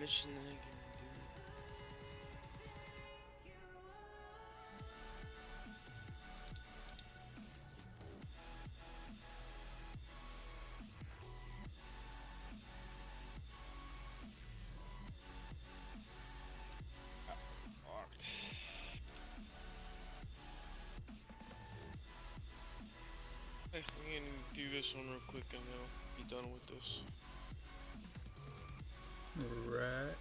mission that I can do. Marked. Hey, I'm gonna do this one real quick and then I'll be done with this. Right.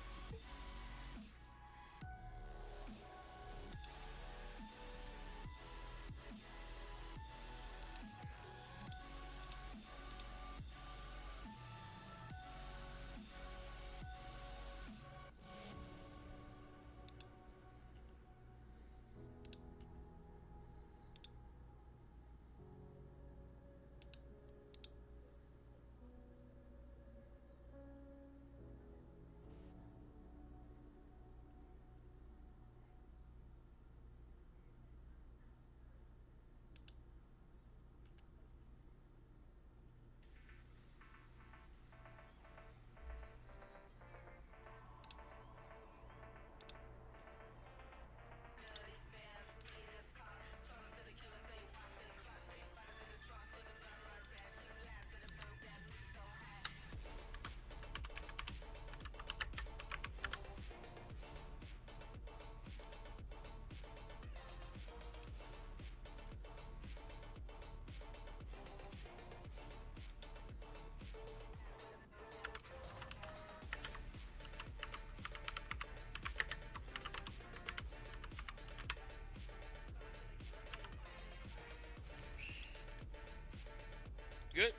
Good?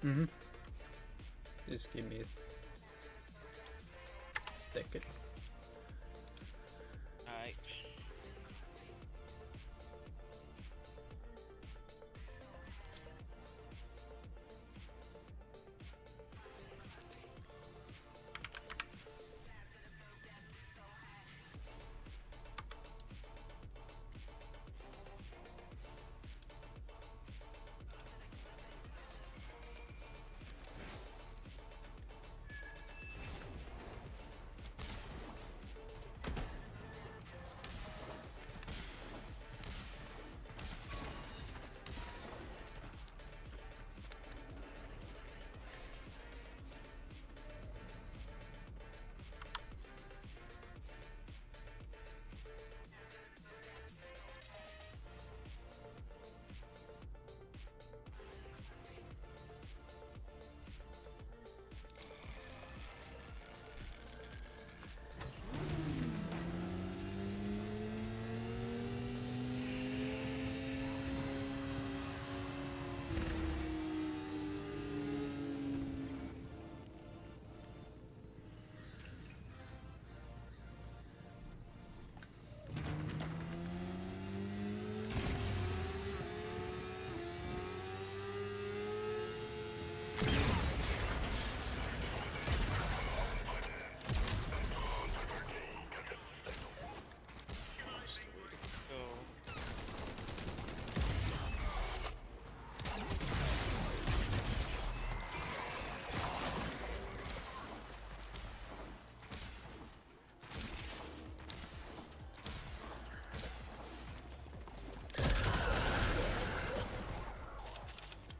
Mm-hmm. Just give me a second. Alright.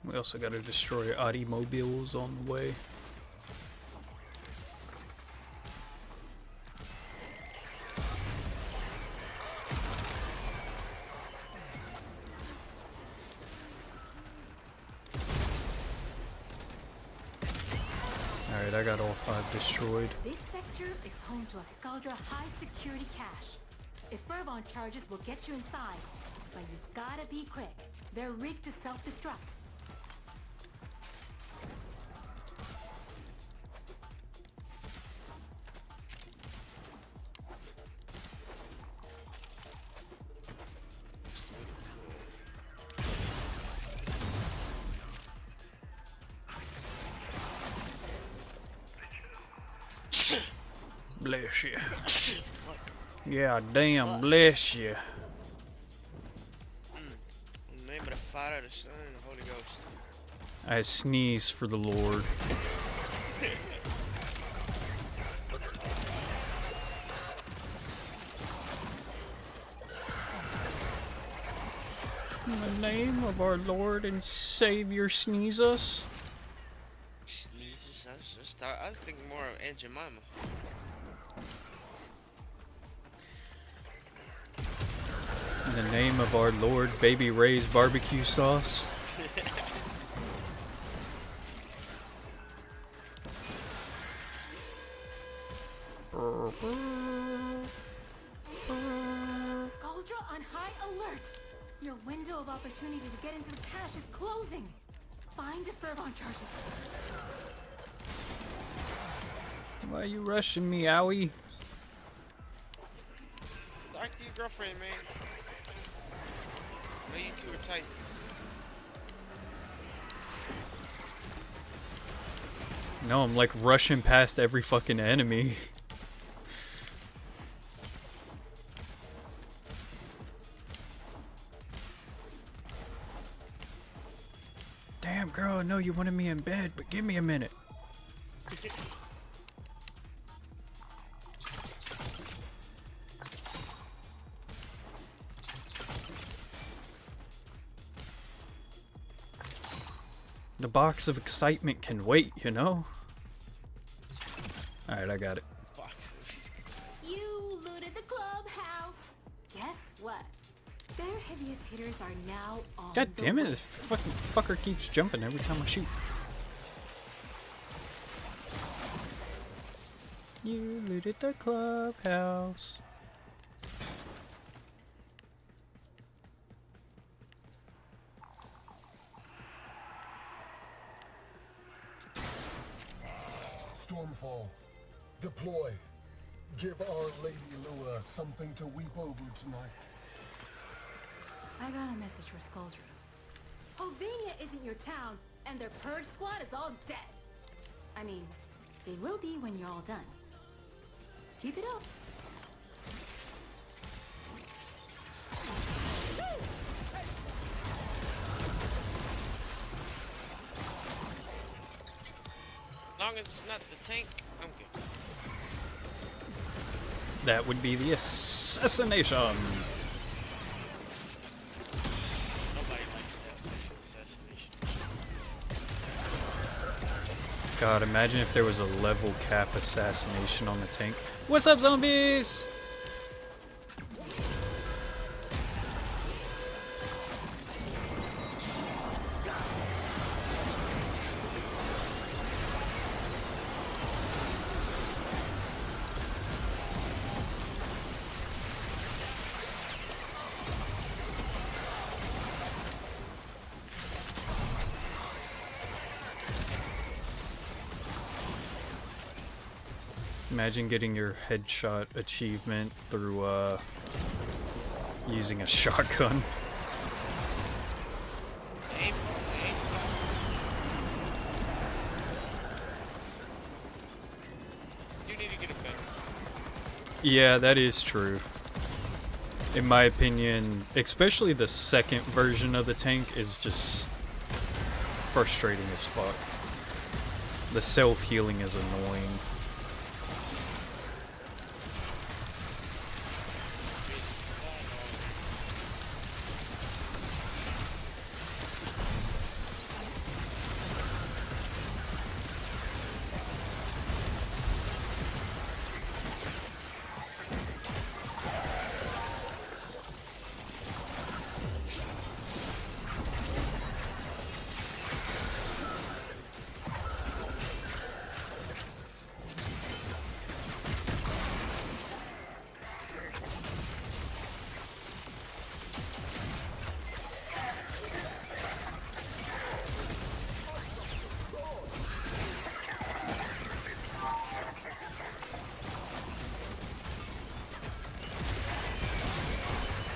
We also got to destroy automobiles on the way. Alright, I got all 5 destroyed. This sector is home to a Scaldra high security cache. If Fervon charges will get you inside, but you gotta be quick. They're rigged to self-destruct. Bless you. Yeah, damn, bless you. In the name of the Father, the Son, and the Holy Ghost. I sneeze for the Lord. name of our Lord and Savior Sneezus. Jesus, I was thinking more of Aunt Jemima. In the name of our Lord Baby Ray's barbecue sauce. Skuldra on high alert! Your window of opportunity to get into the cache is closing! Find Fervon charges. Why are you rushing me, owie? Talk to your girlfriend, man. I know you two are tight. No, I'm like rushing past every fucking enemy. Damn, girl, I know you wanted me in bed, but give me a minute. The box of excitement can wait, you know? Alright, I got it. Boxes. You looted the clubhouse! Guess what? Their heaviest hitters are now on God the damn it, way. this fucking fucker keeps jumping every time I shoot. You looted the clubhouse. Stormfall, deploy. Give Our Lady Lua something to weep over tonight. I got a message for Skuldra. Hovenia isn't your town, and their purge squad is all dead. I mean, they will be when you're all done. Keep it up. As long as it's not the tank, I'm good. That would be the assassination. Nobody likes that assassination. God, imagine if there was a level cap assassination on the tank. What's up, zombies? Imagine getting your headshot achievement through using a shotgun. Aim, guys. You need to get a better. Yeah, that is true. In my opinion, especially the second version of the tank is just frustrating as fuck. The self-healing is annoying.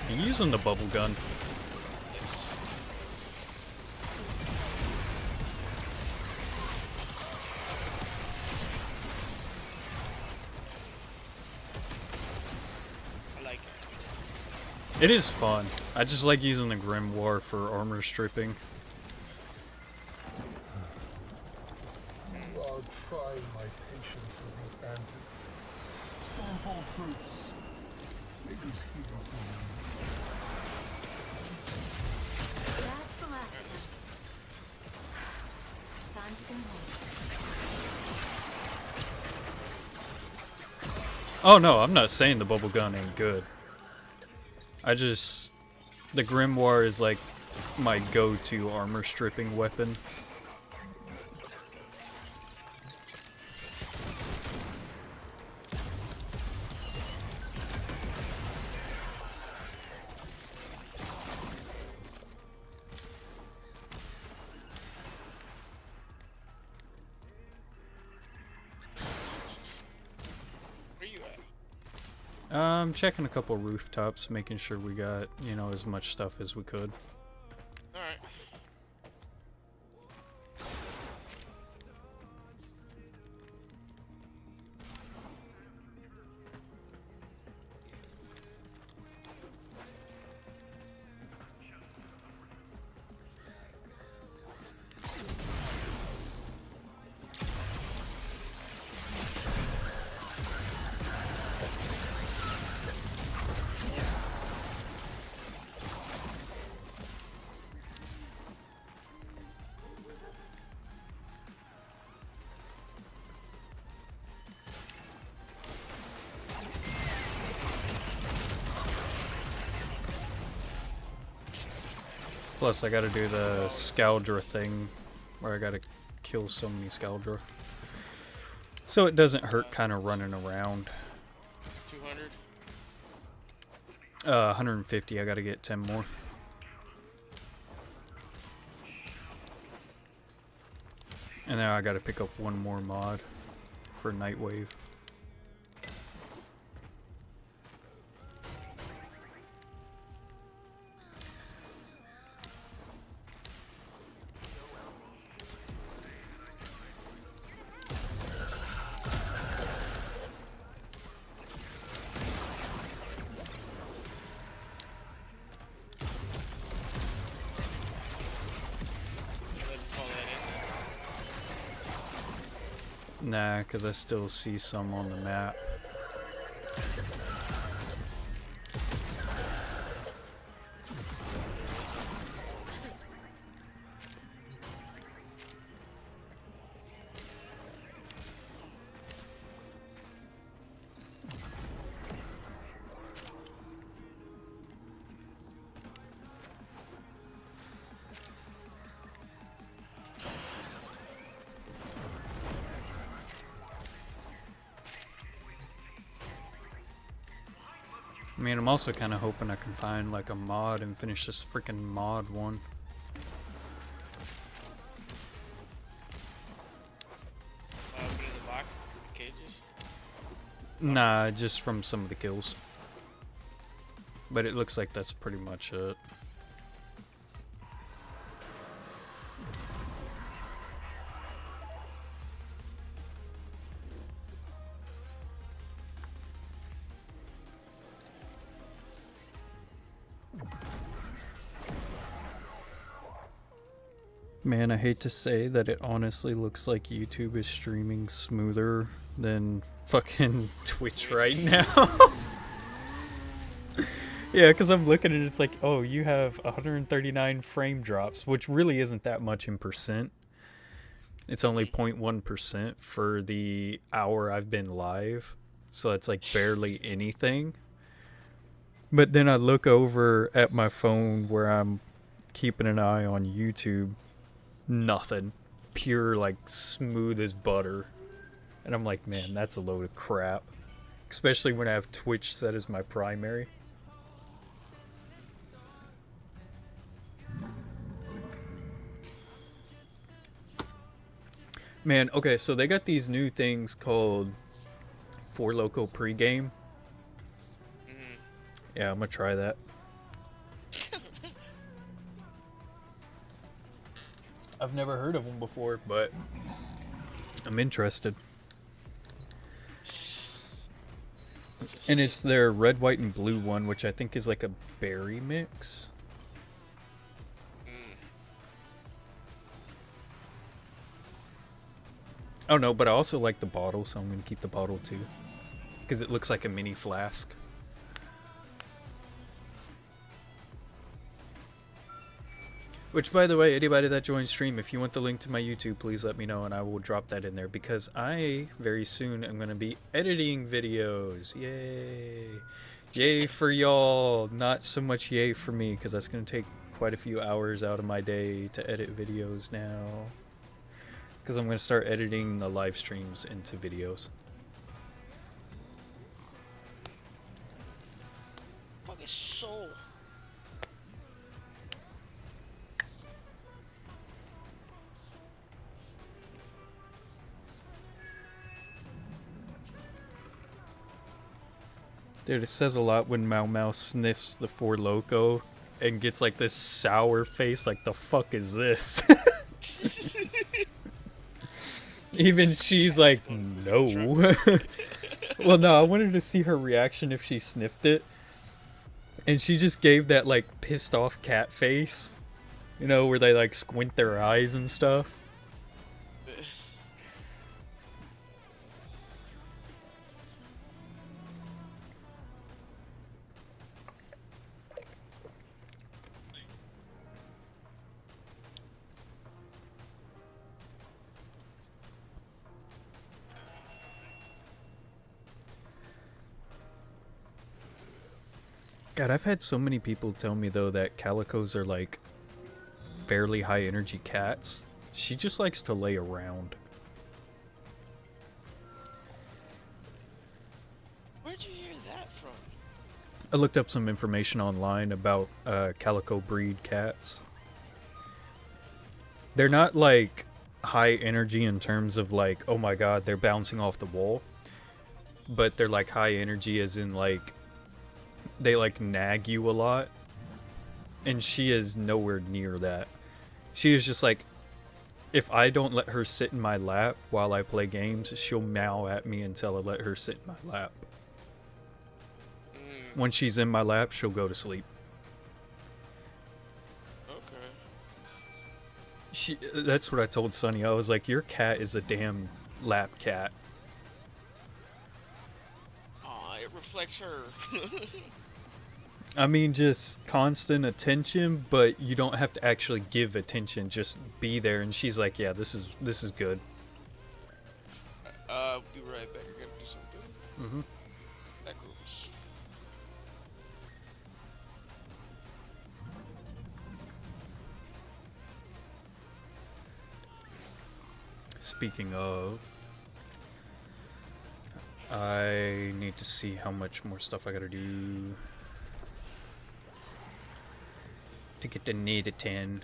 You using the bubble gun? Yes. I like it. It is fun. I just like using the Grimoire for armor stripping. You are trying my patience with these bandits. Stormfall troops. Make these heroes go. Time to go home. Oh no, I'm not saying the bubble gun ain't good. The grimoire is like my go-to armor stripping weapon. Where you at? I'm checking a couple rooftops, making sure we got, you know, as much stuff as we could. Alright. Plus, I gotta do the Scaldra thing, where I gotta kill so many Scaldra. So it doesn't hurt kind of running around. 200. 150, I gotta get 10 more. And then I gotta pick up one more mod for Nightwave. Nah, because I still see some on the map. I mean, I'm also kind of hoping I can find like a mod and finish this freaking mod one. Put it in the box, the cages. Nah, just from some of the kills. But it looks like that's pretty much it. Man, I hate to say that it honestly looks like YouTube is streaming smoother than fucking Twitch right now. Yeah, because I'm looking at it, it's like, oh, you have 139 frame drops, which really isn't that much in percent. It's only 0.1% for the hour I've been live, so it's like barely anything. But then I look over at my phone where I'm keeping an eye on YouTube. Nothing. Pure, like, smooth as butter. And I'm like, man, that's a load of crap. Especially when I have Twitch set as my primary. Man, okay, so they got these new things called 4Loco pregame. Yeah, I'm gonna try that. I've never heard of them before, but I'm interested. And it's their red, white, and blue one, which I think is like a berry mix. Oh no, but I also like the bottle, so I'm gonna keep the bottle too. Because it looks like a mini flask. Which, by the way, anybody that joins stream, if you want the link to my YouTube, please let me know and I will drop that in there because I, very soon, am going to be editing videos. Yay. Yay for y'all. Not so much yay for me because that's going to take quite a few hours out of my day to edit videos now. Because I'm going to start editing the live streams into videos. Fucking soul. Dude, it says a lot when Mau Mau sniffs the Four Loko and gets like this sour face, like the fuck is this? Even she's like, no. Well, no, I wanted to see her reaction if she sniffed it. And she just gave that like pissed off cat face. You know, where they like squint their eyes and stuff. God, I've had so many people tell me though that calicos are like fairly high energy cats. She just likes to lay around. Where'd you hear that from? I looked up some information online about calico breed cats. They're not like high energy in terms of like, oh my god, they're bouncing off the wall. But they're like high energy as in like, they like nag you a lot. And she is nowhere near that. She is just like, if I don't let her sit in my lap while I play games, she'll meow at me until I let her sit in my lap. When she's in my lap, she'll go to sleep. Okay. That's what I told Sunny. I was like, your cat is a damn lap cat. Aw, it reflects her. I mean, just constant attention, but you don't have to actually give attention. Just be there, and she's like, "Yeah, this is good." Be right back. I gotta do something. Mm-hmm. That goes. Speaking of, I need to see how much more stuff I gotta do to get to need a 10.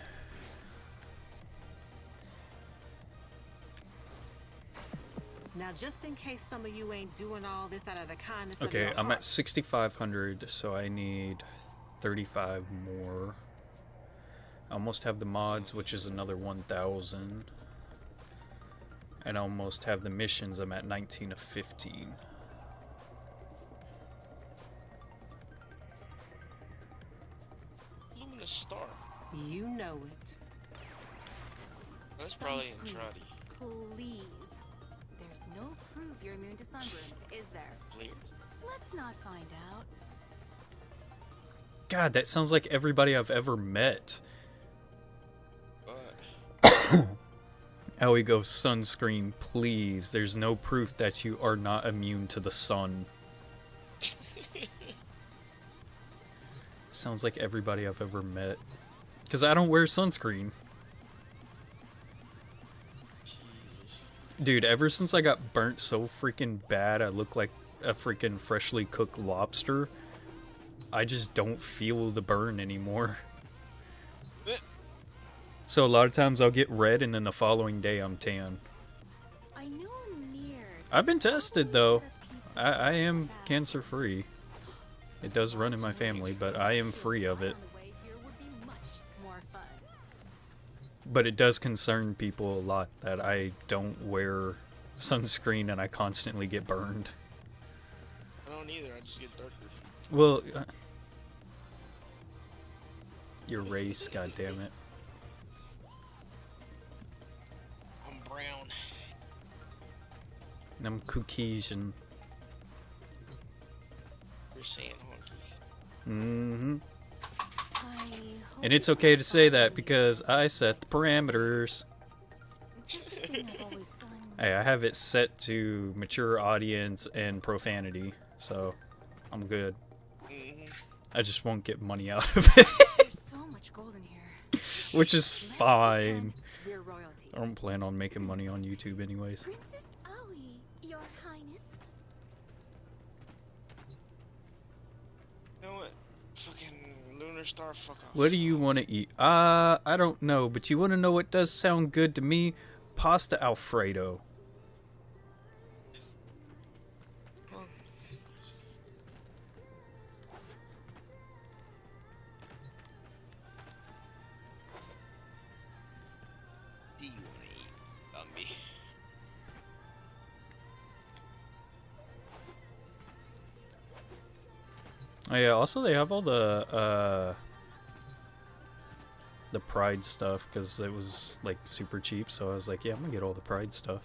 Now, just in case some of you ain't doing all this out of the kindness of Okay, your I'm heart, at 6,500, so I need 35 more. I almost have the mods, which is another 1,000. And I almost have the missions. I'm at 19 of 15. Luminous Star. you know it. That's probably Sunscreen, Andrade. Please. There's no proof you're immune to sunburn, is there? Clear. Let's not find out. God, that sounds like everybody I've ever met. But How he goes, sunscreen, please. There's no proof that you are not immune to the sun. Sounds like everybody I've ever met. Because I don't wear sunscreen. Jesus. Dude, ever since I got burnt so freaking bad, I look like a freaking freshly cooked lobster. I just don't feel the burn anymore. So a lot of times I'll get red and then the following day I'm tan. I know I'm near. I've been tested though. I am cancer free. It does run in my family, but I am free of it. On the way here would be much more fun. But it does concern people a lot that I don't wear sunscreen and I constantly get burned. I don't either. I just get darker. Well, your race, goddammit. I'm brown. And I'm Caucasian. You're saying honky. Mm-hmm. I And it's okay to say that because I set the parameters. It's just a thing I've always done. Hey, I have it set to mature audience and profanity, so I'm good. I just won't get money out of it, There's so much gold in here. which is fine. We're royalty. I don't plan on making money on YouTube anyways. Princess Aoi, Your Highness. You know what? Fucking Lunar Star, fuck off. What do you want to eat? I don't know, but you want to know what does sound good to me? Pasta Alfredo. Do you want to eat, Bambi? Oh yeah, also they have all the Pride stuff because it was like super cheap, so I was like, yeah, I'm gonna get all the Pride stuff.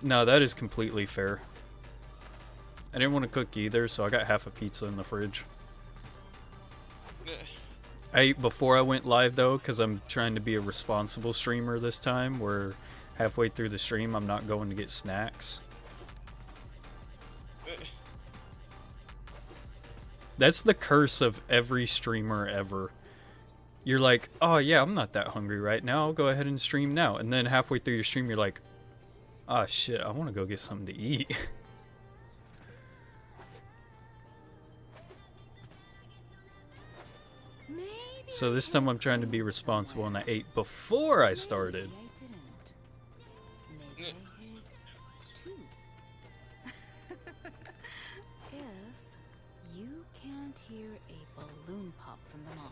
No, that is completely fair. I didn't want to cook either, so I got half a pizza in the fridge. I ate before I went live though, because I'm trying to be a responsible streamer this time, where halfway through the stream I'm not going to get snacks. That's the curse of every streamer ever. You're like, oh yeah, I'm not that hungry right now, I'll go ahead and stream now. And then halfway through your stream you're like, ah shit, I want to go get something to eat. So this time I'm trying to be responsible and I ate before I started. Maybe I didn't. Maybe I hid too. If you can't hear a balloon pop from the mall.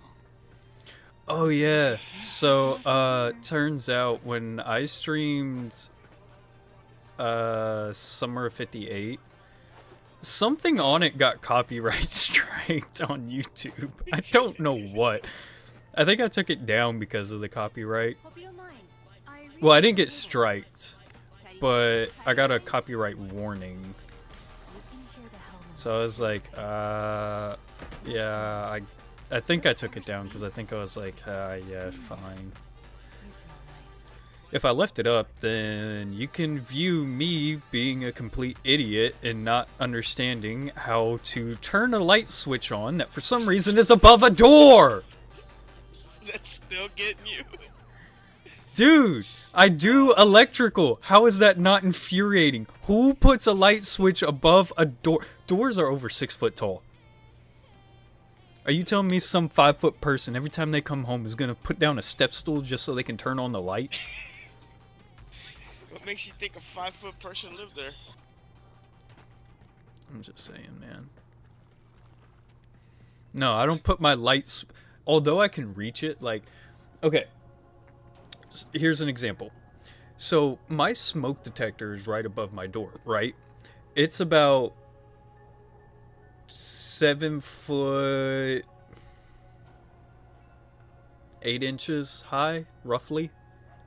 Oh yeah, so turns out when I streamed Summer of 58, something on it got copyright striked on YouTube. I don't know what. I think I took it down because of the copyright. Hope you don't mind. Well, I didn't get striked, but I got a copyright warning. So I was like, yeah, I think I took it down because I think I was like, yeah, fine. If I left it up, then you can view me being a complete idiot and not understanding how to turn a light switch on that for some reason is above a door! That's still getting you. Dude, I do electrical. How is that not infuriating? Who puts a light switch above a door? Doors are over 6 foot tall. Are you telling me some 5-foot person every time they come home is gonna put down a step stool just so they can turn on the light? What makes you think a 5-foot person lived there? I'm just saying, man. No, I don't put my lights... Although I can reach it, like... Okay. Here's an example. So, my smoke detector is right above my door, right? It's about 7 foot... 8 inches high, roughly.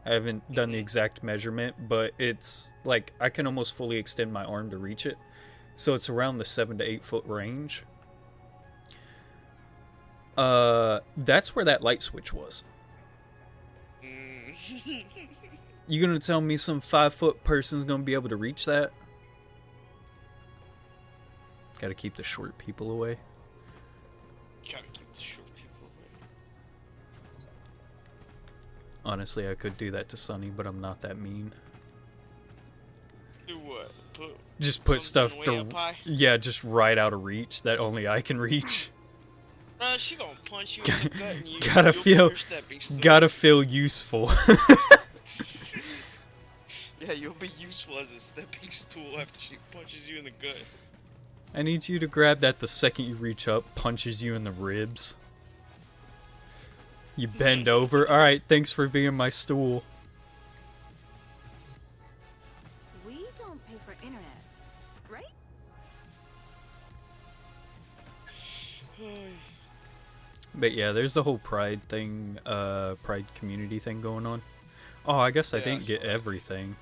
I haven't done the exact measurement, but it's like I can almost fully extend my arm to reach it. So it's around the 7 to 8 foot range. That's where that light switch was. You gonna tell me some 5-foot person's gonna be able to reach that? Gotta keep the short people away. Gotta keep the short people away. Honestly, I could do that to Sunny, but I'm not that mean. Do what? Just put stuff way up high? yeah, just right out of reach that only I can reach. She gonna punch you in the gut and gotta feel useful. Yeah, you'll be useful as a stepping stool after she punches you in the gut. I need you to grab that the second you reach up, punches you in the ribs. You bend over. Alright, thanks for being my stool. We don't pay for internet, right? But yeah, there's the whole Pride thing, Pride community thing going on. Oh, I guess I didn't get everything.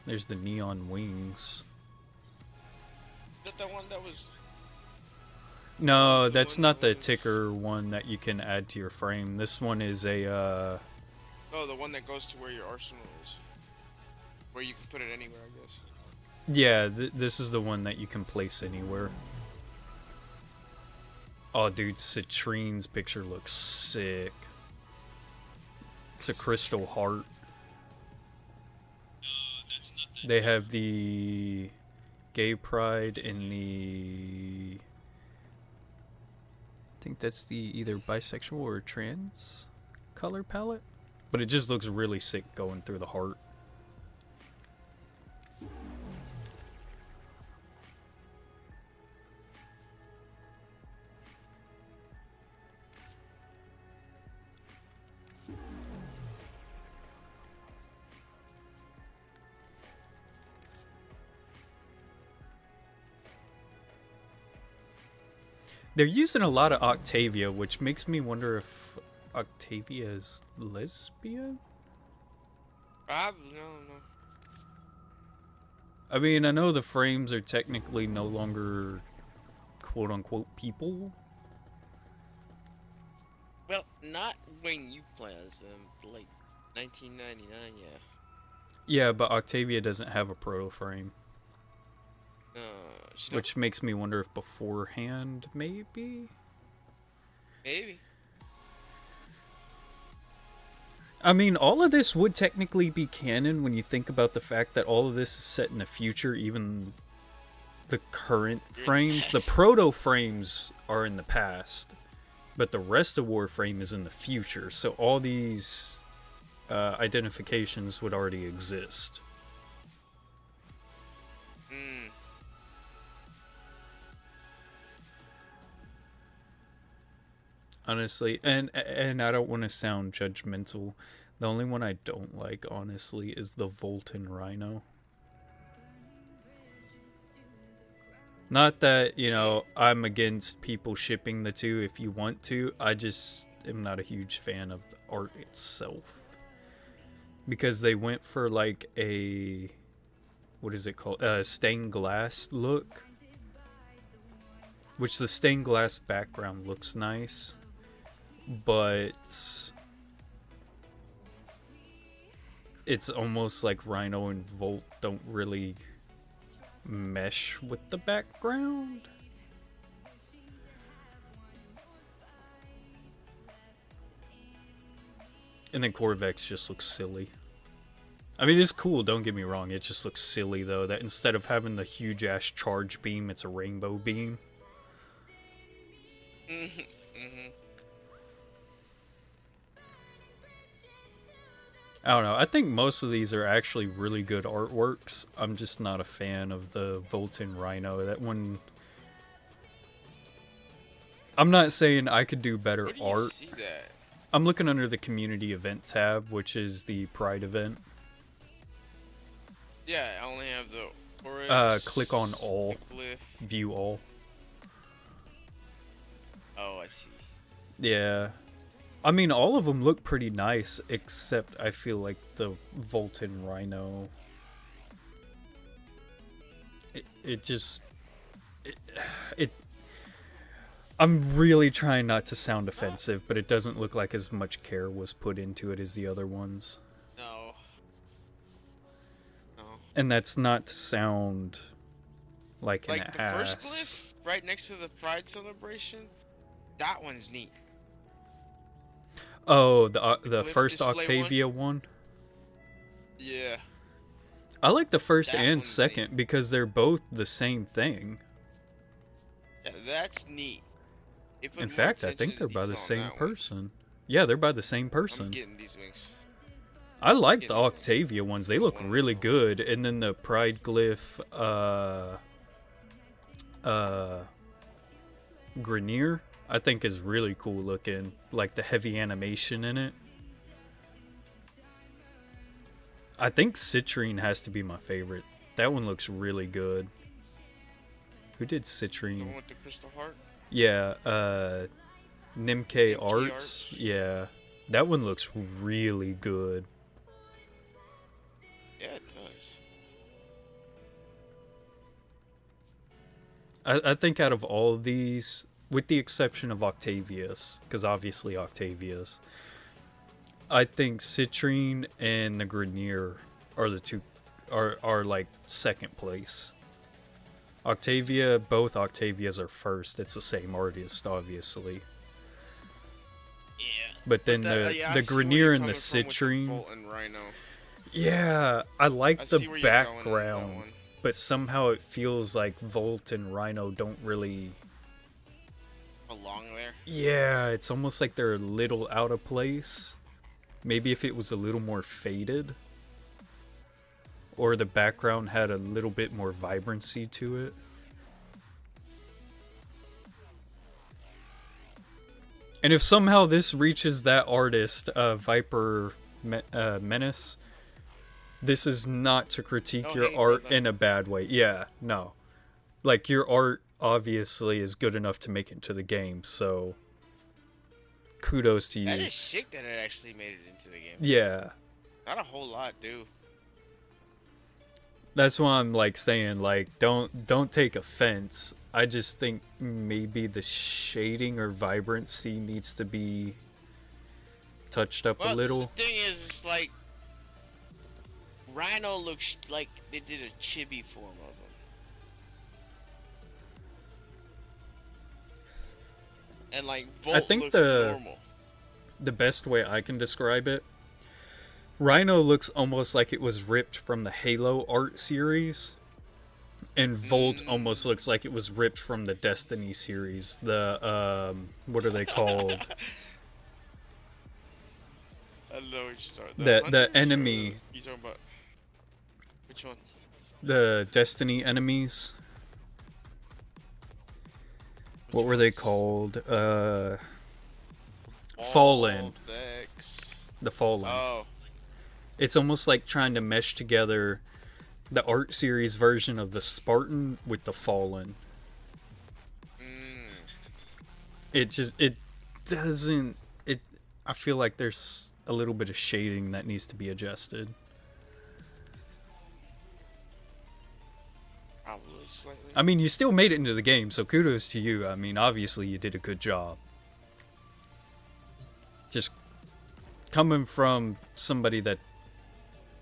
There's the neon wings. Is that the one that was... No, That's the that's one not that the was- ticker one that you can add to your frame. This one is a, Oh, the one that goes to where your arsenal is. Where you can put it anywhere, I guess. yeah, this is the one that you can place anywhere. Oh, dude, Citrine's picture looks sick. It's a crystal heart. They have the gay pride and the... I think that's the either bisexual or trans color palette. But it just looks really sick going through the heart. They're using a lot of Octavia, which makes me wonder if Octavia is lesbian? Probably, no. I mean, I know the frames are technically no longer quote-unquote people. Well, not when you play as them, like 1999, yeah. Yeah, but Octavia doesn't have a proto frame. She Which makes me wonder if beforehand, maybe? maybe. I mean, all of this would technically be canon when you think about the fact that all of this is set in the future, even the current frames. The proto frames are in the past, but the rest of Warframe is in the future, so all these identifications would already exist. Honestly, and I don't want to sound judgmental. The only one I don't like, honestly, is the Voltan Rhino. Not that, you know, I'm against people shipping the two if you want to. I just am not a huge fan of the art itself. Because they went for like a... what is it called? Stained glass look. Which the stained glass background looks nice. But it's almost like Rhino and Volt don't really mesh with the background. And then Corvex just looks silly. I mean, it's cool, don't get me wrong. It just looks silly, though, that instead of having the huge-ass charge beam, it's a rainbow beam. I don't know. I think most of these are actually really good artworks. I'm just not a fan of the Voltan Rhino. That one... I'm not saying I could do better Where do you art. see that? I'm looking under the community event tab, which is the Pride event. Yeah, I only have the orange. Click on all. Glyph. View all. Oh, I see. Yeah. I mean, all of them look pretty nice, except I feel like the Voltan Rhino... It just... I'm really trying not to sound offensive, but it doesn't look like as much care was put into it as the other ones. No. And that's not to sound like an Like the ass. first glyph right next to the Pride celebration, that one's neat. Oh, the glyph first display Octavia one? Yeah. I like the first That and one's second because they're both the same thing. Yeah, that's neat. They put In more fact, I attention think to they're by the detail on same that one. person. Yeah, they're by the same I'm person. getting these wings. I like the getting these wings. Octavia ones. They look really good. And then the Pride Glyph, Grenier, I think is really cool looking. Like the heavy animation in it. I think Citrine has to be my favorite. That one looks really good. Who did The Citrine? one with the crystal heart. Yeah, Nimke Arts. Arts. Yeah, that one looks really good. Yeah, it does. I think out of all of these, with the exception of Octavius, because obviously Octavius, I think Citrine and the Grenier are the two, are like second place. Both Octavias are first. It's the same artist, obviously. Yeah. But then the Grenier and the Citrine. Citrine. And Rhino. Yeah, I like the background, one. but somehow it feels like Volt and Rhino don't really belong there. Yeah, it's almost like they're a little out of place. Maybe if it was a little more faded, or the background had a little bit more vibrancy to it. And if somehow this reaches that artist, Viper Menace, this is not to critique your art in a bad way. Yeah, no. Like, your art obviously is good enough to make it to the game, so kudos to you. That is sick that it actually made it into the game. Yeah. Not a whole lot, dude. That's why I'm like saying, like, don't take offense. I just think maybe the shading or vibrancy needs to be touched up a little. The thing is, it's like Rhino looks like they did a chibi form of him. And like Volt I think looks normal. The best way I can describe it, Rhino looks almost like it was ripped from the Halo art series, and Volt almost looks like it was ripped from the Destiny series. The what are they called? I don't know what you're talking about. The enemy. You talking about which one? The Destiny enemies. What were they called? Fallen. The Fallen. Oh. It's almost like trying to mesh together the art series version of the Spartan with the Fallen. It doesn't, I feel like there's a little bit of shading that needs to be adjusted. Probably slightly. I mean, you still made it into the game, so kudos to you. I mean, obviously you did a good job. Just coming from somebody that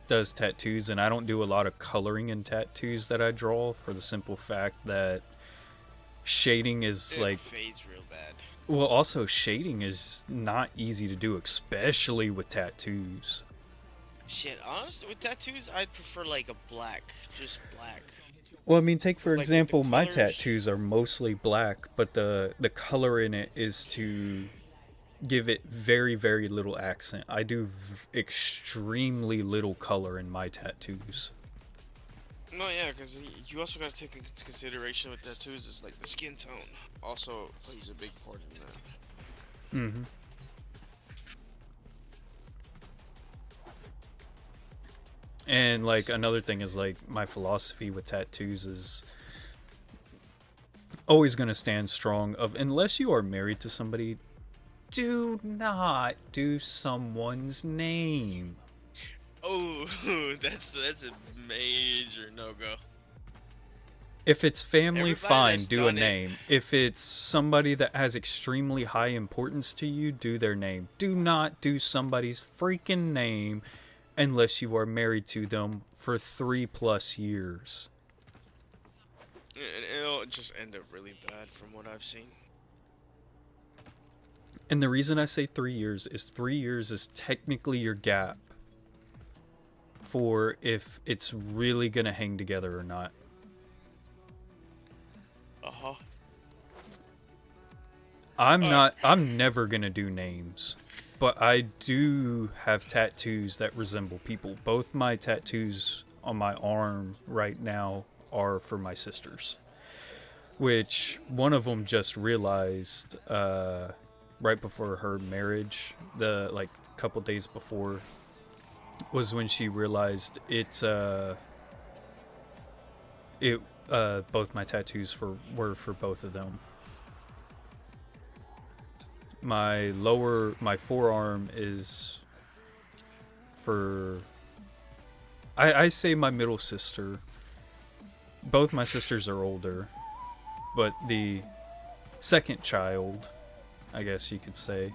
does tattoos, and I don't do a lot of coloring in tattoos that I draw, for the simple fact that shading is it like fades real bad. Well, also shading is not easy to do, especially with tattoos. Shit, honestly, with tattoos, I'd prefer like a black, just black. Well, I mean, take for Like, example, the my colors- tattoos are mostly black, but the color in it is to give it very, very little accent. I do extremely little color in my tattoos. No, yeah, because you also got to take into consideration with tattoos is like the skin tone also plays a big part in that. Mm-hmm. And like another thing is like my philosophy with tattoos is always going to stand strong of, unless you are married to somebody, do not do someone's name. Oh, that's a major no-go. If it's family, Everybody fine, that's do a done it- name. If it's somebody that has extremely high importance to you, do their name. Do not do somebody's freaking name unless you are married to them for 3+ years. It'll just end up really bad from what I've seen. And the reason I say 3 years is technically your gap for if it's really going to hang together or not. Uh-huh. I'm never going to do names, but I do have tattoos that resemble people. Both my tattoos on my arm right now are for my sisters, which one of them just realized right before her marriage, the like couple days before, was when she realized both my tattoos were for both of them. My forearm is for, I say my middle sister. Both my sisters are older, but second child, I guess you could say.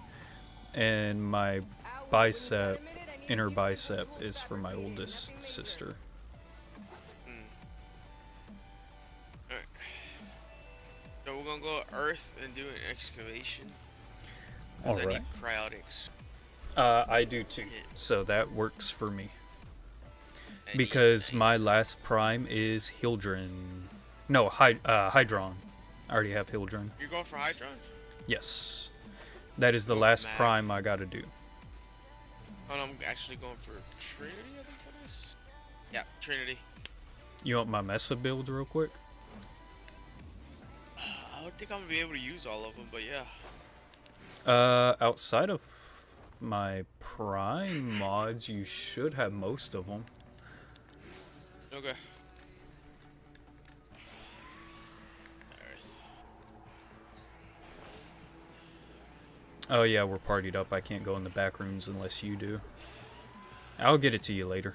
And my bicep, inner bicep, is for my oldest sister. Alright. So we're gonna go Earth and do an excavation. Because I Alright. need cryotics. I do too, so that works for me. Because my last prime is Hildren. No, Hydron. I already have Hildren. You're going for Hydron? Yes. That is the Going for last Mag. prime I gotta do. Oh, no, I'm actually going for Trinity, I think that is. Yeah, Trinity. You want my Mesa build real quick? I don't think I'm gonna be able to use all of them, but yeah. Outside of my prime mods, you should have most of them. Okay. Earth. Oh yeah, we're partied up. I can't go in the back rooms unless you do. I'll get it to you later.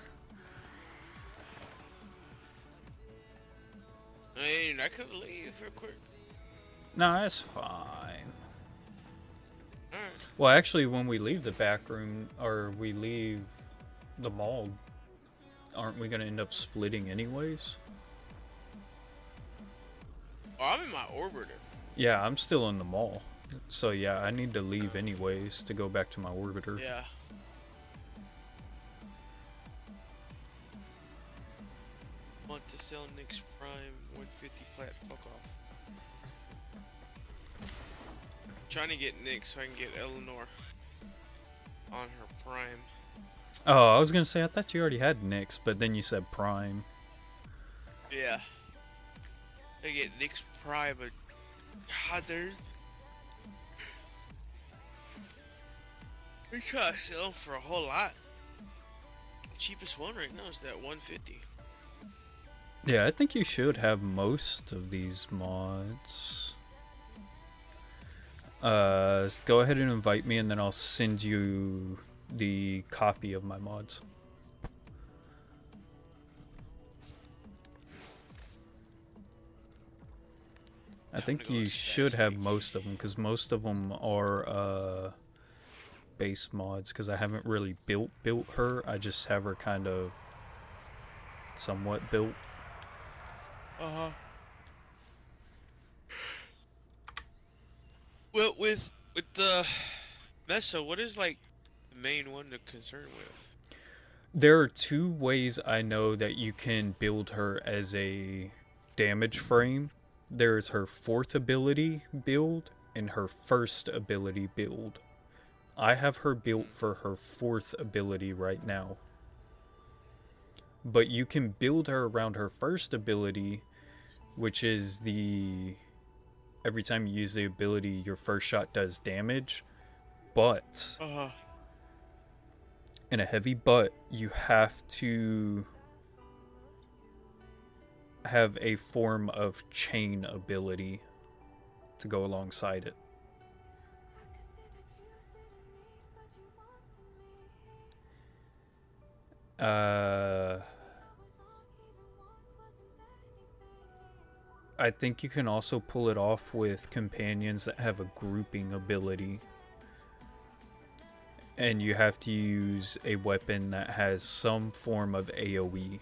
I mean, I could leave real quick. No, that's fine. Alright. Well, actually, when we leave the back room, or we leave the mall, aren't we gonna end up splitting anyways? Oh, I'm in my orbiter. Yeah, I'm still in the mall. So yeah, I need to leave anyways to go back to my orbiter. Yeah. Want to sell Nick's Prime 150 plat, fuck off. Trying to get Nick so I can get Eleanor on her Prime. Oh, I was gonna say, I thought you already had Nyx, but then you said Prime. Yeah. I get Nick's Prime, but God, there's. We gotta sell them for a whole lot. The cheapest one right now is that 150. Yeah, I think you should have most of these mods. Go ahead and invite me, and then I'll send you the copy of my mods. I think go you to should Spaz have Stage. most of them, because most of them are base mods, because I haven't really built her. I just have her kind of somewhat built. Uh-huh. Well, with the Mesa, what is like the main one to concern with? There are two ways I know that you can build her as a damage frame. There's her fourth ability build and her first ability build. I have her built for her fourth ability right now. But you can build her around her first ability, which is the... Every time you use the ability, your first shot does damage. But... Uh-huh. in a heavy butt, you have to have a form of chain ability to go alongside it. I think you can also pull it off with companions that have a grouping ability. And you have to use a weapon that has some form of AoE.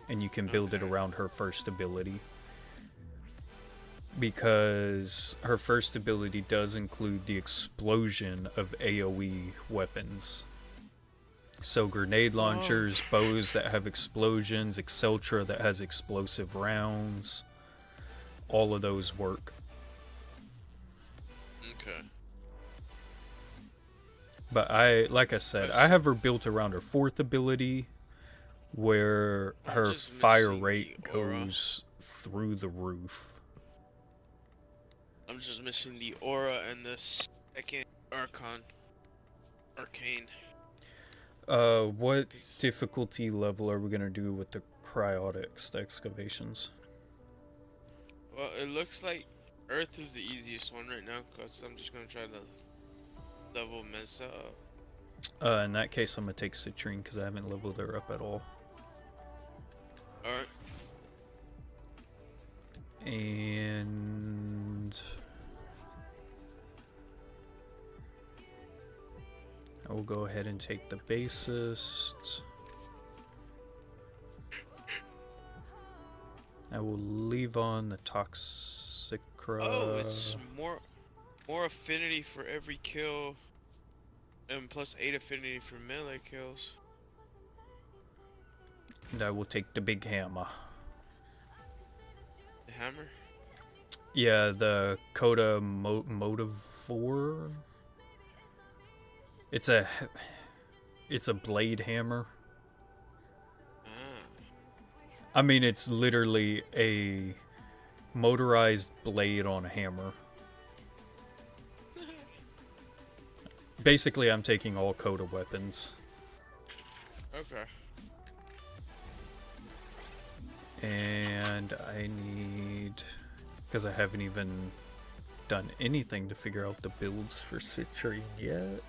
And you can build it around her first ability. Because her first ability does include the explosion of AoE weapons. So grenade launchers, bows that have explosions, etc. that has explosive rounds. All of those work. Okay. But like I said, I have her built around her fourth ability, where her just fire missing rate the aura. goes through the roof. I'm just missing the aura and the second arcane. What difficulty level are we gonna do with the cryotics, the excavations? Well, it looks like Earth is the easiest one right now, because I'm just gonna try to level Mesa up. In that case, I'm gonna take Citrine because I haven't leveled her up at all. Alright. And I will go ahead and take the bassist. I will leave on the Toxicra. Oh, it's more affinity for every kill, and plus 8 affinity for melee kills. And I will take the big hammer. The hammer? Yeah, the Coda Motivore. It's a blade hammer. Ah. I mean, it's literally a motorized blade on a hammer. Basically, I'm taking all Coda weapons. Okay. And I need... because I haven't even done anything to figure out the builds for Citrine yet.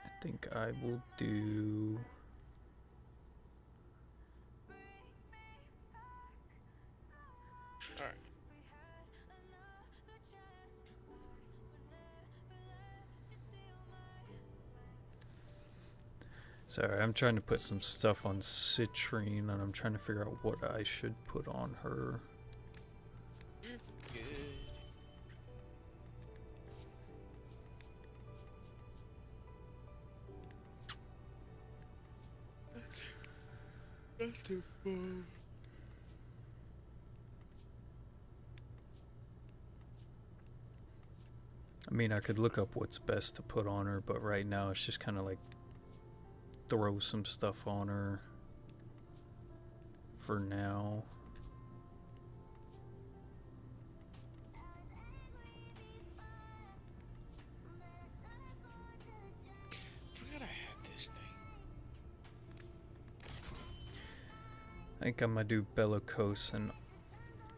I think I will do... Alright. Sorry, I'm trying to put some stuff on Citrine, and I'm trying to figure out what I should put on her. Good. Not too far. I mean, I could look up what's best to put on her, but right now it's just kind of like throw some stuff on her for now. Forgot I had this thing. I think I'm gonna do Bellicose and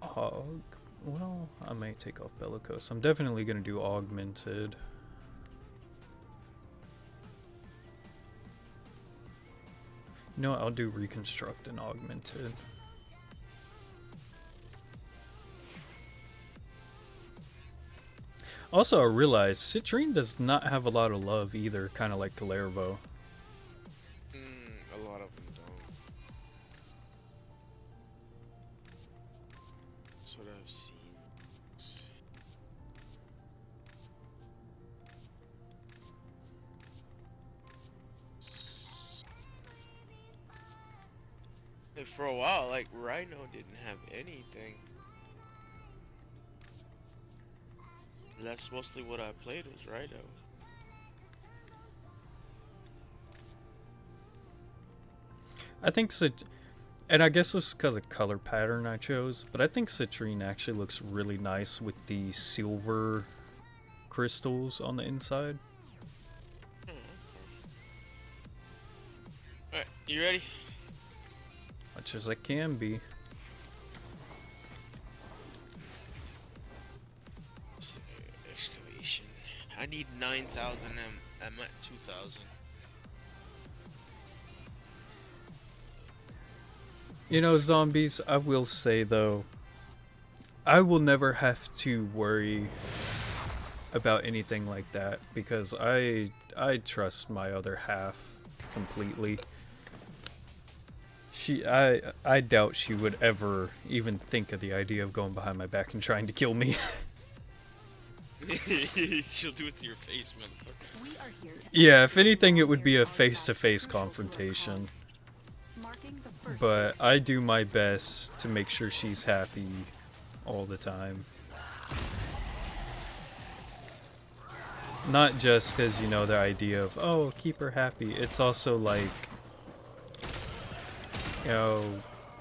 Og. Well, I may take off Bellicose. I'm definitely gonna do Augmented. You know what, I'll do Reconstruct and Augmented. Also, I realized Citrine does not have a lot of love either, kind of like Calervo. A lot of them don't. That's what I've seen. Like, for a while, like, Rhino didn't have anything. That's mostly what I played was Rhino. I think and I guess this is because of color pattern I chose, but I think Citrine actually looks really nice with the silver crystals on the inside. Alright, you ready? Much as I can be. Excavation. I need 9,000 M. I'm at 2,000. You know, zombies, I will say though, I will never have to worry about anything like that because I trust my other half completely. I doubt she would ever even think of the idea of going behind my back and trying to kill me. She'll do it to your face, motherfucker. We are here to Yeah, if anything, it would be a face-to-face confrontation. But I do my best to make sure she's happy all the time. Not just because, you know, the idea of, oh, keep her happy. It's also like, you know,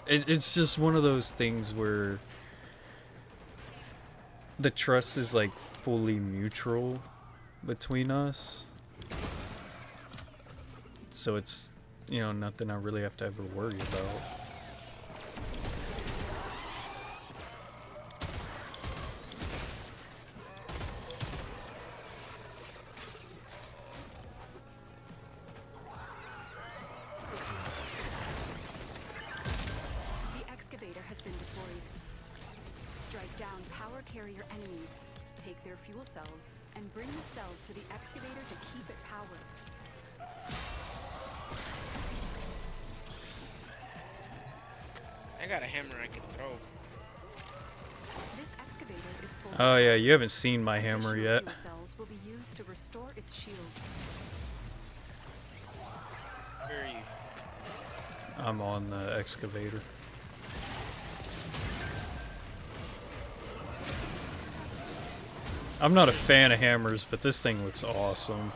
it's just one of those things where the trust is like fully mutual between us. So it's, you know, nothing I really have to ever worry about. area your enemies, take their fuel cells, and bring the cells to the excavator to keep it powered. I got a hammer I can throw. This excavator is full. Oh yeah, you haven't seen my hammer Additional yet. fuel cells will be used to restore its shields. Where are you? I'm on the excavator. I'm not a fan of hammers, but this thing looks awesome.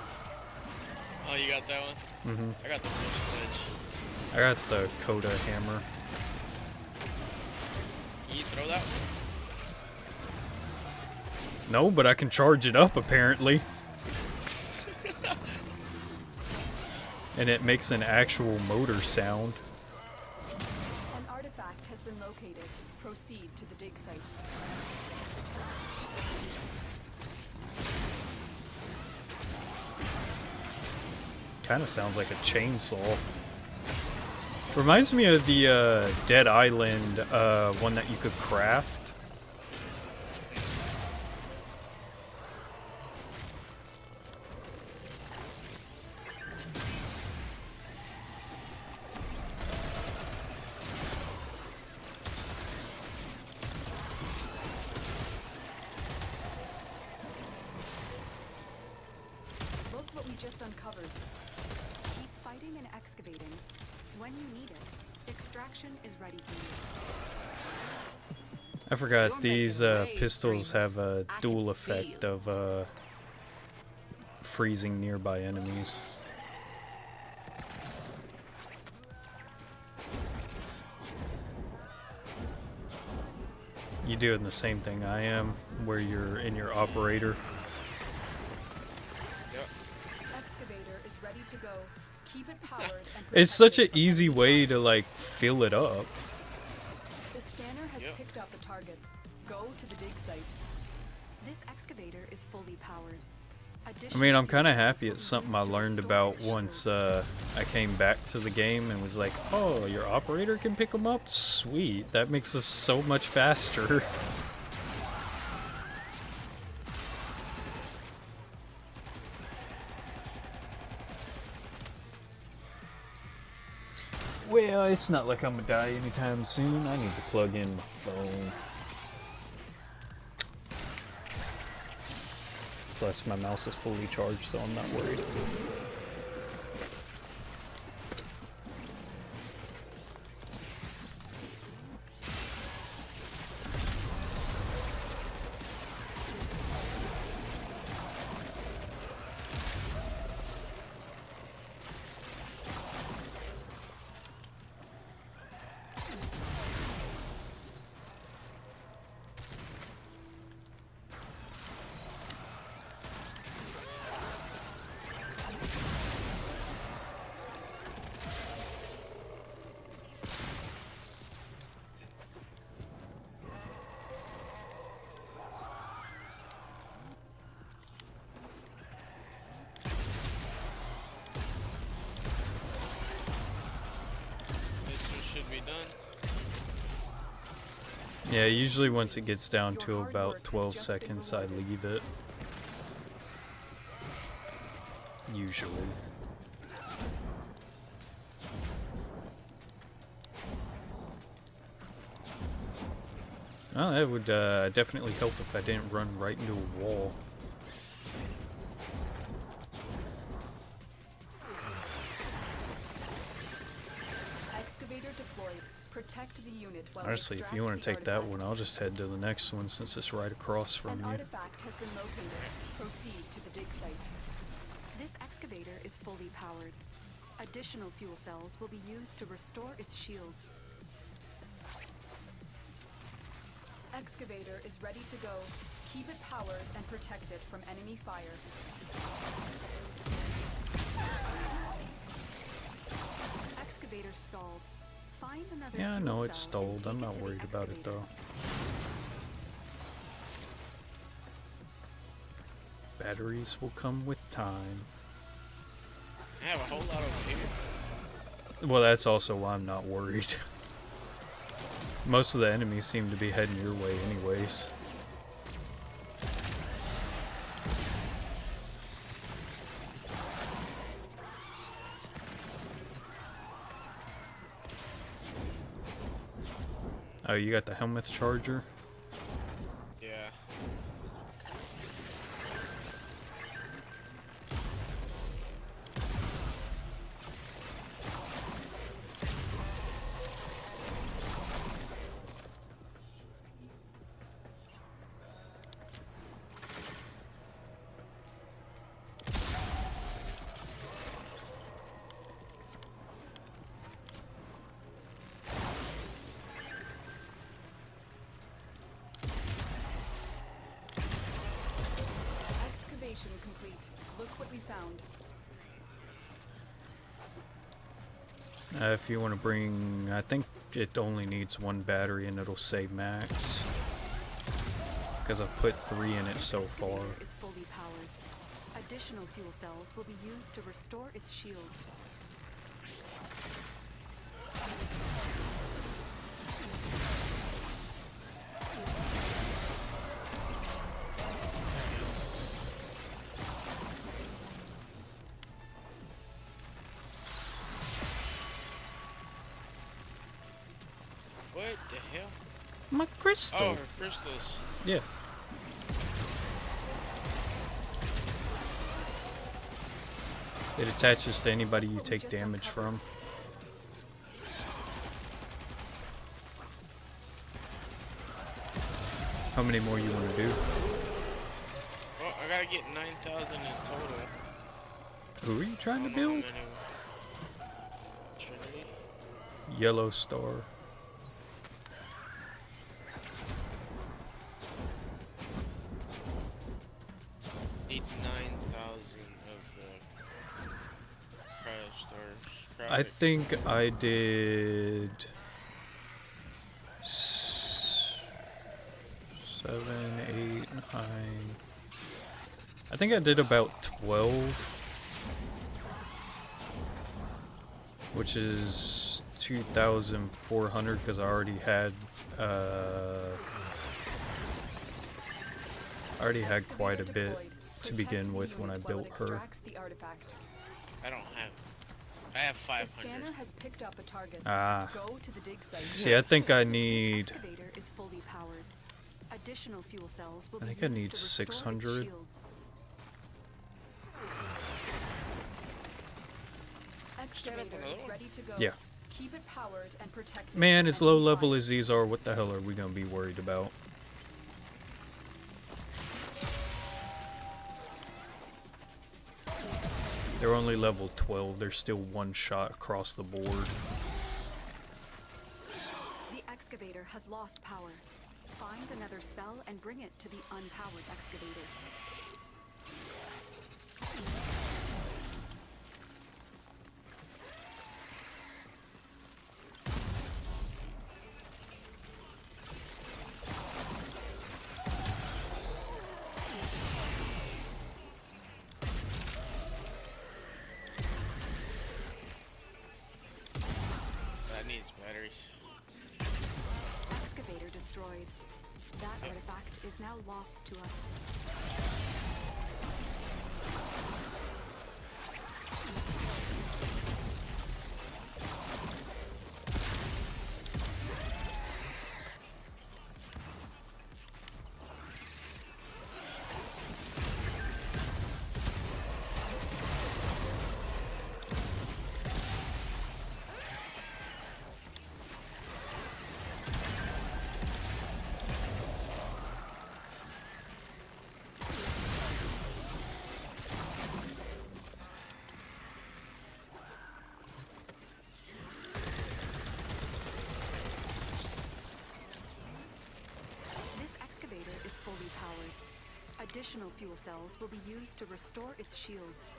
Oh, you got that one? hmm I got the full sledge. I got the Coda hammer. Can you throw that one? No, but I can charge it up apparently. And it makes an actual motor sound. An artifact has been located. Proceed to the dig site. Kind of sounds like a chainsaw. Reminds me of the Dead Island one that you could craft. Look what we just uncovered. Keep fighting and excavating. When you need it, extraction is ready for you. I forgot these pistols have a dual effect of freezing nearby enemies. You doing the same thing I am, where you're in your operator. Yep. Excavator is ready to go. Keep it powered and It's such protected an from easy enemy way fire. to like fill it up. The scanner has Yep. picked up a target. Go to the dig site. This excavator is fully powered. I mean, I'm kind of happy it's something I learned about once I came back to the game and was like, oh, your operator can pick them up? Sweet, that makes us so much faster. Well, it's not like I'm gonna die anytime soon. I need to plug in my phone. Plus, my mouse is fully charged, so I'm not worried. This one should be done. Yeah, usually once it gets down to about 12 seconds, I leave it. Usually. Oh, that would definitely help if I didn't run right into a wall. Excavator deployed. Protect the unit while Honestly, if you want to take that one, I'll just head to the next one since it's right across from An you. artifact has been located. Proceed to the dig site. This excavator is fully powered. Additional fuel cells will be used to restore its shields. Excavator is ready to go. Keep it powered and protect it from enemy fire. Excavator stalled. Find another Yeah, I fuel know it's cell and stalled. I'm take it not to the worried about it excavator. though. Batteries will come with time. I have a whole lot over here. Well, that's also why I'm not worried. Most of the enemies seem to be heading your way anyways. Oh, you got the helmet charger? Yeah. Excavation complete. Look what we found. If you want to bring, I think it only needs one battery and it'll say max. Because I've put 3 in it so far. Excavator is fully powered. Additional fuel cells will be used to restore its shields. What the hell? My crystal! Oh, her crystals. Yeah. It attaches to anybody you take damage from. How many more you want to do? Well, I gotta get 9,000 in total. Who are you trying to I don't know build? how many. Trinity? Yellow Star. Need 9,000 of the crash stars. I think I did 7, 8, 9. I think I did about 12, which is 2,400 because I already had quite a bit to begin with when I built her. I don't have. I have The 500. scanner has picked up a target. Ah. Go to the dig site. See, I think I need. This excavator is fully powered. Additional fuel cells will I be think I used need to restore its 600. shields. Excavator is another one? ready to go. Yeah. Keep it powered and protected. Man, from as low enemy level fire. as these are, what the hell are we gonna be worried about? They're only level 12. They're still one shot across the board. The excavator has lost power. Find another cell and bring it to the unpowered excavator. That needs batteries. Excavator destroyed. That artifact is now lost to us. This excavator is fully powered. Additional fuel cells will be used to restore its shields.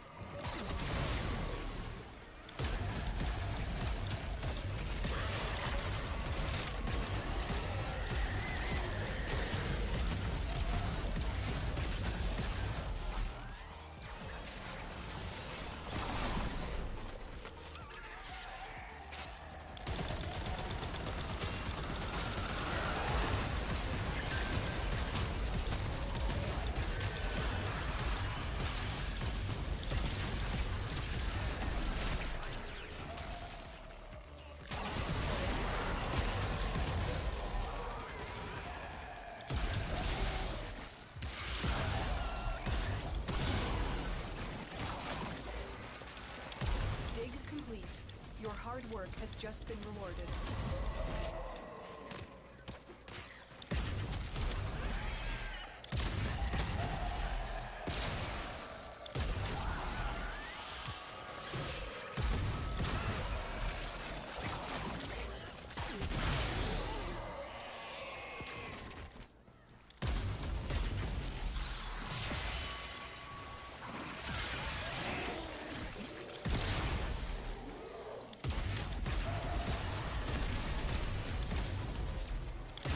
work has just been rewarded.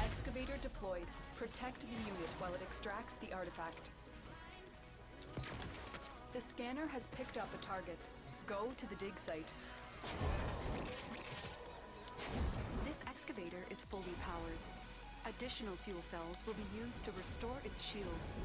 Excavator deployed. Protect the unit while it extracts the artifact. The scanner has picked up a target. Go to the dig site. This excavator is fully powered. Additional fuel cells will be used to restore its shields.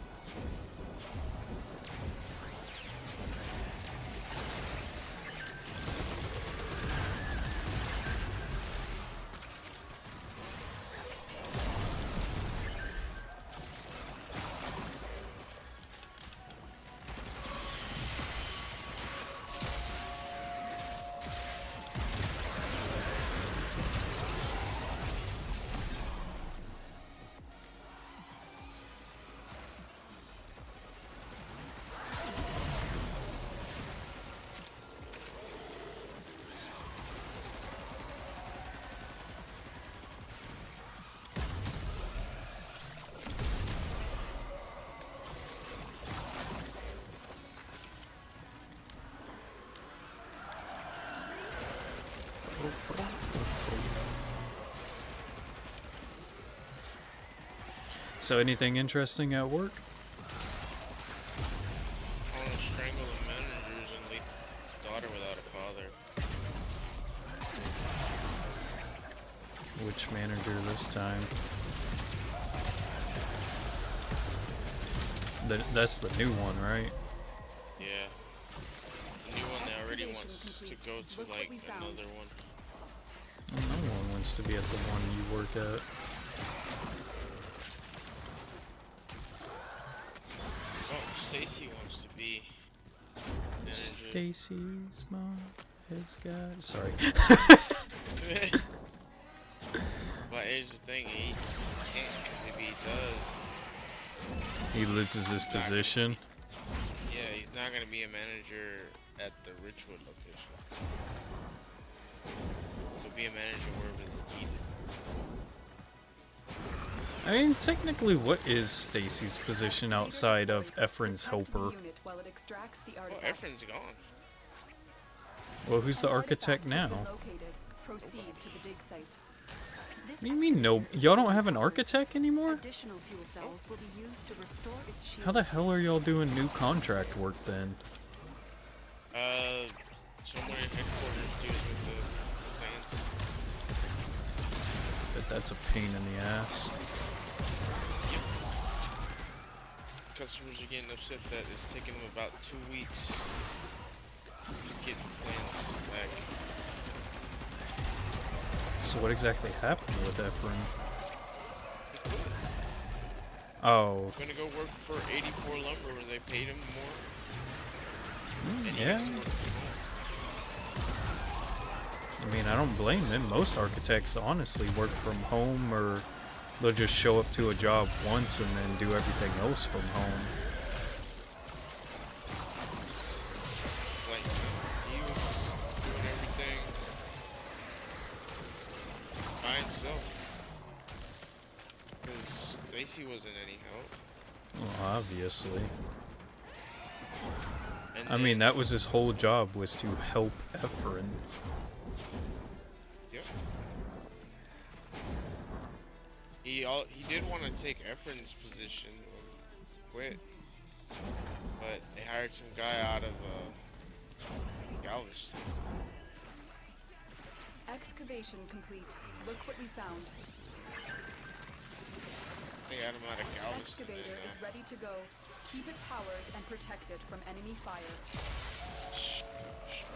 So anything interesting at work? I want to strangle the managers and leave his daughter without a father. Which manager this time? That's the new one, right? Yeah. The new one that already wants to go to like another one. Well, no one wants to be at the one you work at. Oh, Stacy wants to be manager. Stacy's mom has got. Sorry. But here's the thing, he can't, because if he does, He loses his position. yeah, he's not going to be a manager at the Richwood location. He'll be a manager wherever they need it. I mean, technically, what is Stacy's position outside of Ephron's helper? Well, Ephron's gone. Well, who's the architect now? Proceed to the dig site. What do you mean, no? Y'all don't have an architect anymore? Additional fuel cells will be used to restore its shield. How the hell are y'all doing new contract work then? Somewhere in headquarters deals with the plants. But that's a pain in the ass. Customers are getting upset that it's taking them about 2 weeks to get the plants back. So what exactly happened with Ephron? Oh. Gonna go work for 84 Lumber where they paid him more. And he Yeah. has to work from home. I mean, I don't blame them. Most architects honestly work from home, or they'll just show up to a job once and then do everything else from home. It's like, he was doing everything by himself. Because Stacy wasn't any help. Well, obviously. And I mean, then- that was his whole job, was to help Ephron. Yep. He did want to take Ephron's position and quit, but they hired some guy out of Galveston. Excavation complete. Look what we found. They got him out of Galveston. Excavator And, is ready to go. Keep it powered and protected from enemy fire.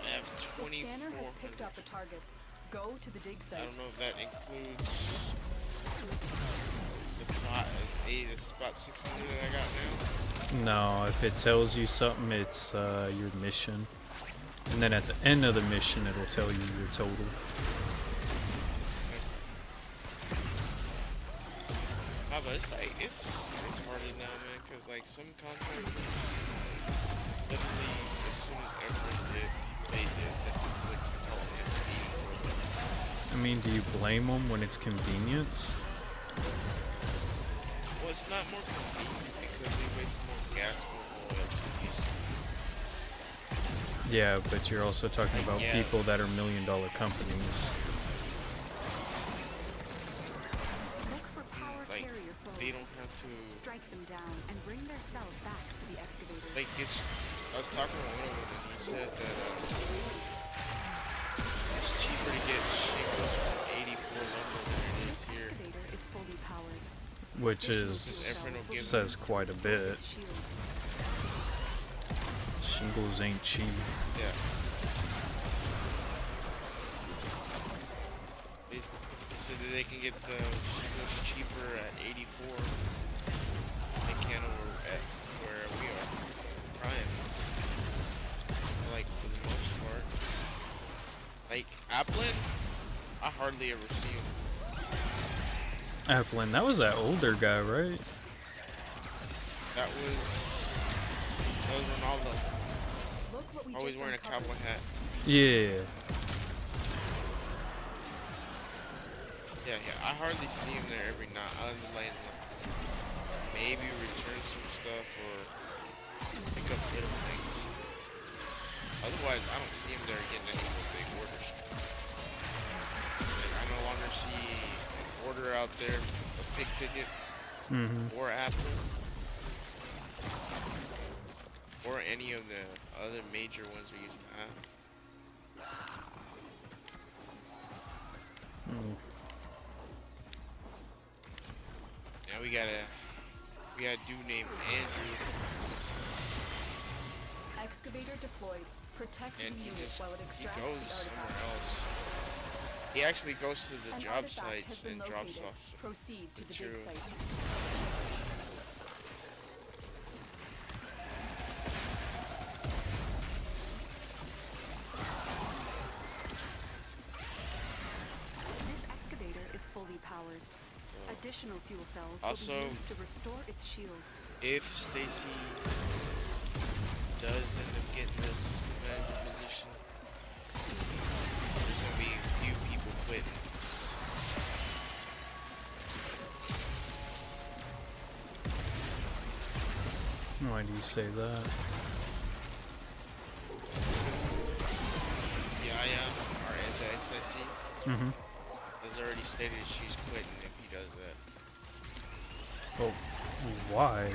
I have The 24. scanner has picked up a target. Go to the dig I site. don't know if that includes the plot. Hey, this is about 600 that I got now. No, if it tells you something, it's your mission. And then at the end of the mission, it'll tell you your total. Ah, but it's like, it's retarded now, man, because like some contractors, literally, as soon as Everett did, they did that conflict to tell him. I mean, do you blame them when it's convenience? Well, it's not more convenient because they waste more gas going oil to use. Yeah, but you're also talking about Yeah. people that are million-dollar companies. Look for power Like, carrier foes. they don't have to, Strike them down and bring their cells back to the excavator. like, it's, I was talking to one of them and he said that it's cheaper to get shingles from 84 lumber than it is here. Excavator is fully powered. Which is, says quite a bit. Shingles ain't cheap. Yeah. They said that they can get the shingles cheaper at 84 than they can over at where we are. Prime. Like, for the most part. Like, Applin, I hardly ever see him. Applin, that was that older guy, right? That was Ronaldo. Look what we Always just wearing a uncovered. cowboy hat. Yeah. Yeah, I hardly see him there every night. Other than like maybe return some stuff or pick up little things. Otherwise, I don't see him there getting any more big orders. Like, I no longer see an order out there, a big ticket, or Apple, or any of the other major ones we used to have. Now we got a dude named Andrew, Excavator deployed. Protect and the he unit while it goes extracts the somewhere artifact. else. He actually goes to the An job artifact has sites been and drops located. off Proceed to the dig material. site. This excavator is fully powered. So Additional fuel cells Also- will be used to restore its shields. if Stacy does end up getting the assistant manager position, there's gonna be a few people quitting. Why do you say that? Yaya, our anti-SIC, Mm-hmm. has already stated she's quitting if he does that. Well, why?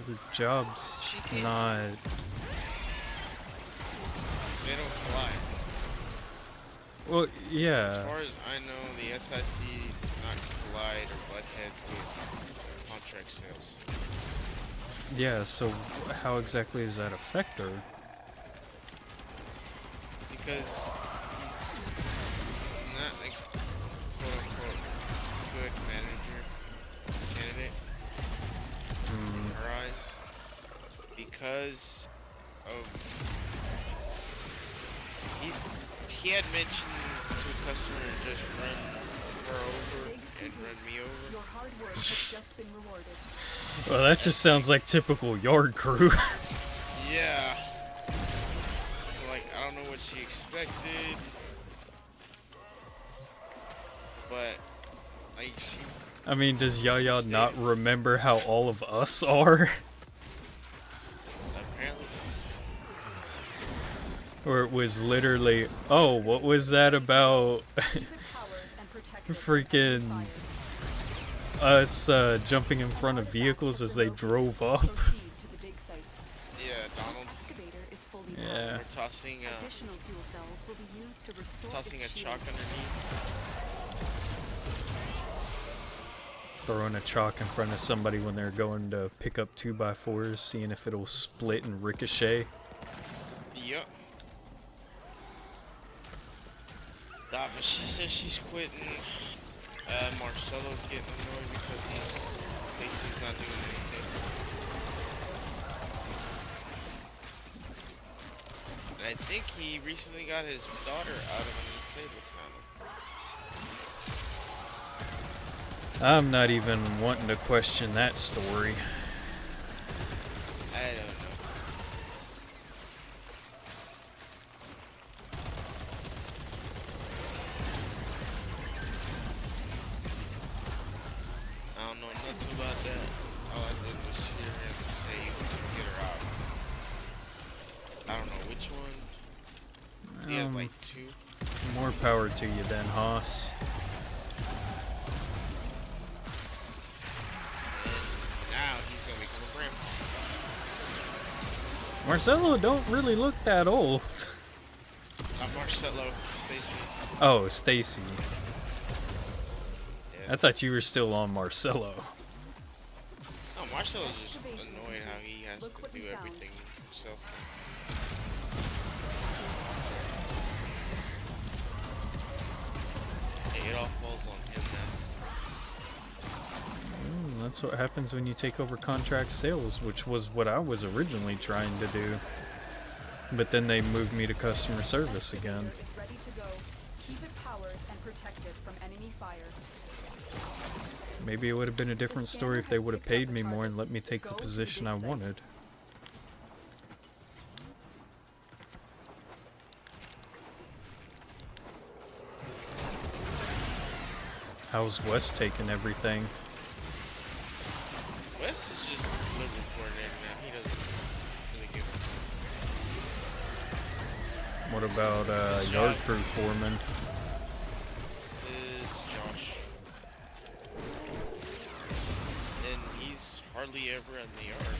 The job's She can't- not... They don't collide. Well, As yeah. far as I know, the SIC does not collide or butt heads with contract sales. Yeah, so how exactly does that affect her? Because he's not like quote unquote good manager candidate in her eyes because of he had mentioned to a customer to just run her over and run me over. Your hard work has just been rewarded. Well, that just sounds like typical yard crew. Yeah. So like I don't know what she expected. But like she I mean, does Yaya not remember how all of us are? apparently Or it was literally, oh, what was that about Keep it powered and protected. freaking Fired. us jumping in front of vehicles as they drove up? Proceed to the dig site. yeah, Donald, Excavator is fully powered. Yeah. we're tossing Additional fuel cells will be used to restore tossing a its chalk shield. underneath. Throwing a chalk in front of somebody when they're going to pick up 2x4s, seeing if it'll split and ricochet. Yup. Nah, but she says she's quitting. Marcelo's getting annoyed because Stacy's not doing anything. I think he recently got his daughter out of an insane asylum. I'm not even wanting to question that story. I don't know. I don't know nothing about that. All I did was hear him say he was gonna get her out. I don't know which one. He has like 2. More power to you then, Haas. And now he's gonna become a grandpa. Marcelo don't really look that old. Not Marcelo, Stacy. Oh, Stacy. Yeah. I thought you were still on Marcelo. No, Marcelo's just annoyed how he has to do everything himself. It all falls on him now. That's what happens when you take over contract sales, which was what I was originally trying to do. But then they moved me to customer service again. Is ready to go. Keep it powered and protected from enemy fire. Maybe it would have been a different story if they would have paid me more and let me take the position I wanted. How's Wes taking everything? Wes is just delivery coordinator now. He doesn't really give a What about yard crew foreman? is Josh. And he's hardly ever in the yard.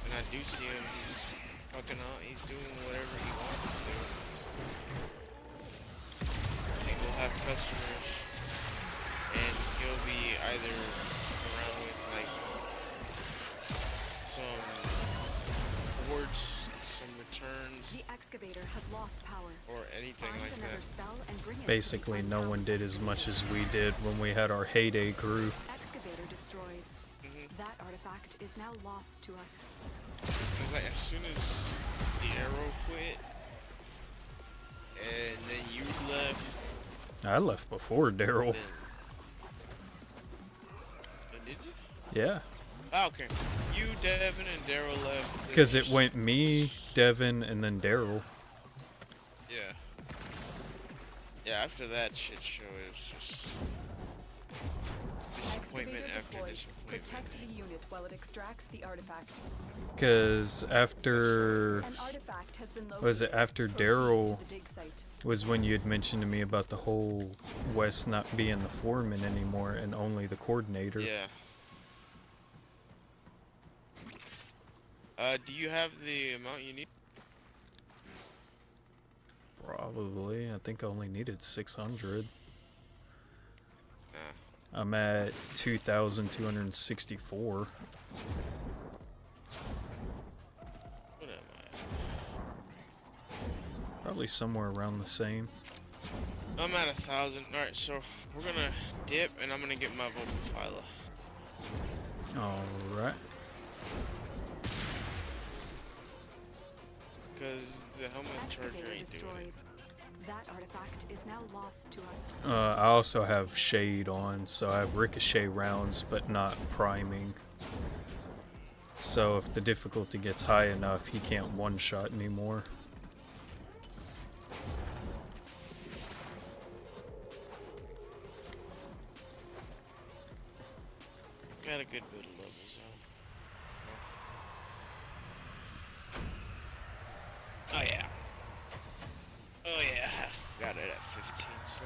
When I do see him, he's fucking out. He's doing whatever he wants to do. And we'll have customers, and he'll be either around with like some boards, some returns, The excavator has lost power. or anything Find like another that. cell and bring it to Basically, the no one did as much as we did when we had our heyday crew. Excavator destroyed. Mhm. That artifact is now lost to us. Cause like as soon as the arrow quit, and then you left, I left before Daryl. then did you? Yeah, Oh, okay. You, Devin, and Daryl left. and because it just- went me, Devin, and then Daryl. Yeah. Yeah. After that shit show, it was just disappointment Excavator after deployed. disappointment. Protect the unit while it extracts the artifact. Because after An artifact has been located. was it after Proceed Daryl to the dig site. was when you had mentioned to me about the whole Wes not being the foreman anymore and only the coordinator. Yeah. Do you have the amount you need? Probably. I think I only needed 600. Nah. I'm at 2,264. What am I? Probably somewhere around the same. I'm at 1,000. Alright, so we're gonna dip, and I'm gonna get my vocal file. Alright. Because the helmet charger Excavator ain't doing destroyed. it. That artifact is now lost to us. I also have shade on, so I have ricochet rounds, but not priming. So if the difficulty gets high enough, he can't one-shot anymore. Got a good bit of levels though. Oh yeah. Oh yeah. Got it at 15, so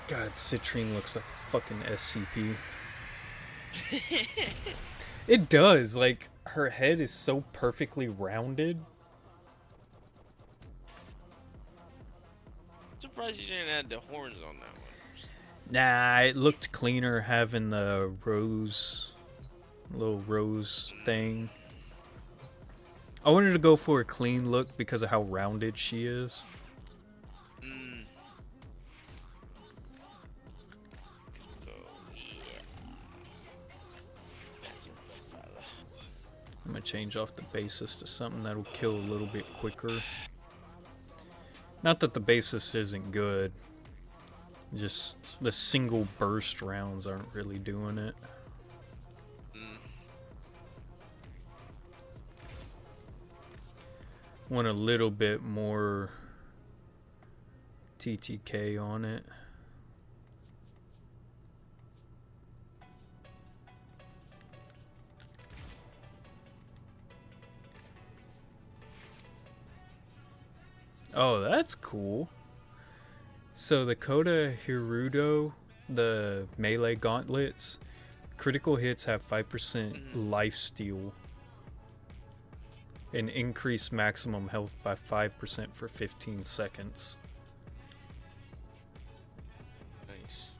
God, Citrine looks like fucking SCP. It does, like, her head is so perfectly rounded. surprised you didn't add the horns on that one. Nah, it looked cleaner having the little rose thing. I wanted to go for a clean look because of how rounded she is. Mm. So, yeah. That's a rough fella. I'm gonna change off the basis to something that'll kill a little bit quicker. Not that the basis isn't good, just the single burst rounds aren't really doing it. Want a little bit more TTK on it. Oh, that's cool. So the Koda Hirudo, the melee gauntlets, critical hits have 5% lifesteal and increase maximum health by 5% for 15 seconds. Nice.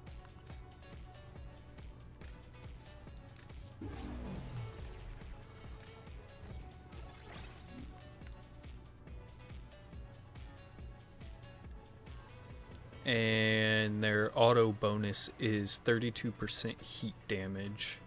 And their auto bonus is 32% heat damage.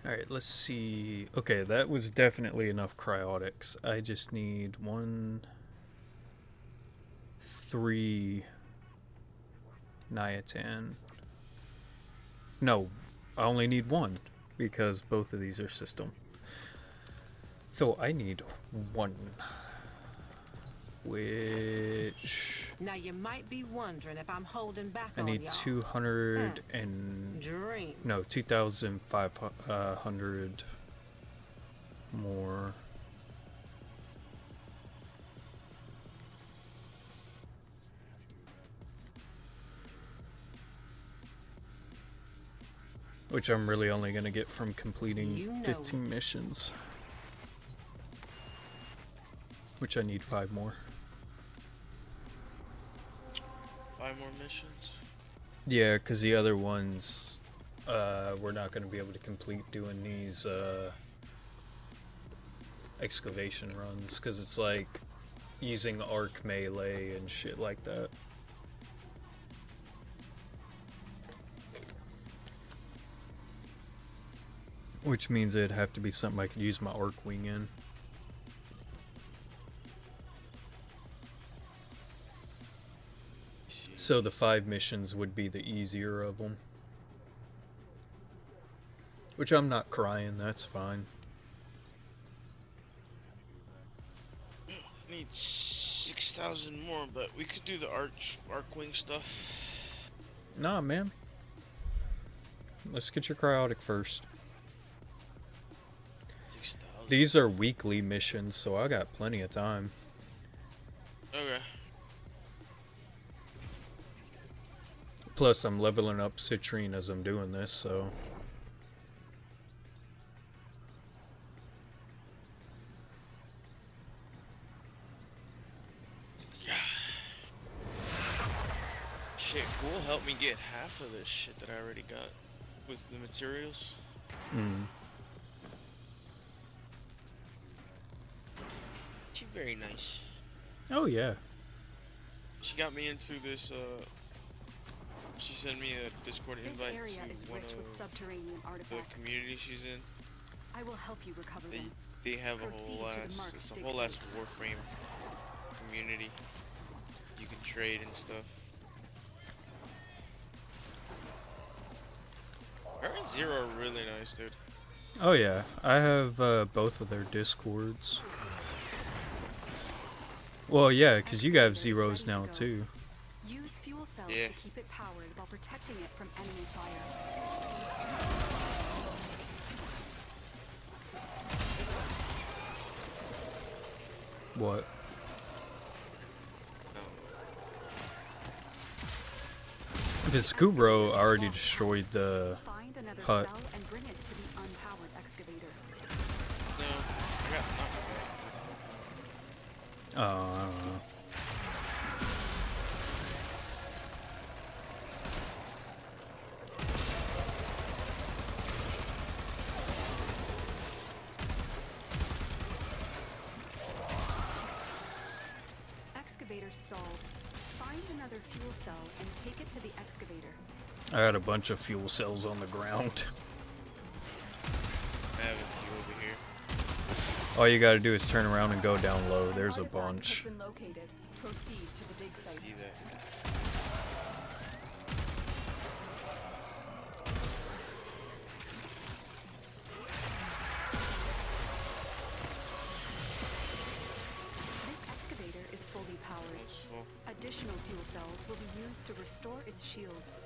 Alright, let's see. Okay, that was definitely enough cryotics. I just need 3 Niatan. No, I only need 1 because both of these are system. So I need 1. Which Now you might be wondering if I'm holding back I on need y'all. 200 and Dream. no 2,500 more. Which I'm really only gonna get from completing You know 15 missions. Which I need 5 more. 5 more missions? Yeah, because the other ones, we're not going to be able to complete doing these excavation runs, because it's like using arc melee and shit like that. Which means it'd have to be something I could use my arc wing in. So the 5 missions would be the easier of them. Which I'm not crying, that's fine. Need 6,000 more, but we could do the arc wing stuff. Nah, man. Let's get your cryotic first. 6,000. These are weekly missions, so I got plenty of time. Okay. Plus, I'm leveling up Citrine as I'm doing this, so... Yeah. Shit, Ghoul helped me get half of this shit that I already got with the materials. She's very nice. Oh, yeah. She got me into this, she sent me a Discord This invite area to is one rich with of subterranean the artifacts. community she's in. I will help you recover them. They have a Proceed whole to the ass, marked it's a dig whole ass site. Warframe community. You can trade and stuff. Her and Zero are really nice, dude. Oh, yeah. I have both of their Discords. Well, yeah, because you have Zeros now, too. Use fuel cells Yeah. to keep it powered while protecting it from enemy fire. What? No. If it's Kubro, I already destroyed the Find another hut. cell and bring it to the unpowered excavator. No, I got knocked back. Oh, I don't know. Excavator stalled. Find another fuel cell and take it to the excavator. I had a bunch of fuel cells on the ground. I have a few over here. All you gotta do is turn around and go down low. An There's a artifact bunch. has been located. Proceed to the dig I site. see that. This excavator is fully powered. Useful. Additional fuel cells will be used to restore its shields.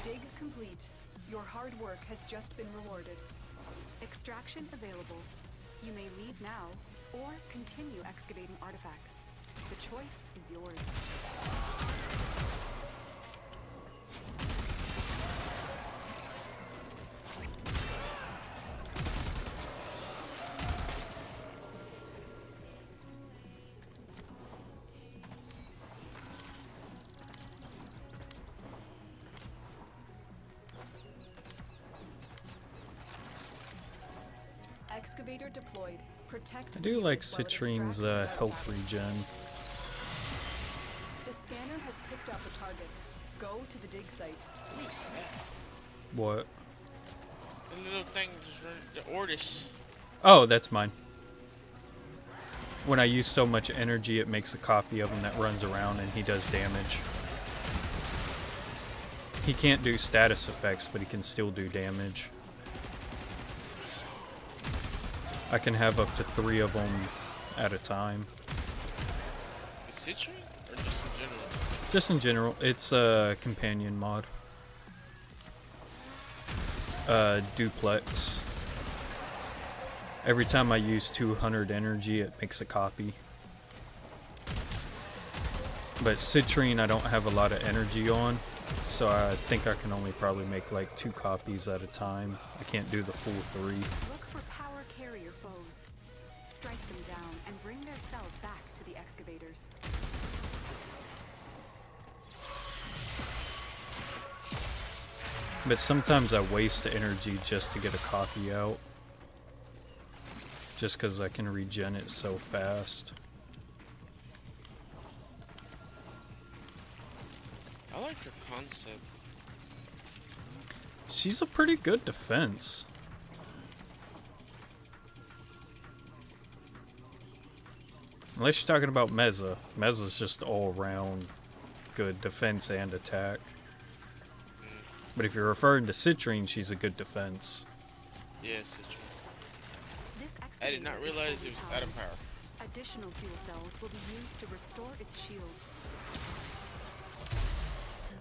Dig complete. Your hard work has just been rewarded. Extraction available. You may leave now or continue excavating artifacts. The choice is yours. Excavator deployed. Protect I the do like unit while it Citrine's extracts the health artifact. regen. The scanner has picked up a target. Go to the dig site. What is that? What? The little thing just run the Ortis. Oh, that's mine. When I use so much energy, it makes a copy of him that runs around and he does damage. He can't do status effects, but he can still do damage. I can have up to 3 of them at a time. Is Citrine or just in general? Just in general, it's a companion mod. Duplex. Every time I use 200 energy, it makes a copy. But Citrine, I don't have a lot of energy on, so I think I can only probably make like 2 copies at a time. I can't do the full 3. Look for power carrier foes. Strike them down and bring their cells back to the excavators. But sometimes I waste energy just to get a copy out. Just because I can regen it so fast. I like her concept. She's a pretty good defense. Unless you're talking about Meza. Meza's just all around good defense and attack. But if you're referring to Citrine, she's a good defense. Yeah, Citrine. This I did not excavator is realize fully it was powered. Atom Power. Additional fuel cells will be used to restore its shields.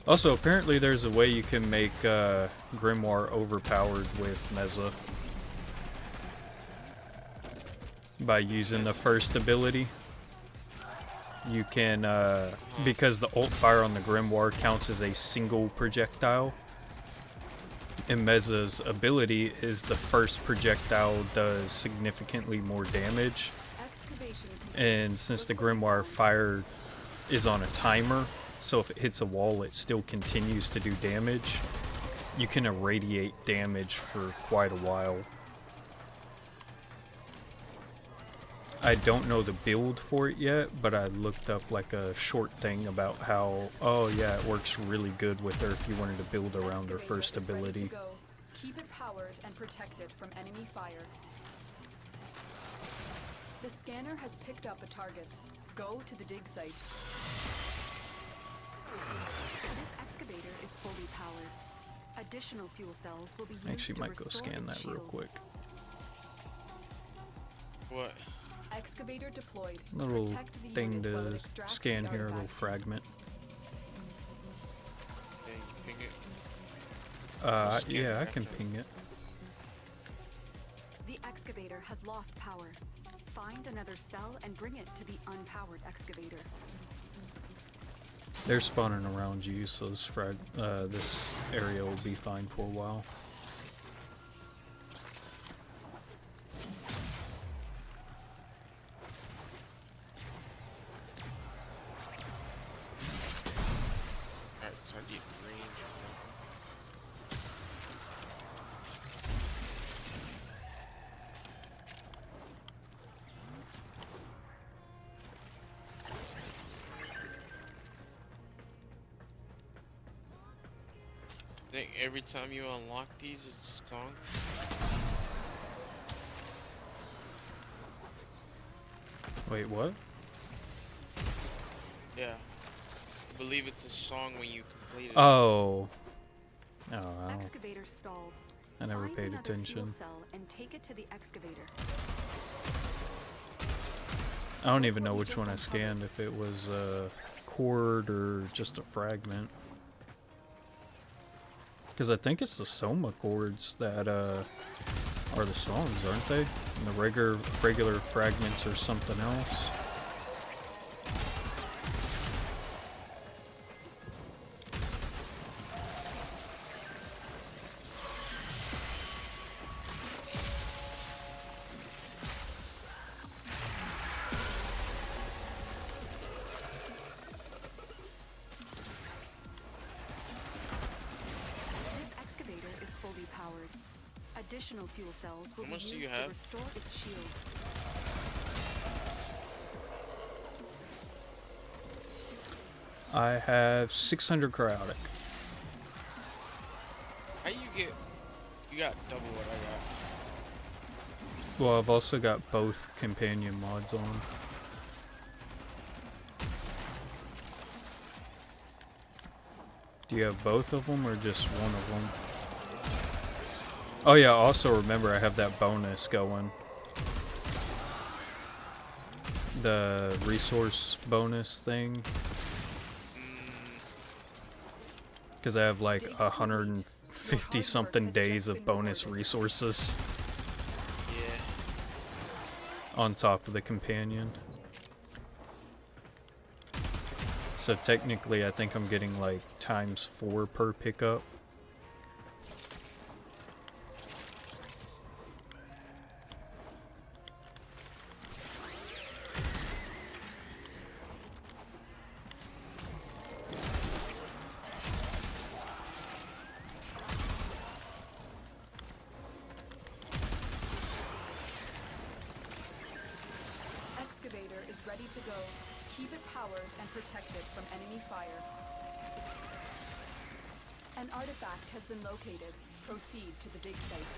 Also, apparently there's a way you can make Grimoire overpowered with Meza. By using the first ability. You can, because the ult fire on the Grimoire counts as a single projectile. And Meza's ability is the first projectile does significantly more damage. Excavation And since the Grimoire fire is on a timer, so if it hits a wall it still continues to do damage, you can irradiate damage for quite a while. I don't know the build for it yet, but I looked up like a short thing about how, oh yeah, it works really good with her if you wanted to build around her Excavator first is ready to ability. go. Keep it powered and protected from enemy fire. The scanner has picked up a target. Go to the dig site. This excavator is fully powered. Additional fuel cells will be used Actually, to might go restore scan its that real shields. quick. What? Excavator deployed. Little Protect the thing unit while it to extracts scan the here, a little artifact. fragment. Yeah, you ping it. Scan Yeah, I it can after. ping it. The excavator has lost power. Find another cell and bring it to the unpowered excavator. They're spawning around you, so this area will be fine for a while. Alright, so I get range. I think every time you unlock these, it's a song. Wait, what? Yeah. I believe it's a song when you complete it. Oh. Oh, wow. Excavator stalled. I never Find paid another fuel attention. cell and take it to the excavator. I don't even know which one I scanned, if it was a cord or just a fragment. Because I think it's the Soma chords that are the songs, aren't they? And the regular fragments are something else. This excavator is fully powered. Additional fuel cells will How be much do you used to have? restore its shields. I have 600 cryotic. How you get? You got double what I got. Well, I've also got both companion mods on. Do you have both of them or just one of them? Oh yeah, also remember I have that bonus going. The resource bonus thing. Because I have like 150 something days of bonus resources Yeah. on top of the companion. So technically I think I'm getting like ×4 per pickup. Excavator is ready to go. Keep it powered and protected from enemy fire. An artifact has been located. Proceed to the dig site.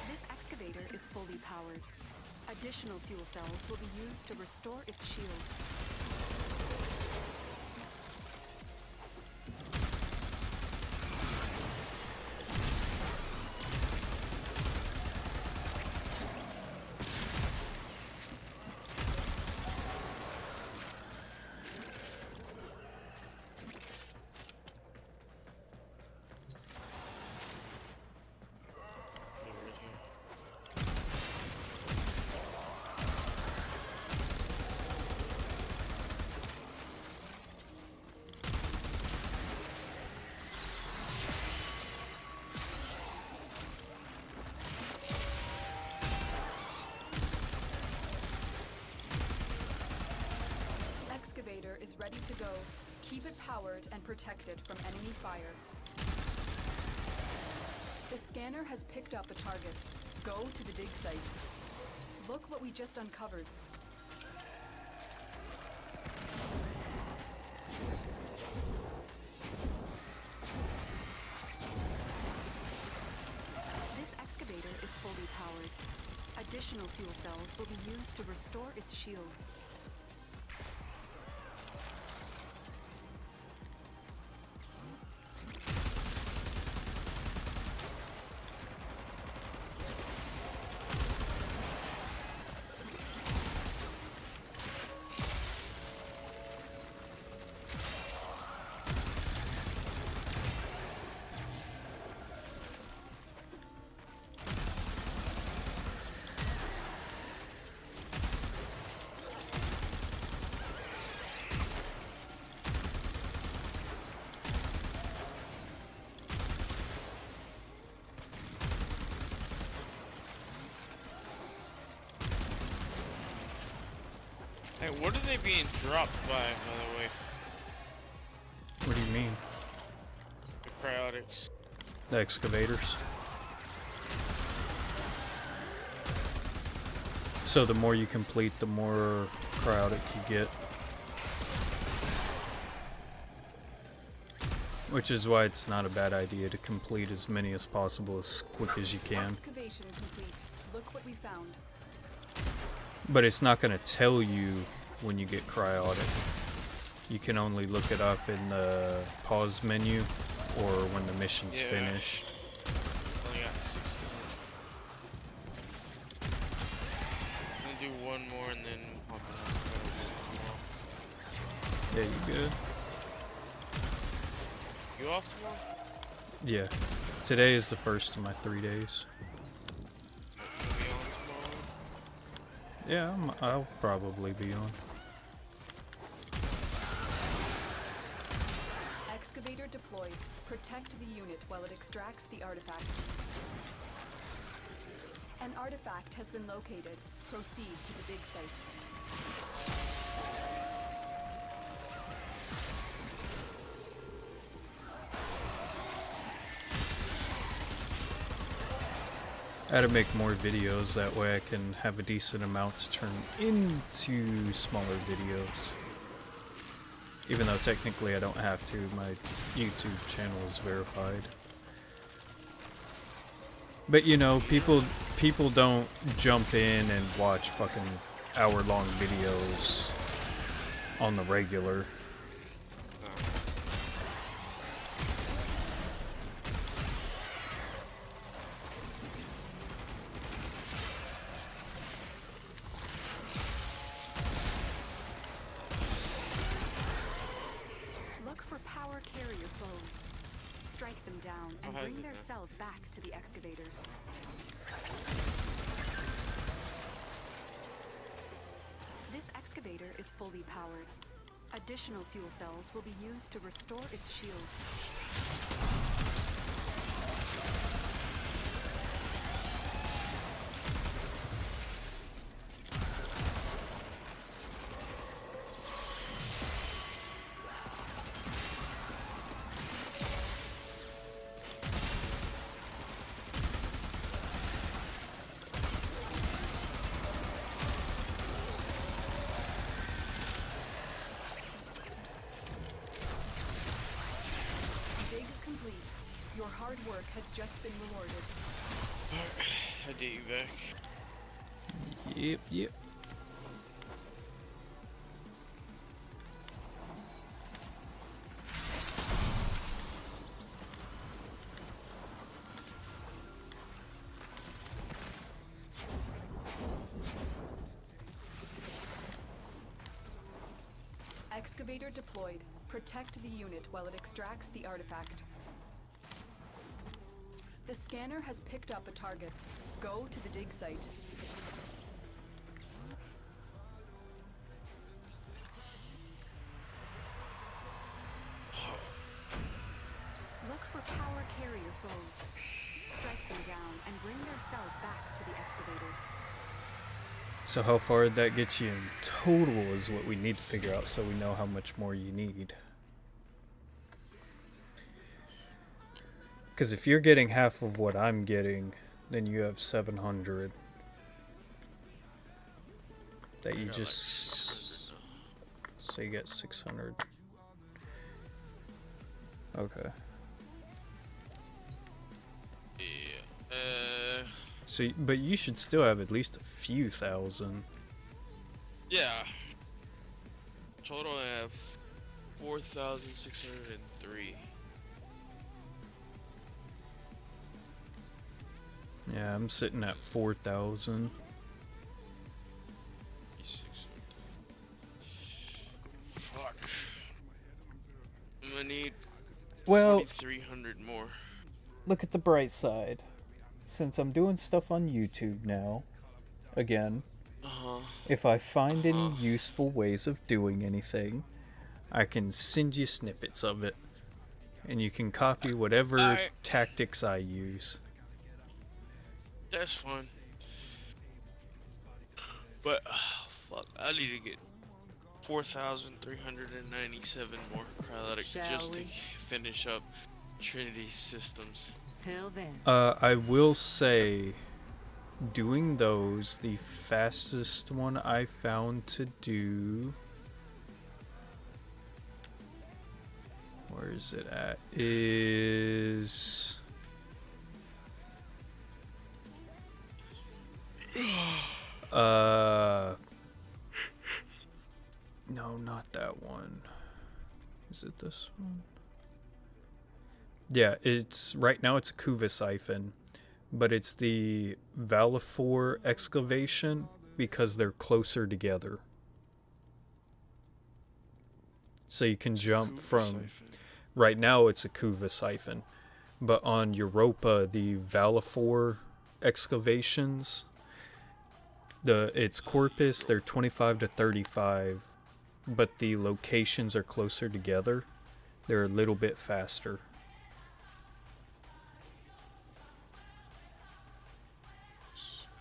This excavator is fully powered. Additional fuel cells will be used to restore its shields. to go. Keep it powered and protected from enemy fire. The scanner has picked up a target. Go to the dig site. Look what we just uncovered. This excavator is fully powered. Additional fuel cells will be used to restore its shields. Hey, what are they being dropped by the way? What do you mean? The cryotics. The excavators. So the more you complete, the more crowded you get. Which is why it's not a bad idea to complete as many as possible as quick as you can. Excavation complete. Look what we found. But it's not going to tell you when you get cryotic. You can only look it up in the pause menu or when the mission's finished. Only got 6 minutes. I'm gonna do one more and then pump it up. Yeah, you good? You off tomorrow? Yeah. Today is the first of my 3 days. You'll be on tomorrow? Yeah, I'll probably be on. Excavator deployed. Protect the unit while it extracts the artifact. An artifact has been located. Proceed to the dig site. I had to make more videos, that way I can have a decent amount to turn into smaller videos. Even though technically I don't have to, my YouTube channel is verified. But you know, people don't jump in and watch fucking hour-long videos on the regular. Look for power carrier foes. Strike them down and how's bring it their done? cells back to the excavators. This excavator is fully powered. Additional fuel cells will be used to restore its shields. Dig complete. Your hard work has just been rewarded. I did you back. Yep. Excavator deployed. Protect the unit while it extracts the artifact. The scanner has picked up a target. Go to the dig site. Look for power carrier foes. Strike them down and bring their cells back to the excavators. So how far did that get you in total is what we need to figure out so we know how much more you need. Because if you're getting half of what I'm getting, then you have 700. That you got just... like 600 now. So you get 600. Okay. Yeah. So, but you should still have at least a few thousand. Yeah. Total I have 4,603. Yeah, I'm sitting at 4,000. 600. Fuck. I'm gonna need Well, 4,300 more. look at the bright side. Since I'm doing stuff on YouTube now, again, if I find any useful ways of doing anything, I can send you snippets of it. And you can copy whatever tactics I use. That's fine. But, fuck, I need to get 4,397 more paralytic just to finish up Trinity systems. Till then. I will say, doing those, the fastest one I found to do... Where is it at? Is... No, not that one. Is it this one? Yeah, it's right now it's a Kuva siphon, but it's the Valifor excavation because they're closer together. So you can jump from... Right now it's a Kuva siphon, but on Europa, the Valifor excavations, it's Corpus, they're 25 to 35, but the locations are closer together. They're a little bit faster.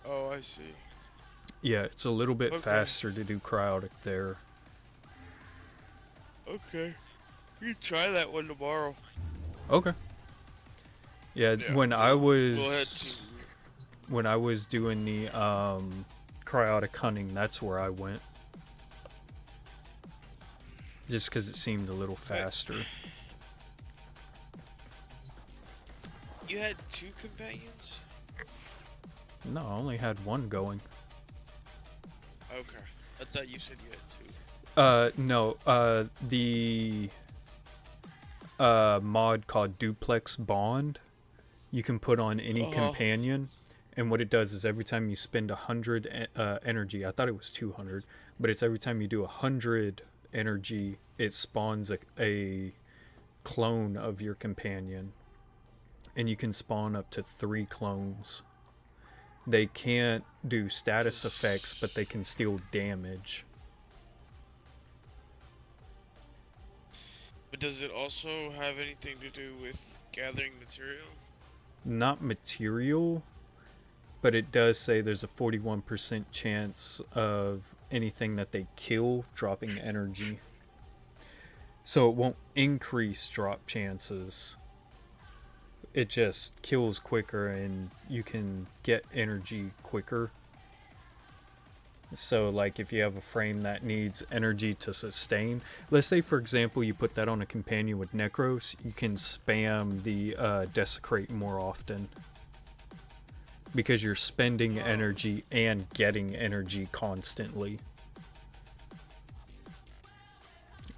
Oh, I see. Yeah, it's a little bit faster to do cryotic there. Okay. You try that one tomorrow. Okay. Yeah, when I was... Go ahead, team. When I was doing the cryotic hunting, that's where I went. Just because it seemed a little faster. You had 2 companions? No, I only had one going. Okay. I thought you said you had 2. No, the mod called Duplex Bond, you can put on any companion, and what it does is every time you spend 100 energy, I thought it was 200, but it's every time you do 100 energy, it spawns a clone of your companion, and you can spawn up to 3 clones. They can't do status effects, but they can steal damage. But does it also have anything to do with gathering material? Not material, but it does say there's a 41% chance of anything that they kill dropping energy. So it won't increase drop chances. It just kills quicker and you can get energy quicker. So like if you have a frame that needs energy to sustain, let's say for example you put that on a companion with Necros, you can spam the Desecrate more often. Because you're spending energy and getting energy constantly.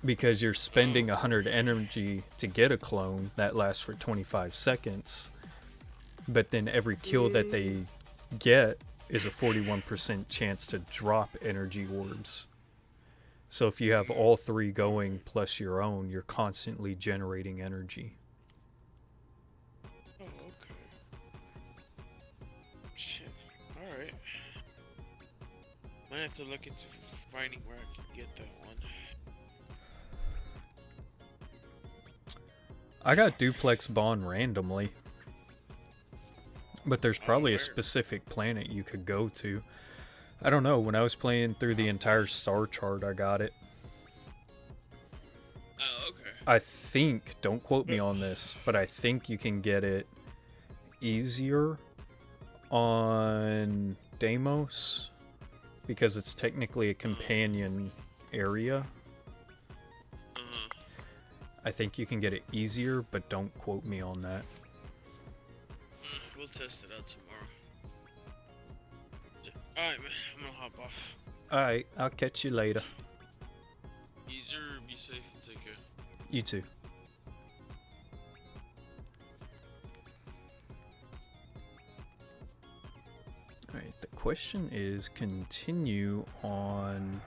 Because you're spending 100 energy to get a clone that lasts for 25 seconds. But then every kill that they get is a 41% chance to drop energy orbs. So if you have all 3 going plus your own, you're constantly generating energy. Oh, okay. Shit. Alright. Might have to look into finding where I can get that one. I got Duplex Bond randomly. But there's probably a specific planet you could go to. I don't know. When I was playing through the entire star chart, I got it. Oh, okay. I think, don't quote me on this, but I think you can get it easier on Deimos because it's technically a companion area. I think you can get it easier, but don't quote me on that. We'll test it out tomorrow. Alright, man. I'm gonna hop off. Alright, I'll catch you later. Easier, be safe, and take care. You too. Alright, the question is, continue on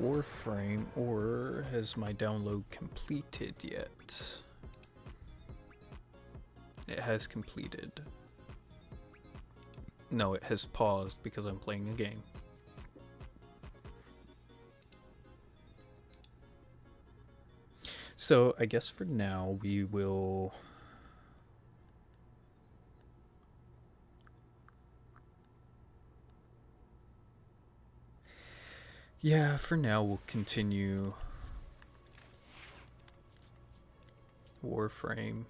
Warframe, or has my download completed yet? It has completed. No, it has paused because I'm playing a game. So I guess for now we will for now we'll continue Warframe,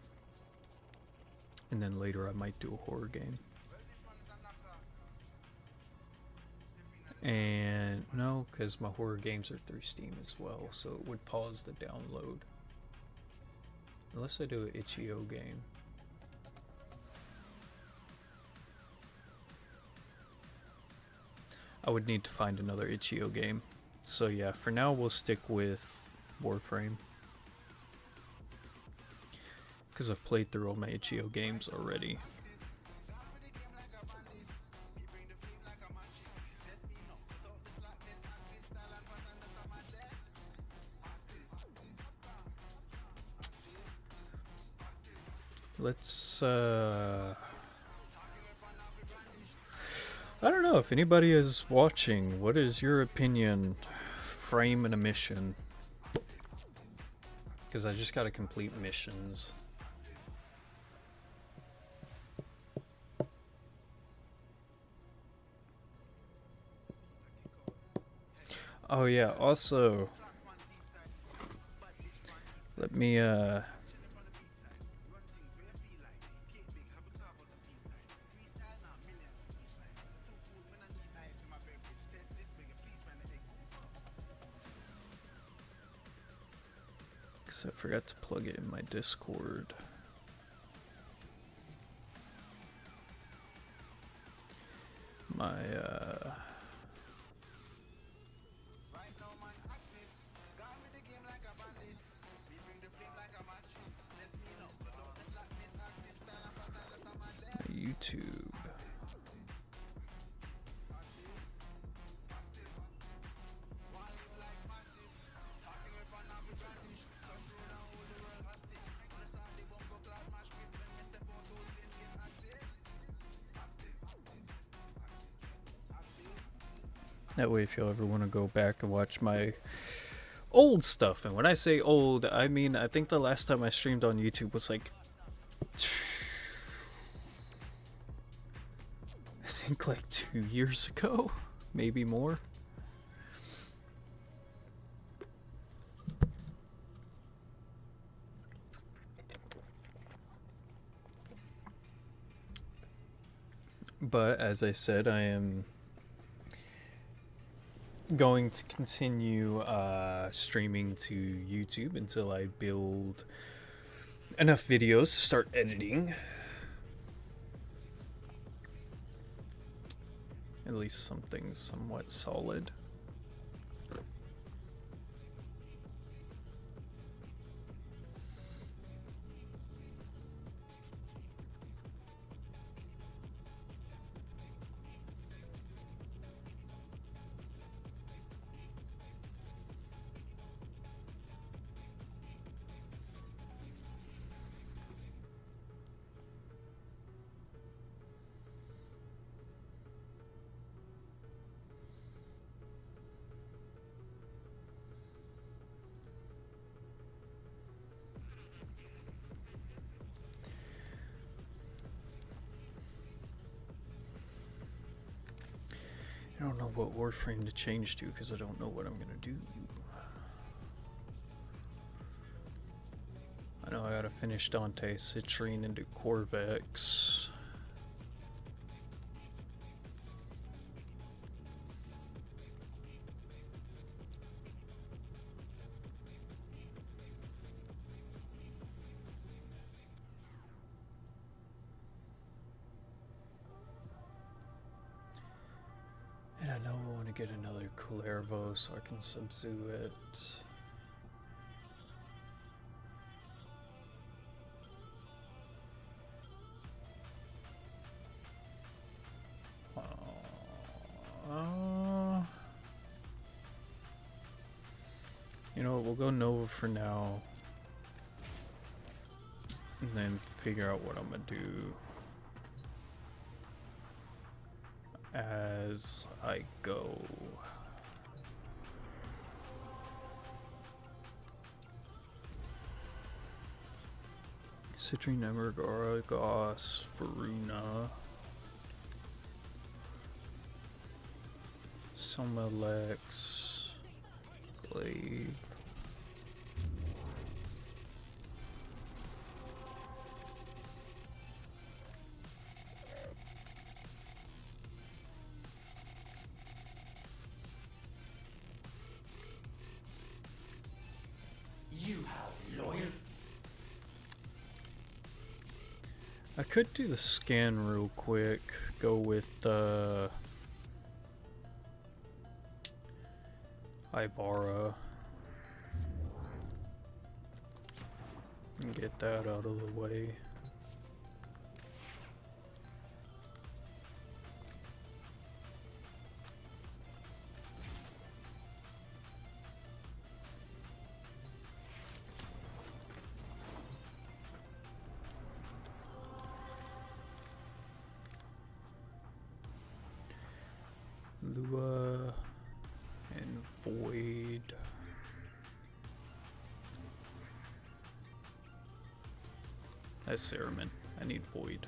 and then later I might do a horror game. And no, because my horror games are through Steam as well, so it would pause the download. Unless I do an itch.io game. I would need to find another itch.io game. So yeah, for now we'll stick with Warframe. Because I've played through all my itch.io games already. Let's, I don't know if anybody is watching. What is your opinion? Frame and a mission. Because I just gotta complete missions. Oh yeah, also, let me, I forgot to plug it in my Discord. My, YouTube. That way, if you ever want to go back and watch my old stuff, and when I say old, I mean, I think the last time I streamed on YouTube was like, I think like 2 years ago, maybe more. But as I said, I am going to continue streaming to YouTube until I build enough videos to start editing. At least something somewhat solid. don't know what Warframe to change to because I don't know what I'm gonna do. I know I gotta finish Dante Citrine and do Corvex. And I know I want to get another Clervo so I can subdue it. You know what, we'll go Nova for now. And then figure out what I'm gonna do as I go. Citrine, Emergara, Goss, Varuna, Selma Lex, Glaive. I could do the scan real quick, go with Ivara, and get that out of the way. Lua and Void. That's Cerumen. I need Void.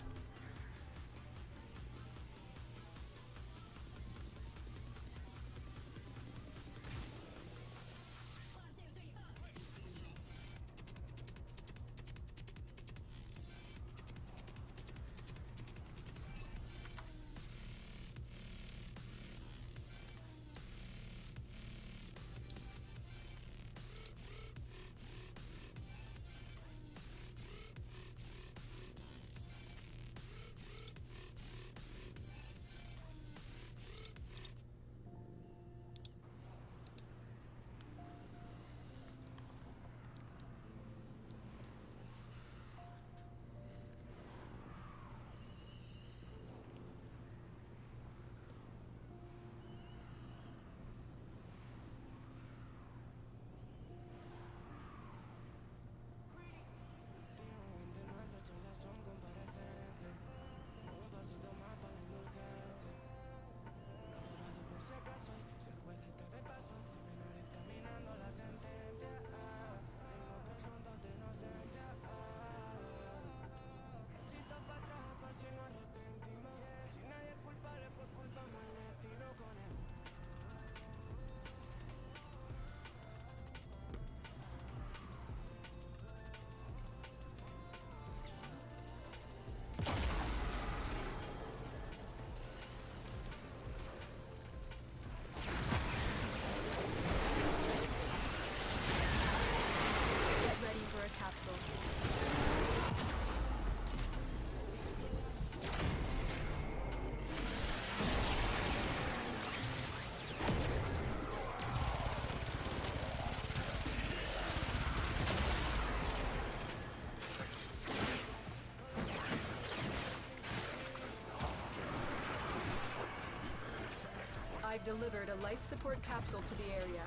I've delivered a life support capsule to the area.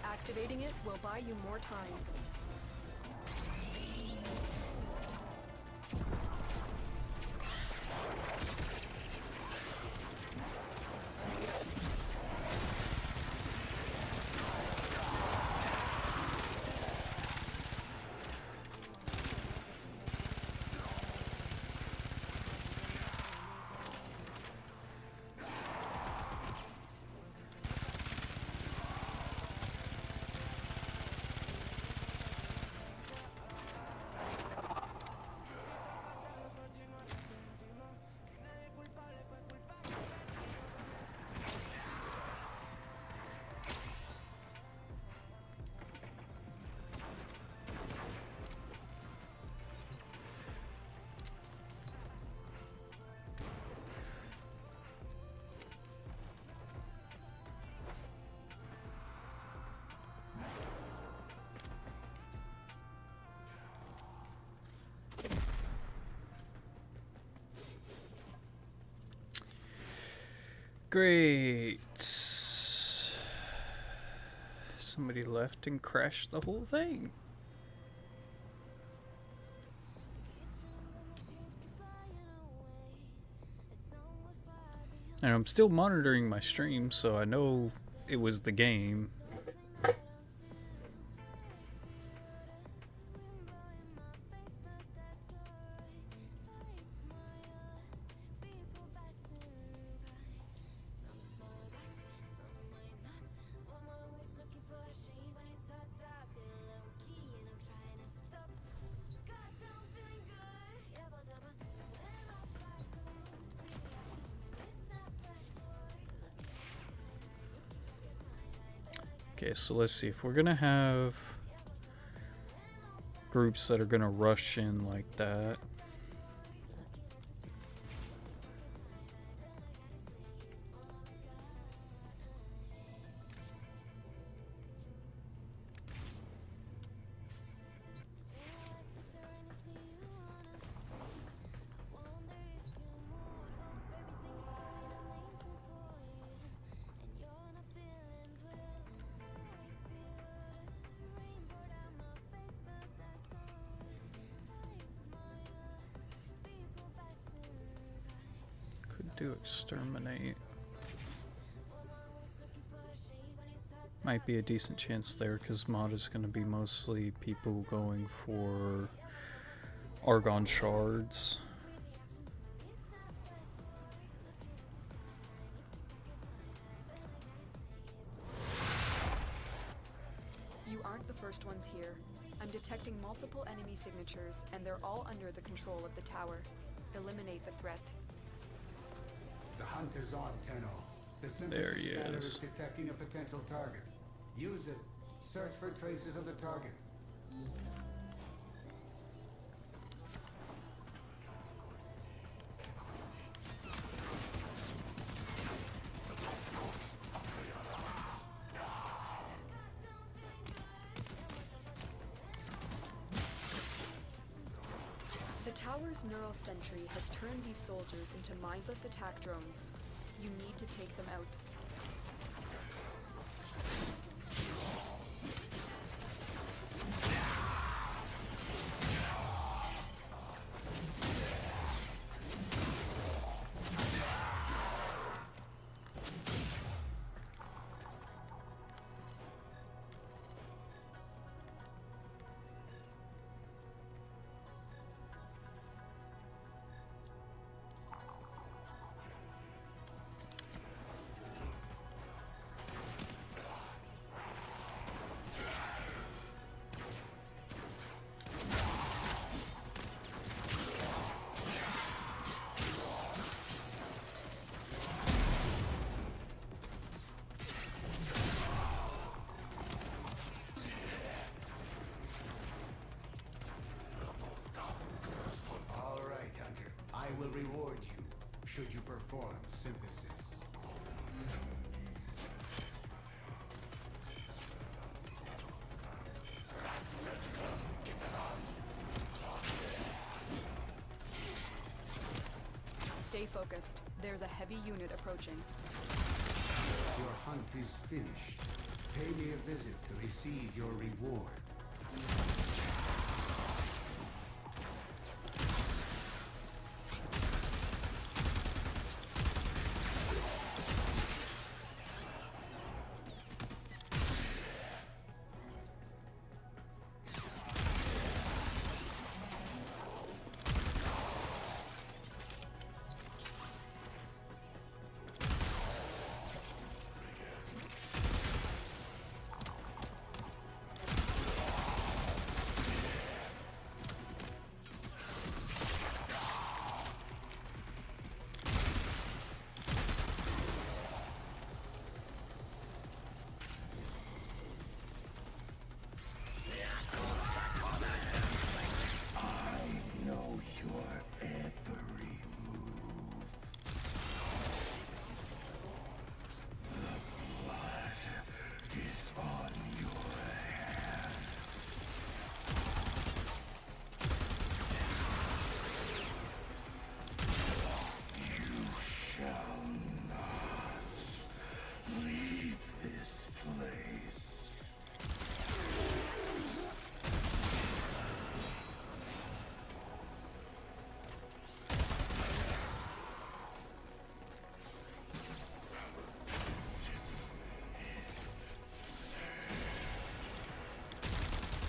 Activating it will buy you more time. Great. Somebody left and crashed the whole thing. And I'm still monitoring my stream, so I know it was the game. Okay, so let's see if we're gonna have groups that are gonna rush in like that. Do exterminate. Might be a decent chance there because mod is going to be mostly people going for Argon shards. You aren't the first ones here. I'm detecting multiple enemy signatures, and they're all under the control of the tower. Eliminate the threat. The hunt is on, Tenno. The There synthesis he scanner is. is detecting a potential target. Use it. Search for traces of the target. The tower's neural sentry has turned these soldiers into mindless attack drones. You need to take them out. I will reward you should you perform synthesis. Stay focused. There's a heavy unit approaching. Your hunt is finished. Pay me a visit to receive your reward.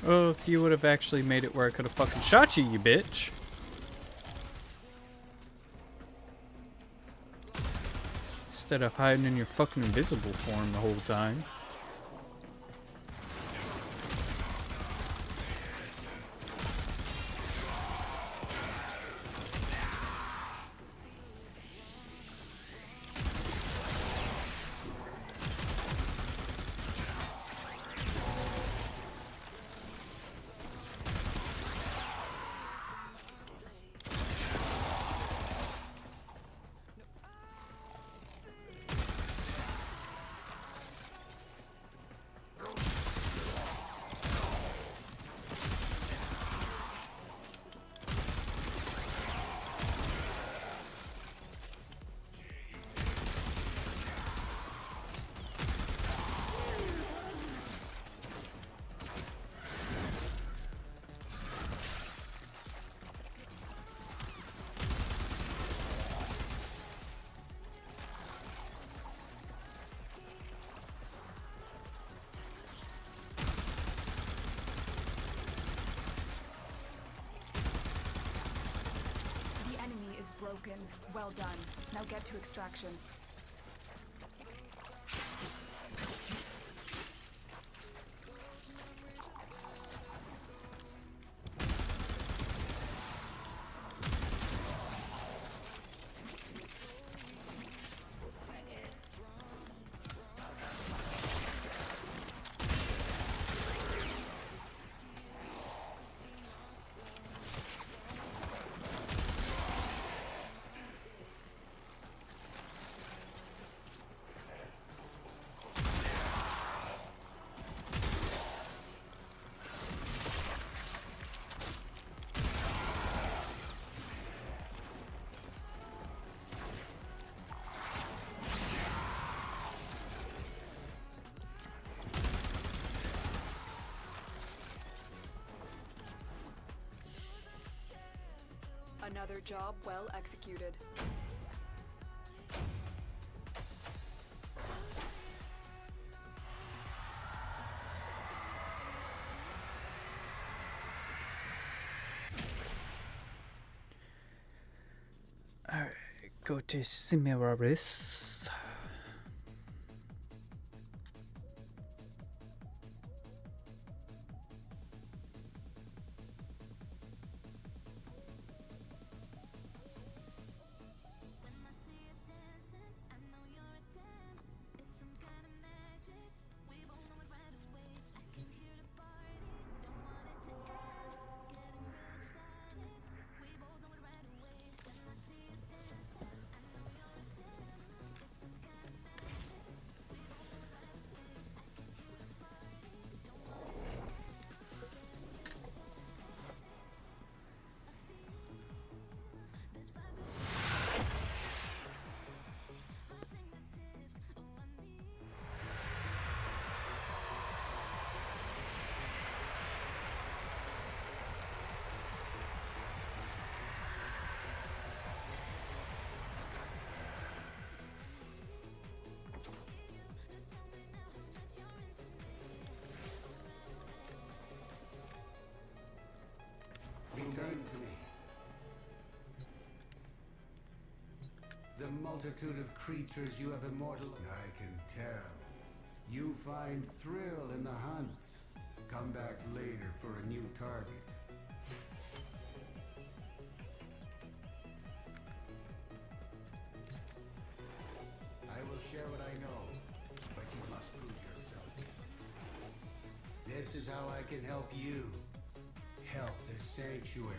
Oh, if you would have actually made it where I could have fucking shot you, you bitch. Instead of hiding in your fucking invisible form the whole time. The enemy is broken. Well done. Now get to extraction. Another job well executed. Alright, go to Similaris. Return to me. The multitude of creatures you have immortal. I can tell. You find thrill in the hunt. Come back later for a new target. I will share what I know, but you must prove yourself. This is how I can help you. Help this sanctuary.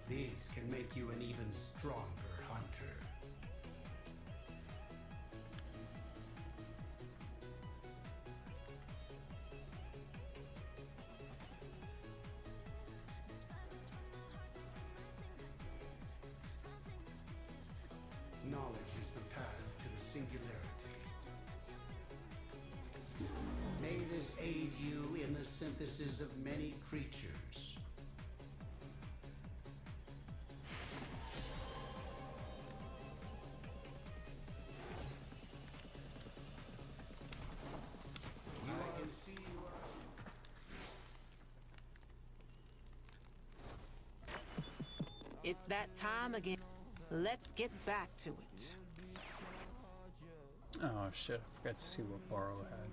These can make you an even stronger hunter. you in the synthesis of many creatures. I can see you are. It's that time again. Let's get back to it. Oh shit, I forgot to see what Borrow had.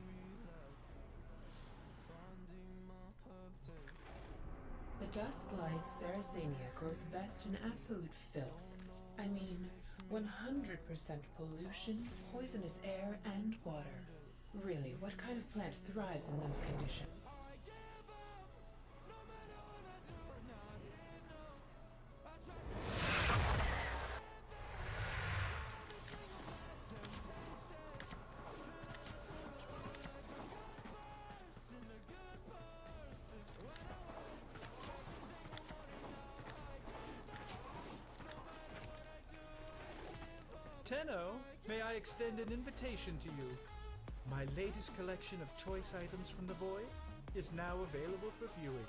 The dust-light Saracenia grows best in absolute filth. I mean, 100% pollution, poisonous air, and water. Really, what kind of plant thrives in those conditions? Tenno, may I extend an invitation to you? My latest collection of choice items from the void is now available for viewing.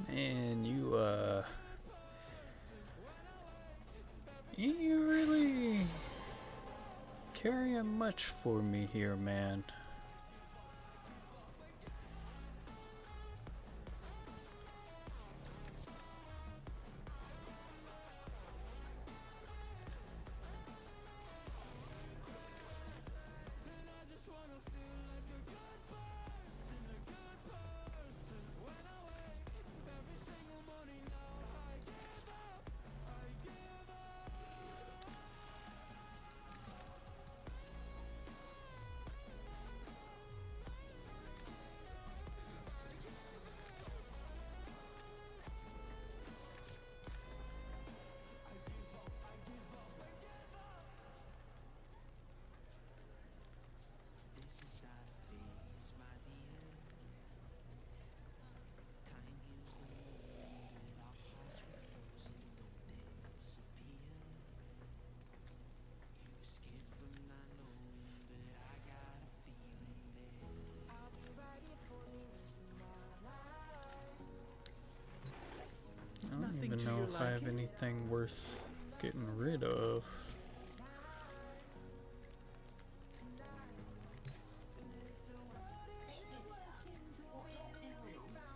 Man, you really carrying much for me here, man. I don't even know if I have anything worth getting rid of.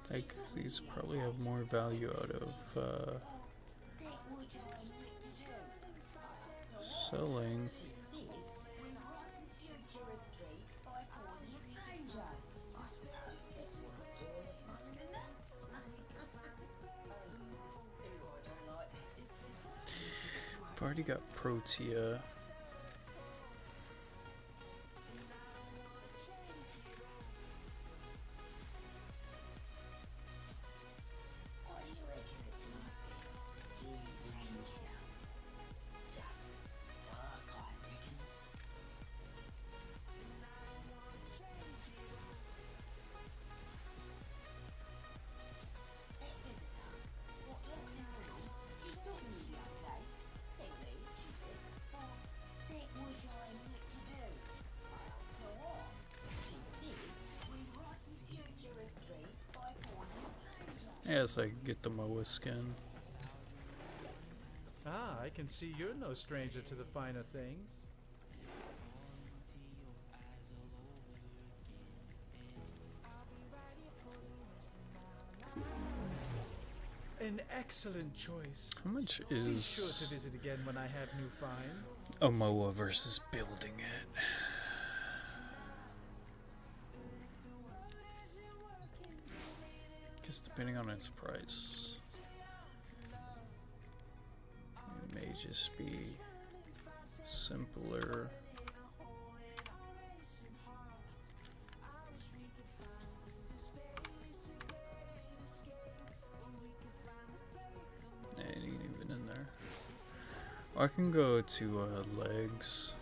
Like, these probably have more value out of selling. I've already got Protea. Yes, I could get the Moa skin. Ah, I can see you're no stranger to the finer things. excellent choice. How much Be sure is to visit again when I have new find. Omoa versus building it? Because depending on its price, it may just be simpler. It ain't even in there. I can go to legs.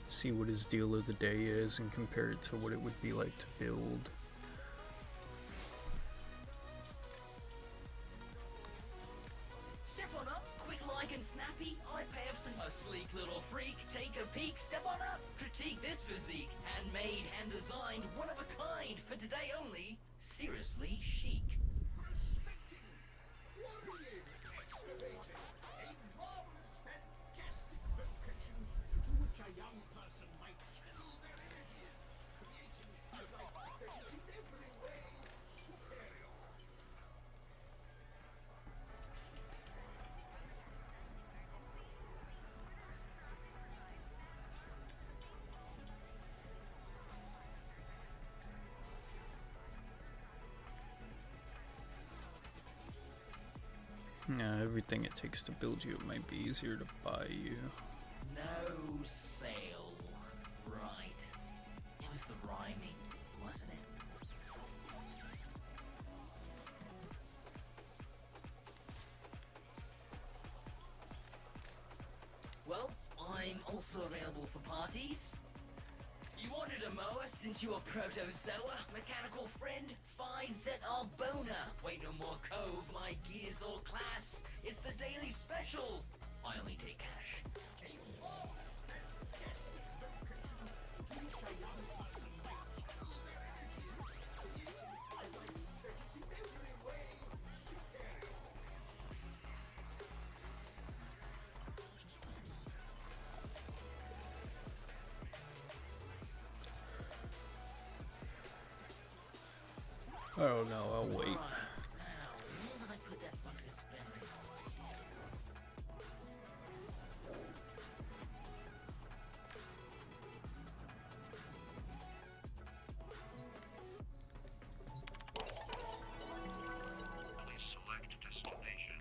See what his deal of the day is and compare it to what it would be like to build. Step on up, quick like and snappy. I Pavson, a sleek little freak. Take a peek, step on up. Critique this physique. Handmade, hand designed, one of a kind. For today only, seriously chic. Yeah, everything it takes to build you, it might be easier to buy you. No sale. Right. It was the rhyming, wasn't it? Well, I'm also available for parties. You wanted a mower since you were protozoa? Mechanical friend? Fine set our boner. Wait no more cove, my gears or class. It's the daily special. I only take cash. Oh no, I'll wait. Now, where did I put that fucking spinner? Please select destination.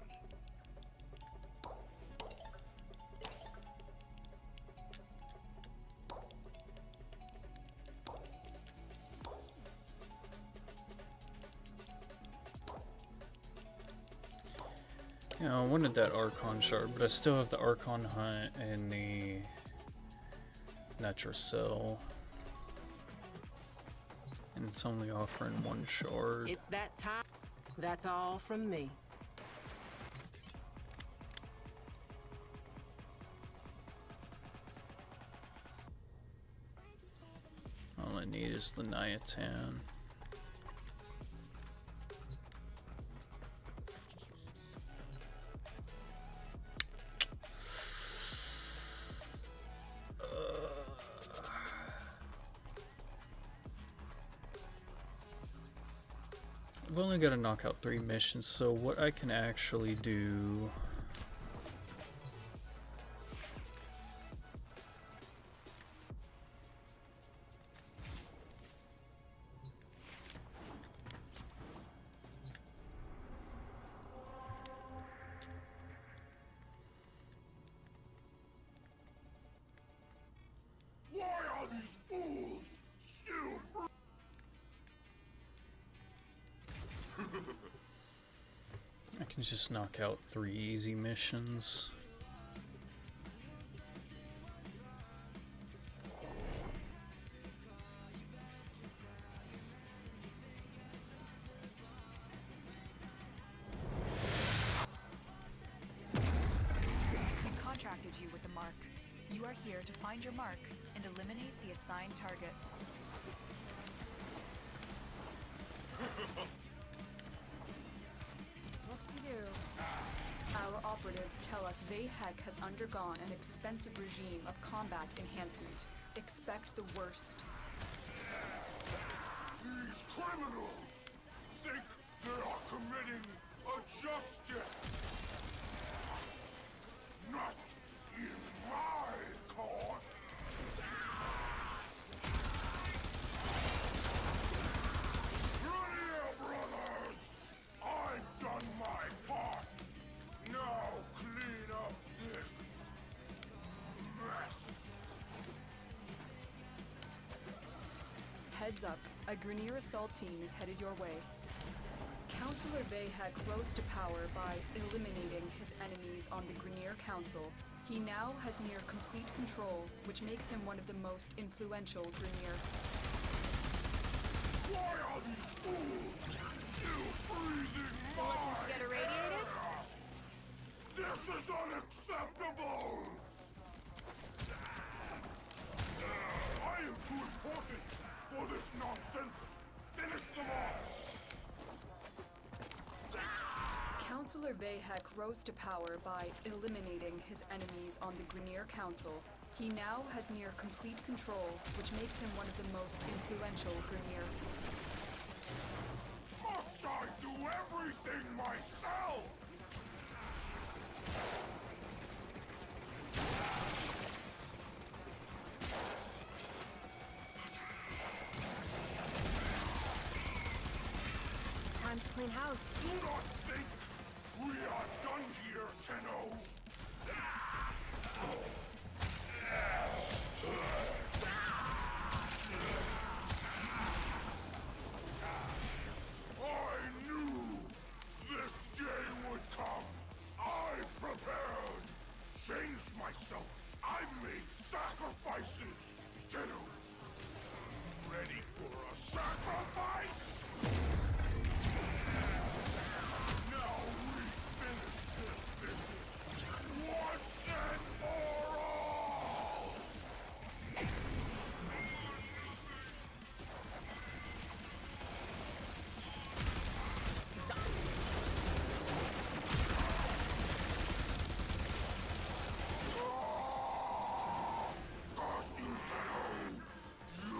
Yeah, I wanted that Archon shard, but I still have the Archon hunt and the Natrocell. And it's only offering one shard. It's that time. That's all from me. All I need is the Niatan. I've only got to knock out 3 missions, so what I can actually do... Why are these fools still I can just knock out 3 easy missions. We contracted you with the mark. You are here to find your mark and eliminate the assigned target. operatives tell us Vayhek has undergone an expensive regime of combat enhancement. Expect the worst. These criminals think they are committing a justice. Not in my cause. Ready, brothers! I've done my part. Now clean up this mess. Heads up, a Grineer assault team is headed your way. Councillor Vayhek rose to power by eliminating his enemies on the Grineer Council. He now has near complete control, which makes him one of the most influential Grineer. Why are these fools still breathing my Looking to get irradiated? air? This is unacceptable! I am too important for this nonsense! Finish them off! Councillor Vayhek rose to power by eliminating his enemies on the Grineer Council. He now has near complete control, which makes him one of the most influential Grineer. Must I do everything myself? Time to clean house. Do not think we are done here, Tenno! I knew this day would come. I prepared. Changed myself. I made sacrifices. Tenno, ready for a sacrifice? Now we finish this business once and for all! Curse you, Tenno! You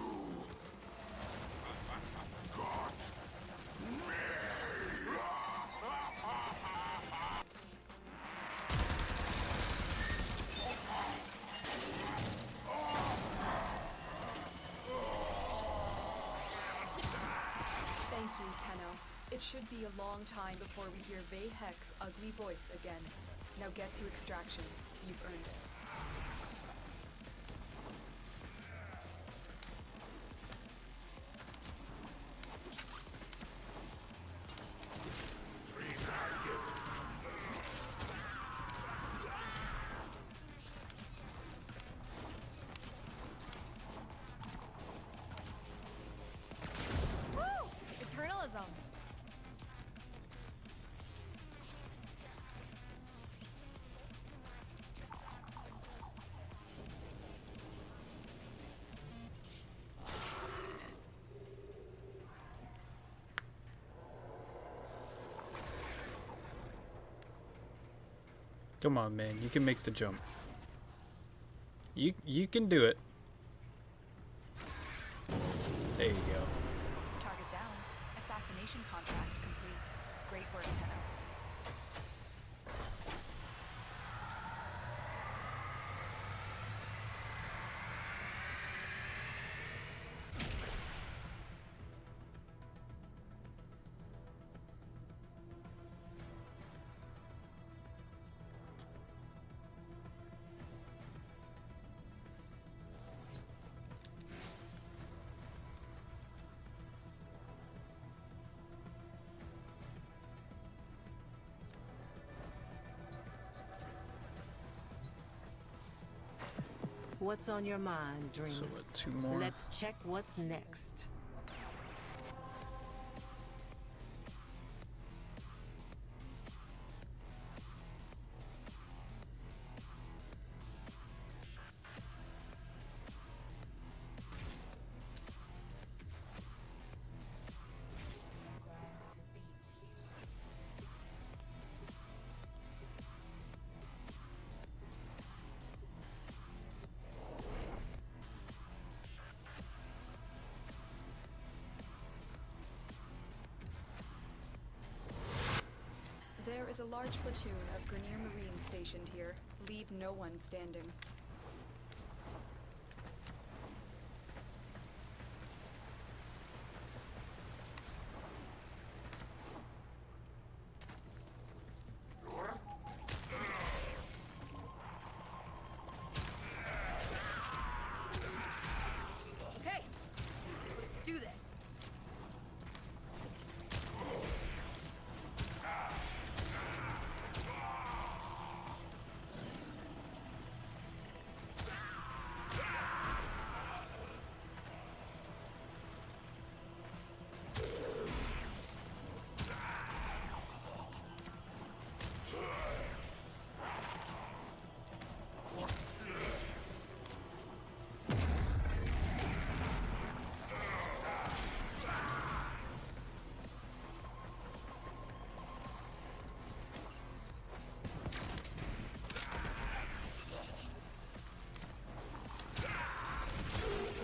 got me! Thank you, Tenno. It should be a long time before we hear Vayhek's ugly voice again. Now get to extraction. You've earned it. Woo! Eternalism. Come on, man. You can make the jump. You can do it. There you go. Target down. Assassination contract complete. Great work, Tenno. What's on your mind, Dreamer? So what, 2 more? Let's check what's next. There is a large platoon of Grenier Marines stationed here. Leave no one standing. Okay, let's do this.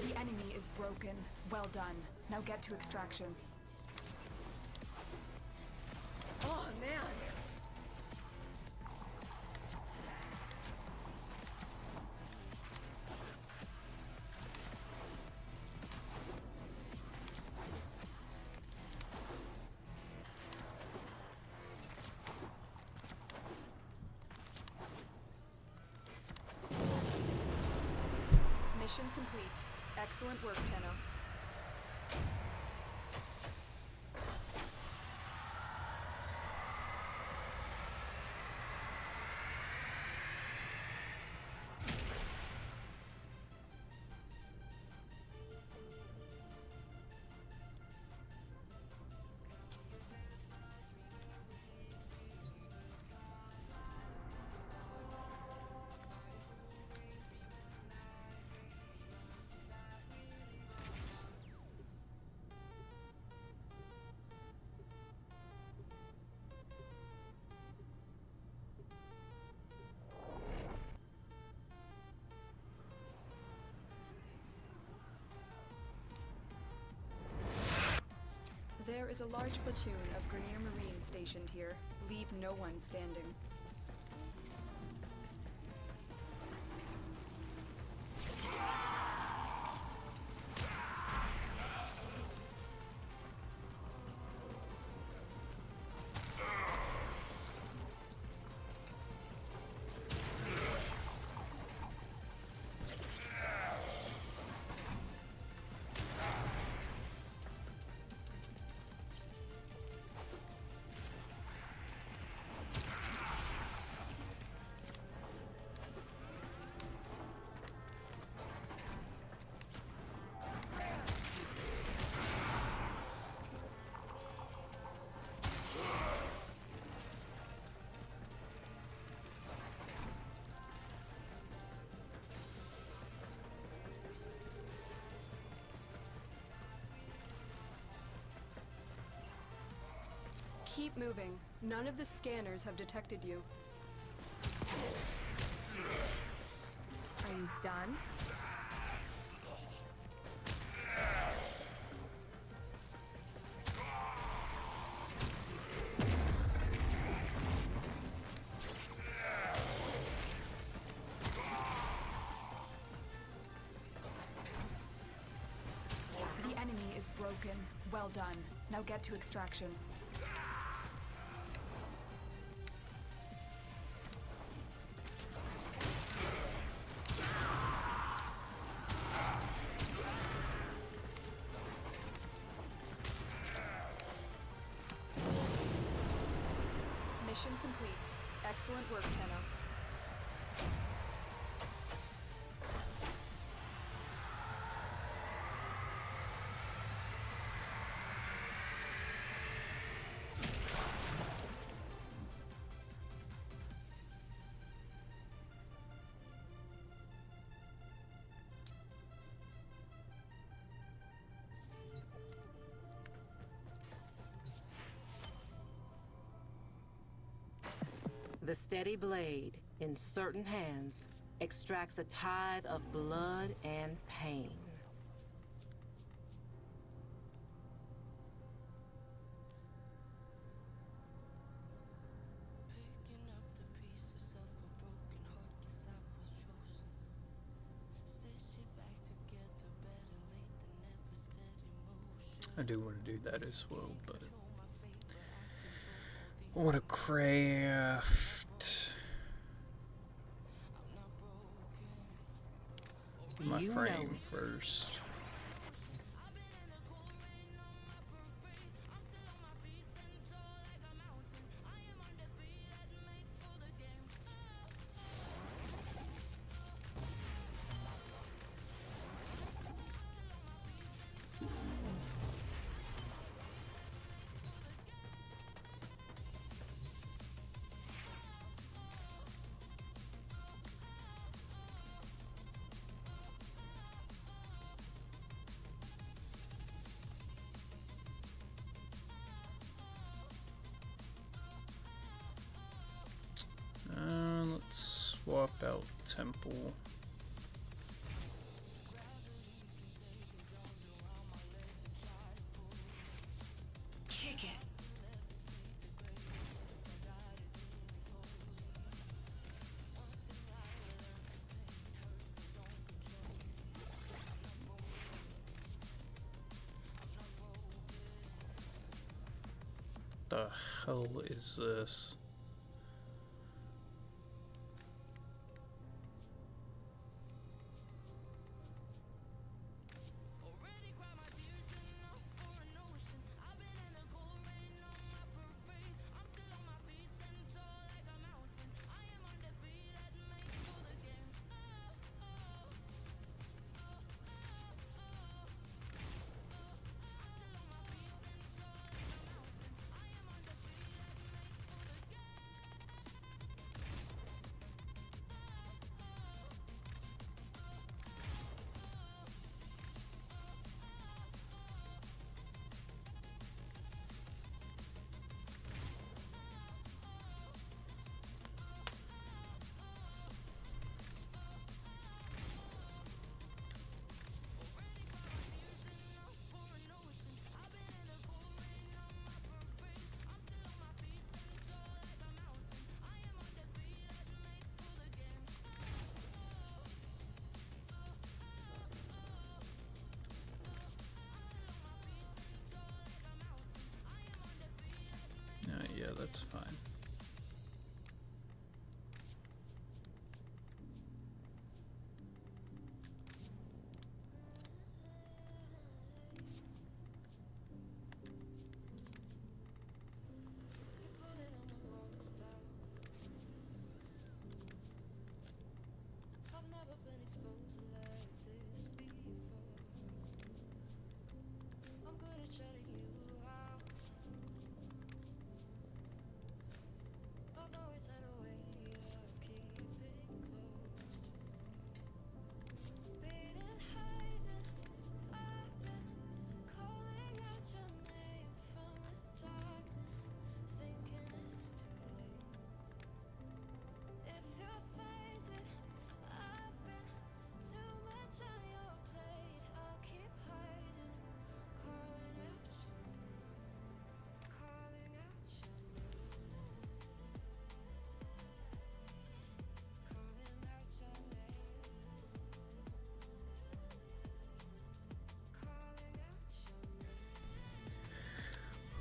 The enemy is broken. Well done. Now get to extraction. Oh man. Mission complete. Excellent work, Tenno. There is a large platoon of Grenier Marines stationed here. Leave no one standing. Keep moving. None of the scanners have detected you. Are you done? The enemy is broken. Well done. Now get to extraction. Mission complete. Excellent work, Tenno. The steady blade, in certain hands, extracts a tithe of blood and pain. I do want to do that as well, but I want to craft my You know frame it. first. Let's swap out Temple. Kick it. The hell is this? Yeah, that's fine.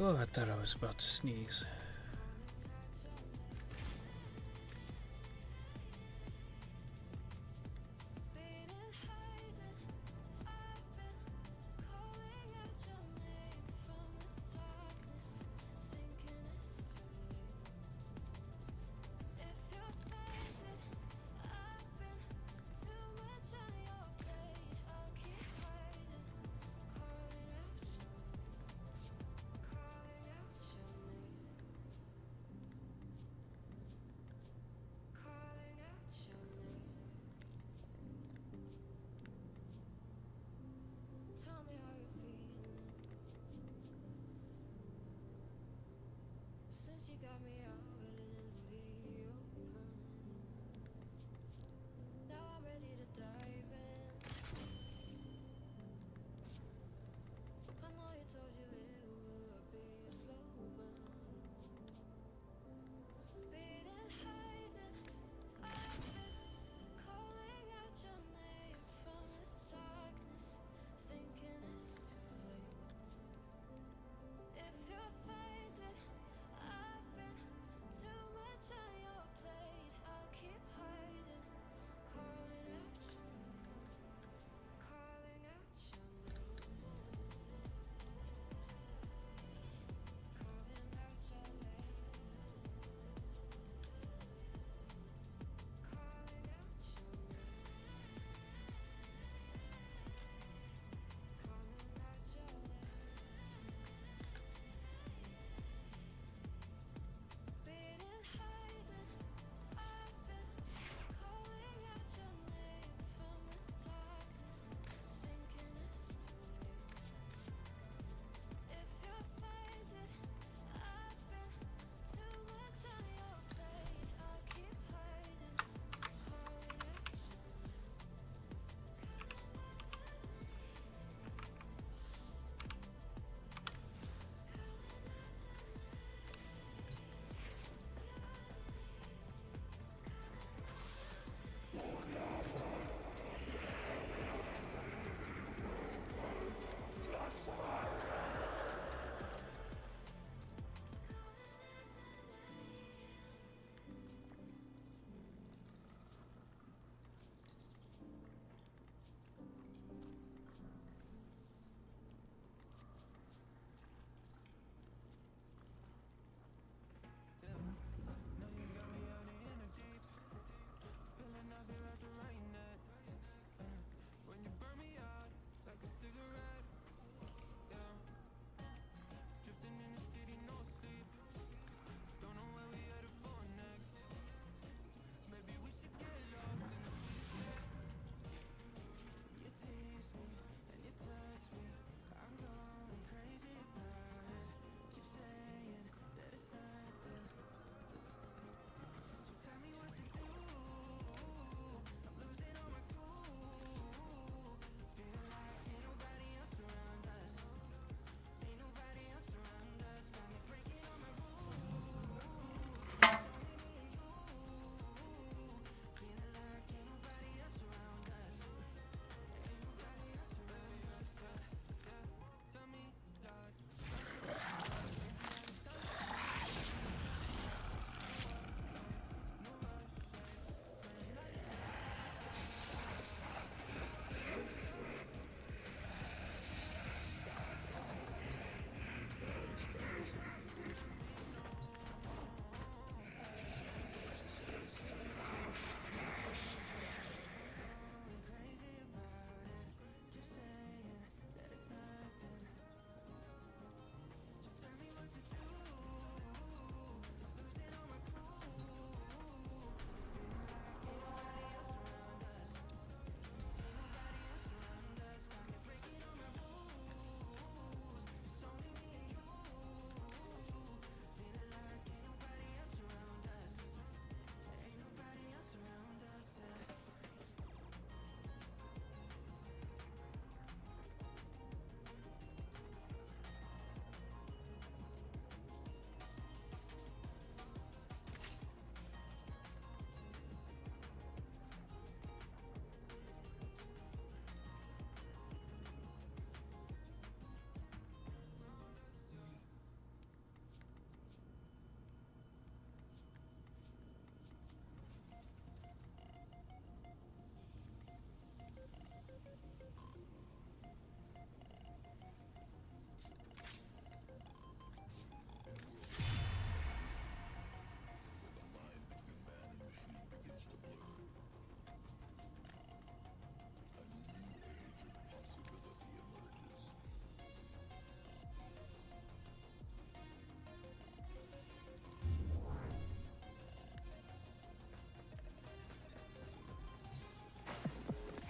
Oh, I thought I was about to sneeze.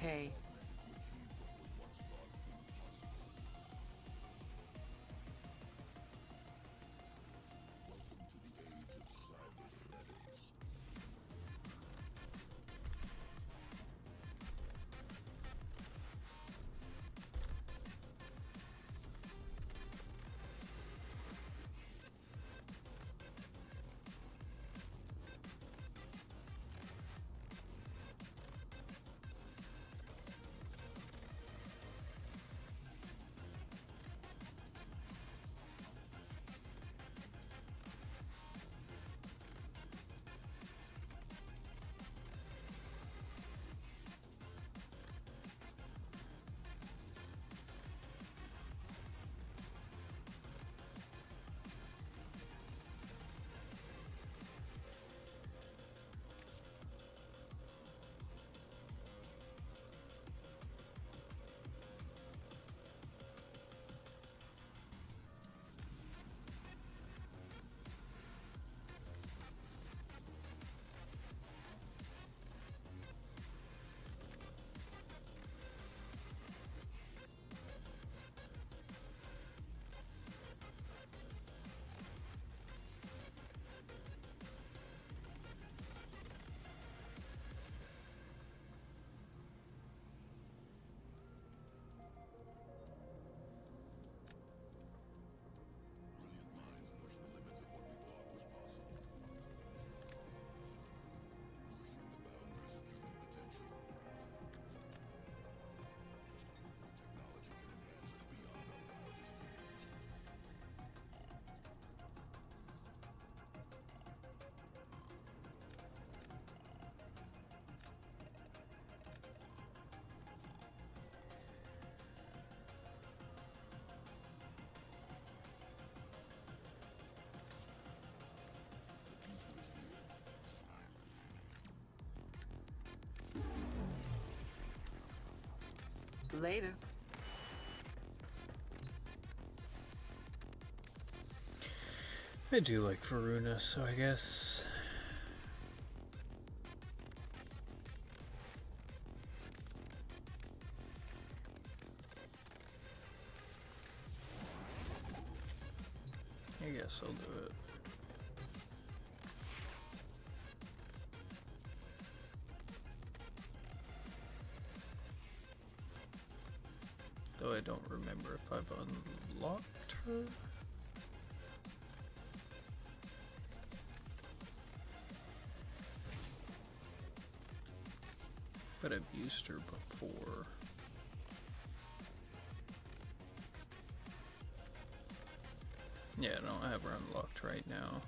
okay. Later. I do like Varuna, so I guess. I guess I'll do it. Though I don't remember if I've unlocked her. But I've used her before. Yeah, I don't have her unlocked right now.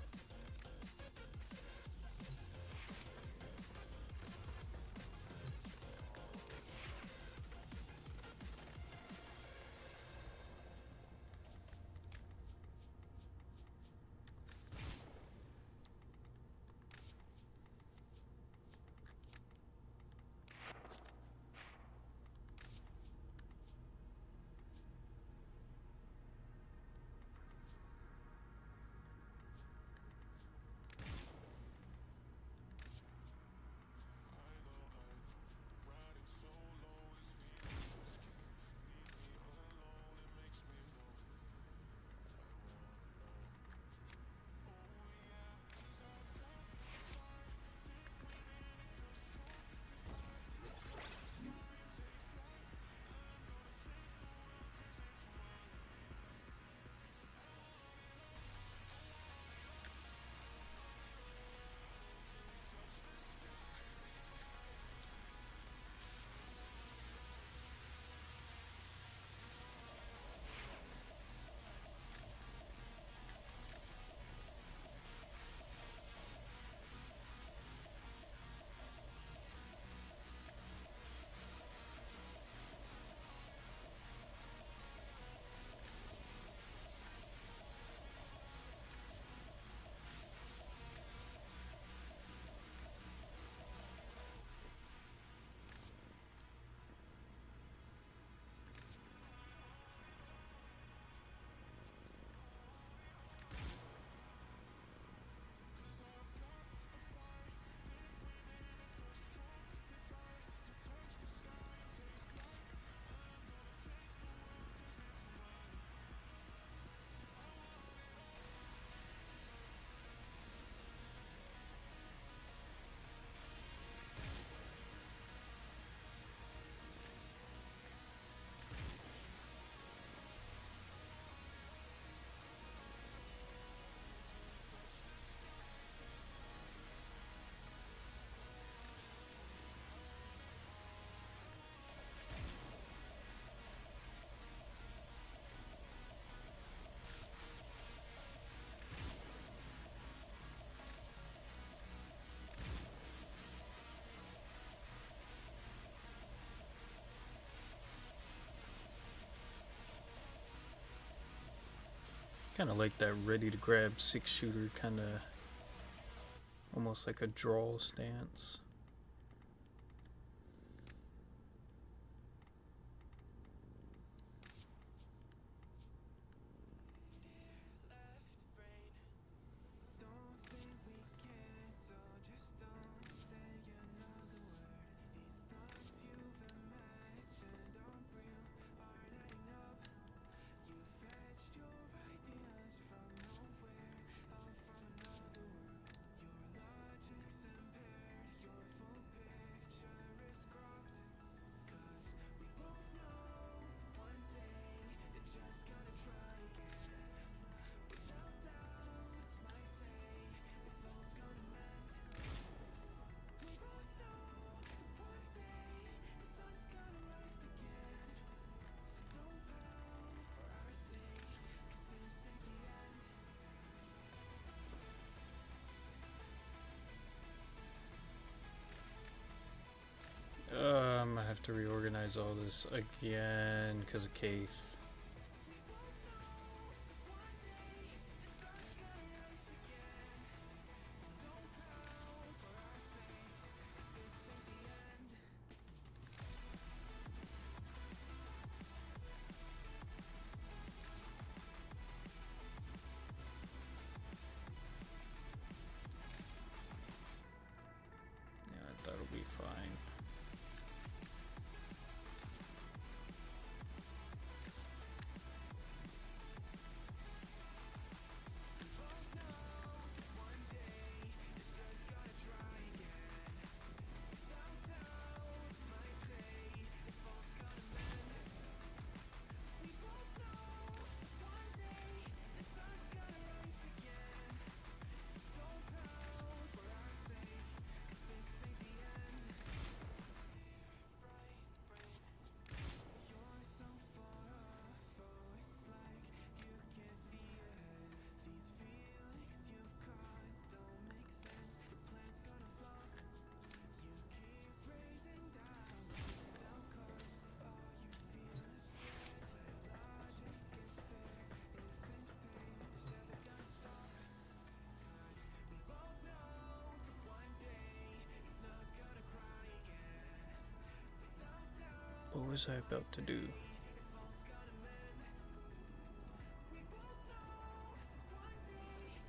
Kind of like that ready to grab 6-shooter, kind of almost like a draw stance. I have to reorganize all this again because of Keith. Yeah, I thought it'll be fine. What was I about to do?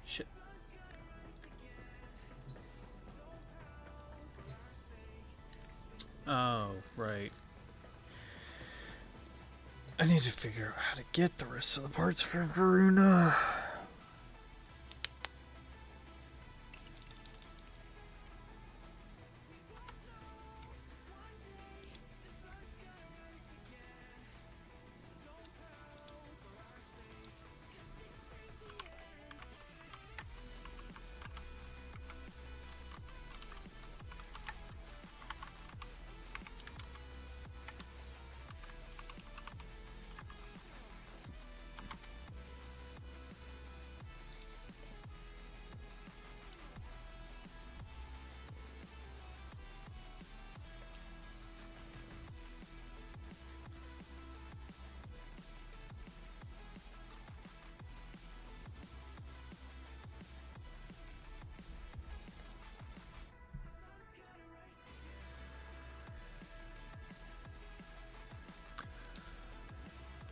Shit. Oh, right. I need to figure out how to get the rest of the parts for Varuna.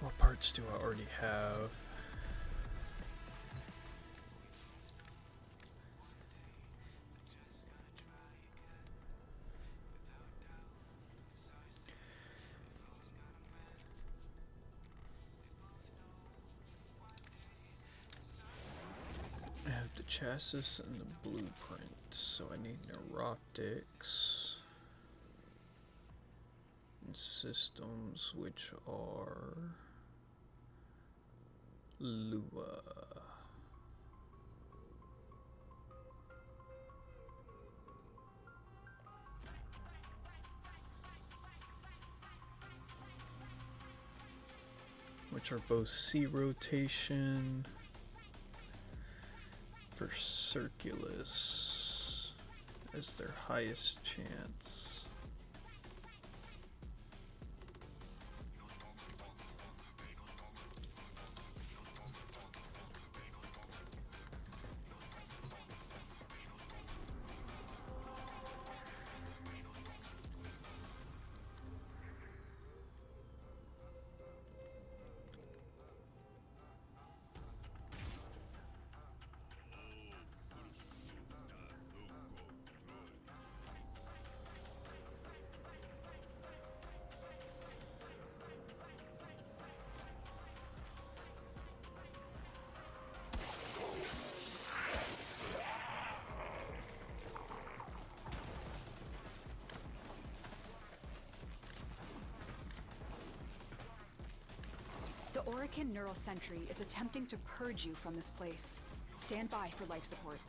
What parts do I already have? I have the chassis and the blueprints, so I need neuroptics and systems, which are Lua. Which are both C rotation for Circulus as their highest chance. Orokin Neural Sentry is attempting to purge you from this place. Stand by for life support.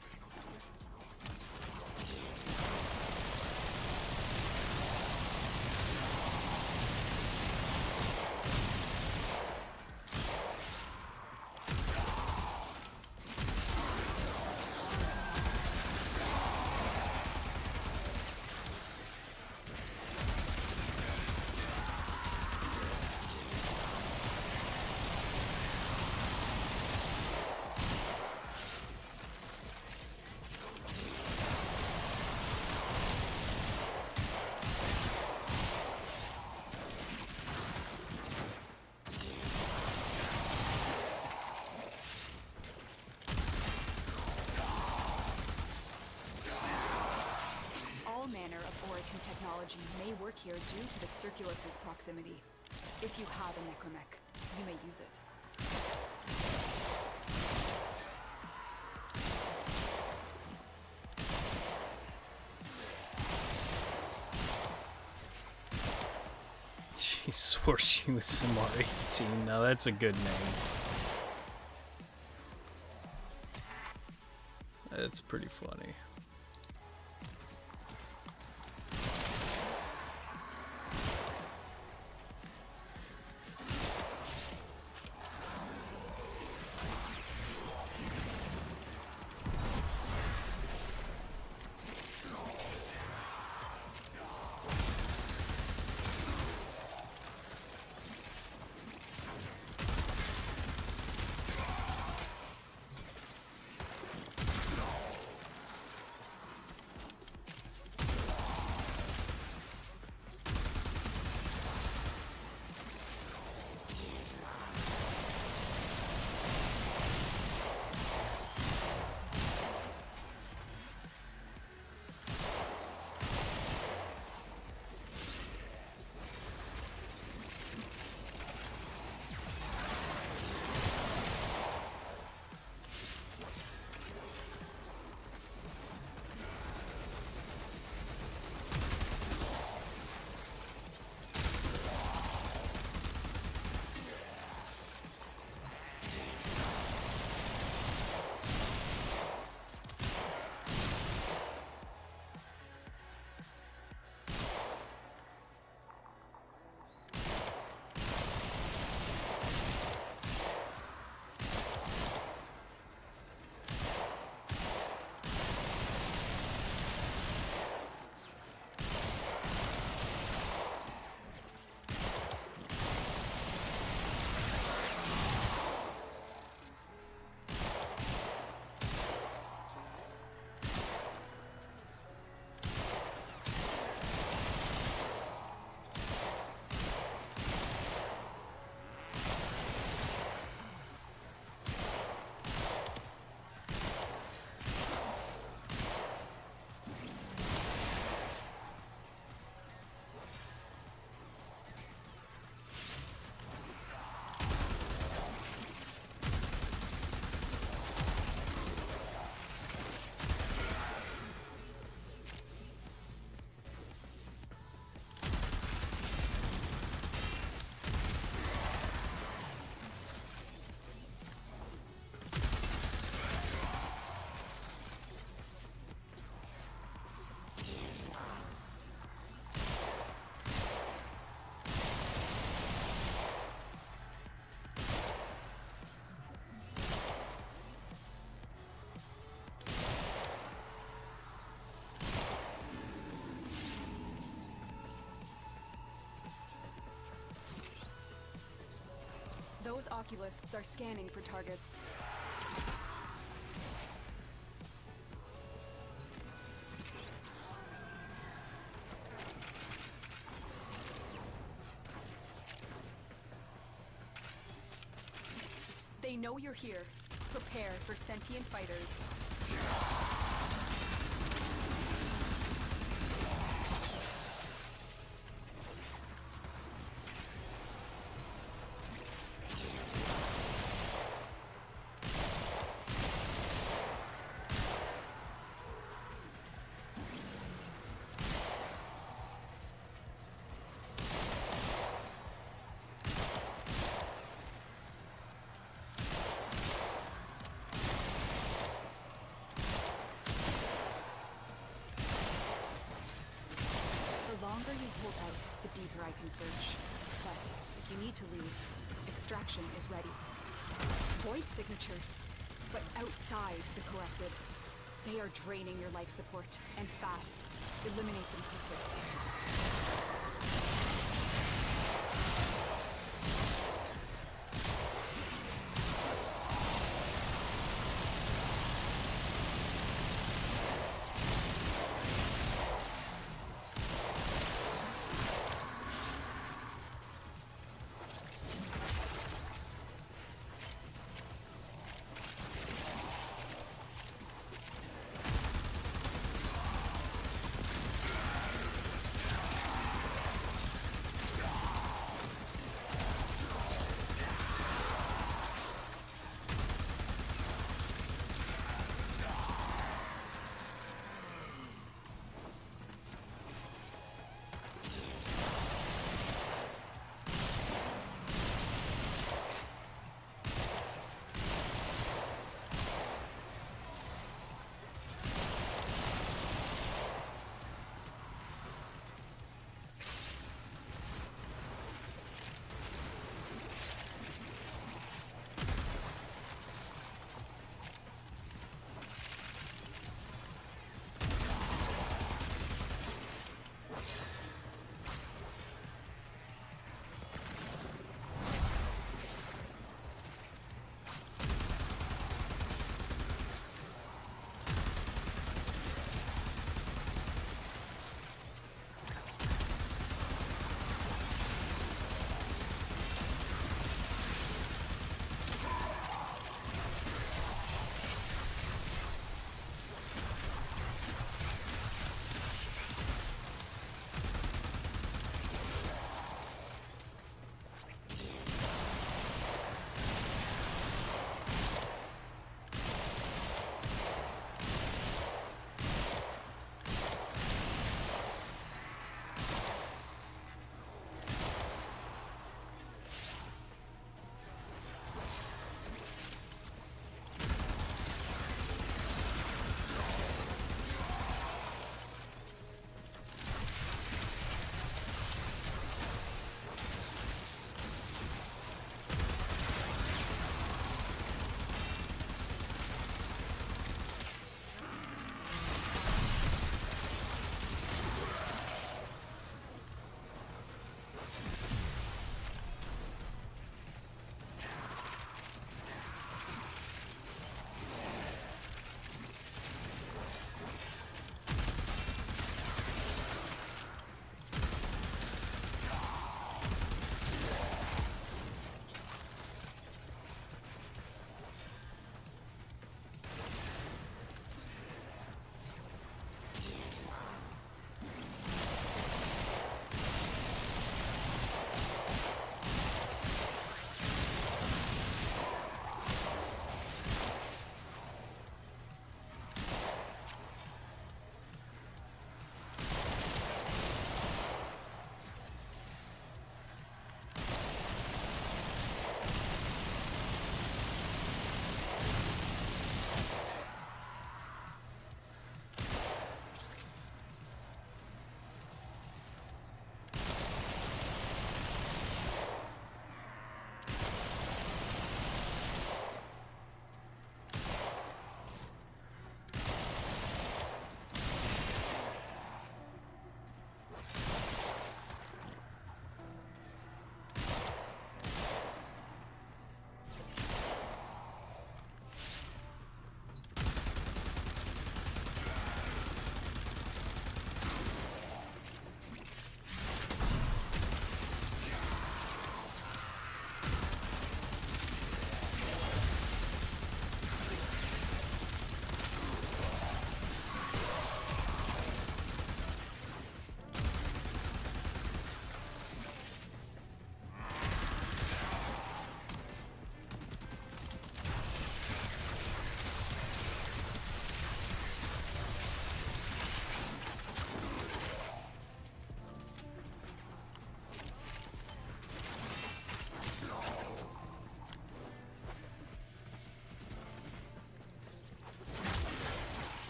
All manner of Orokin technology may work here due to the Circulus's proximity. If you have a necromech, you may use it. She swore she was MR18. Now that's a good name. That's pretty funny. Those oculists are scanning for targets. They know you're here. Prepare for sentient fighters. hold out, the deeper I can search. But if you need to leave, extraction is ready. Void signatures, but outside the collected. They are draining your life support, and fast. Eliminate them quickly.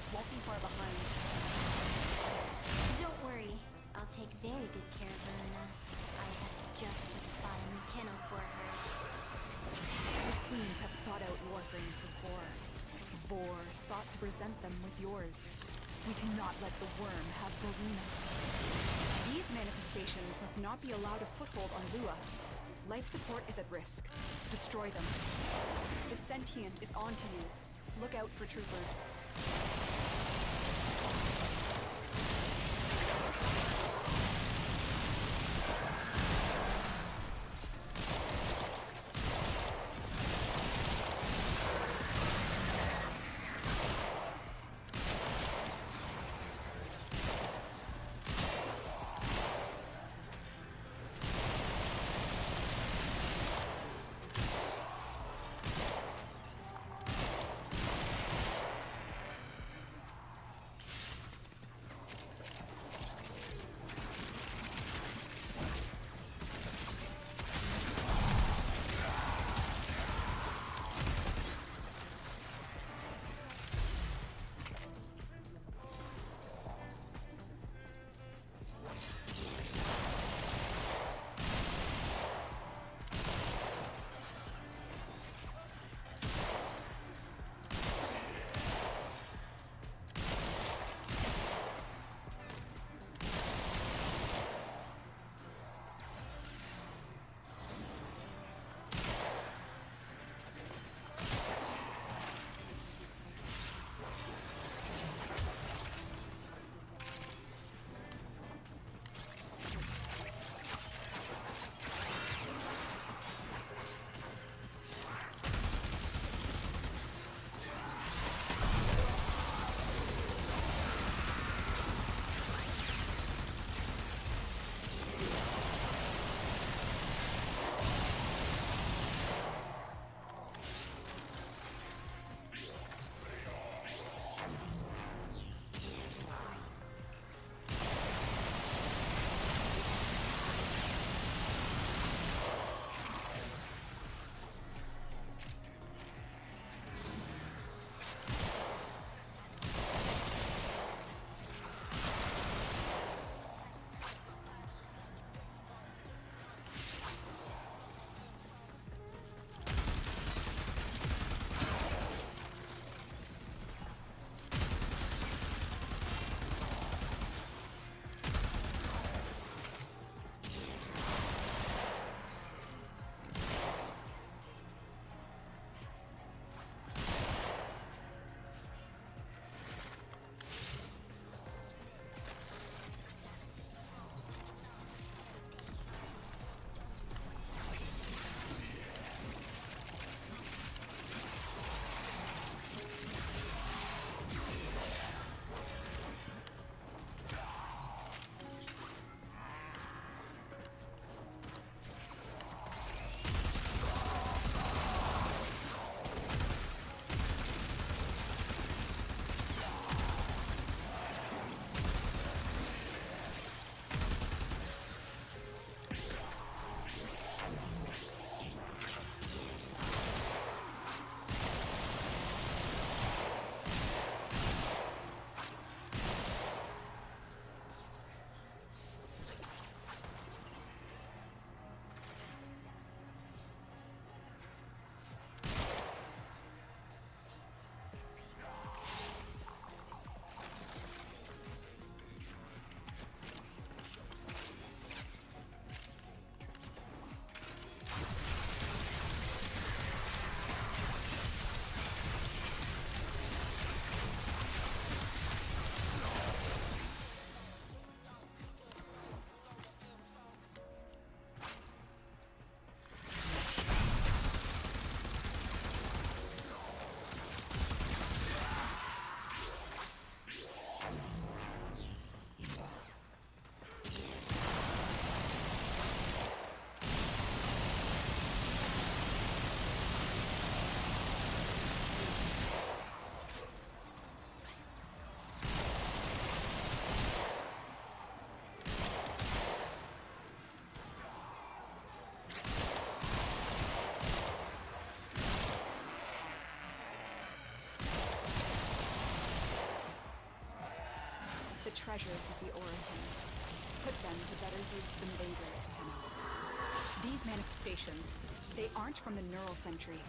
troopers won't be far behind. Don't worry. I'll take very good care of Verona. I have just the spot in the kennel for her. The queens have sought out Warframes before. Vor sought to present them with yours. We cannot let the worm have Verona. These manifestations must not be allowed a foothold on Lua. Life support is at risk. Destroy them. The sentient is onto you. Look out for troopers. treasures of the Origin. Put them to better use than they did, Kenna. These manifestations, they aren't from the neural sentry.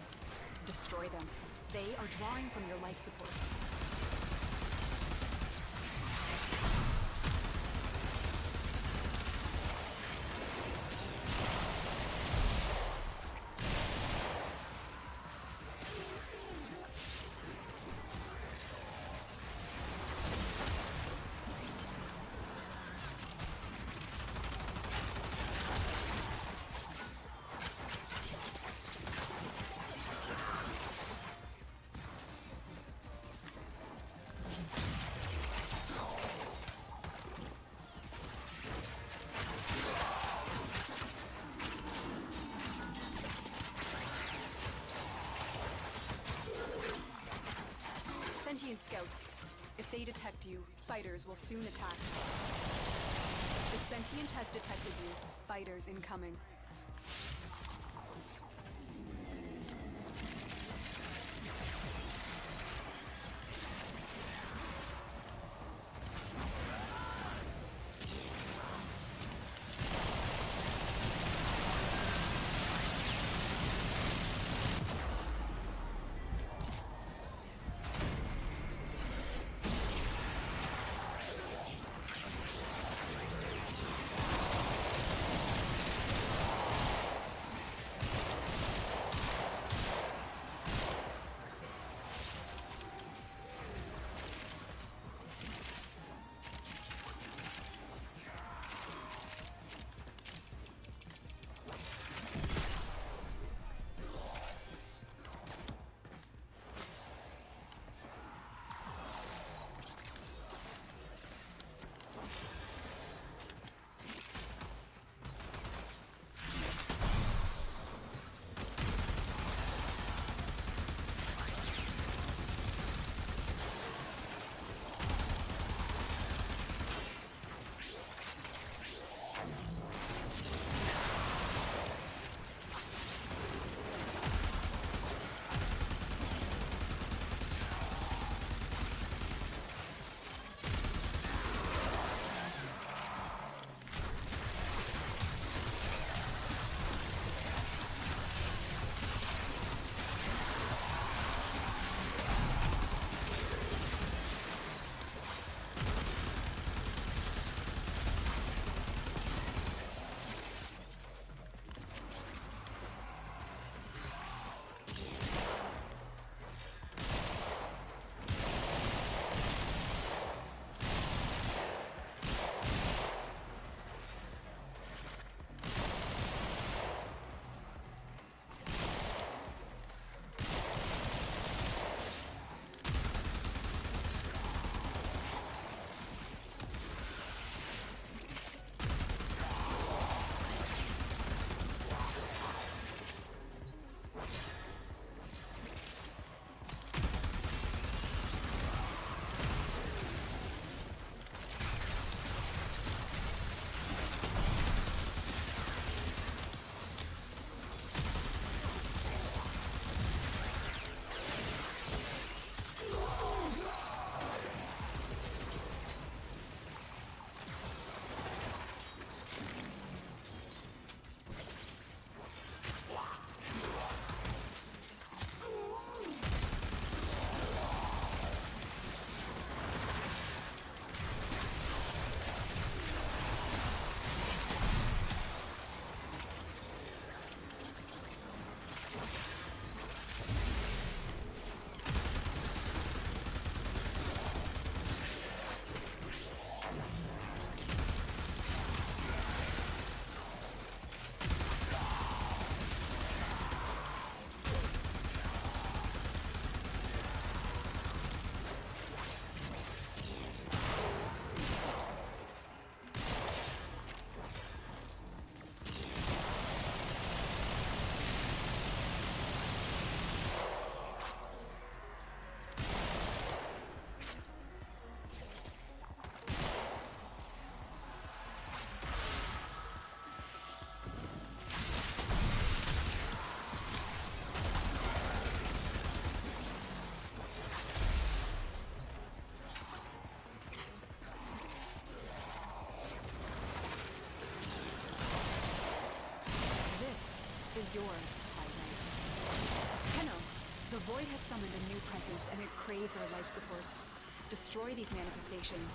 Destroy them. They are drawing from your life support. Sentient scouts. If they detect you, fighters will soon attack. The sentient has detected you. Fighters incoming. yours, High Knight. Tenno, the Void has summoned a new presence and it craves our life support. Destroy these manifestations.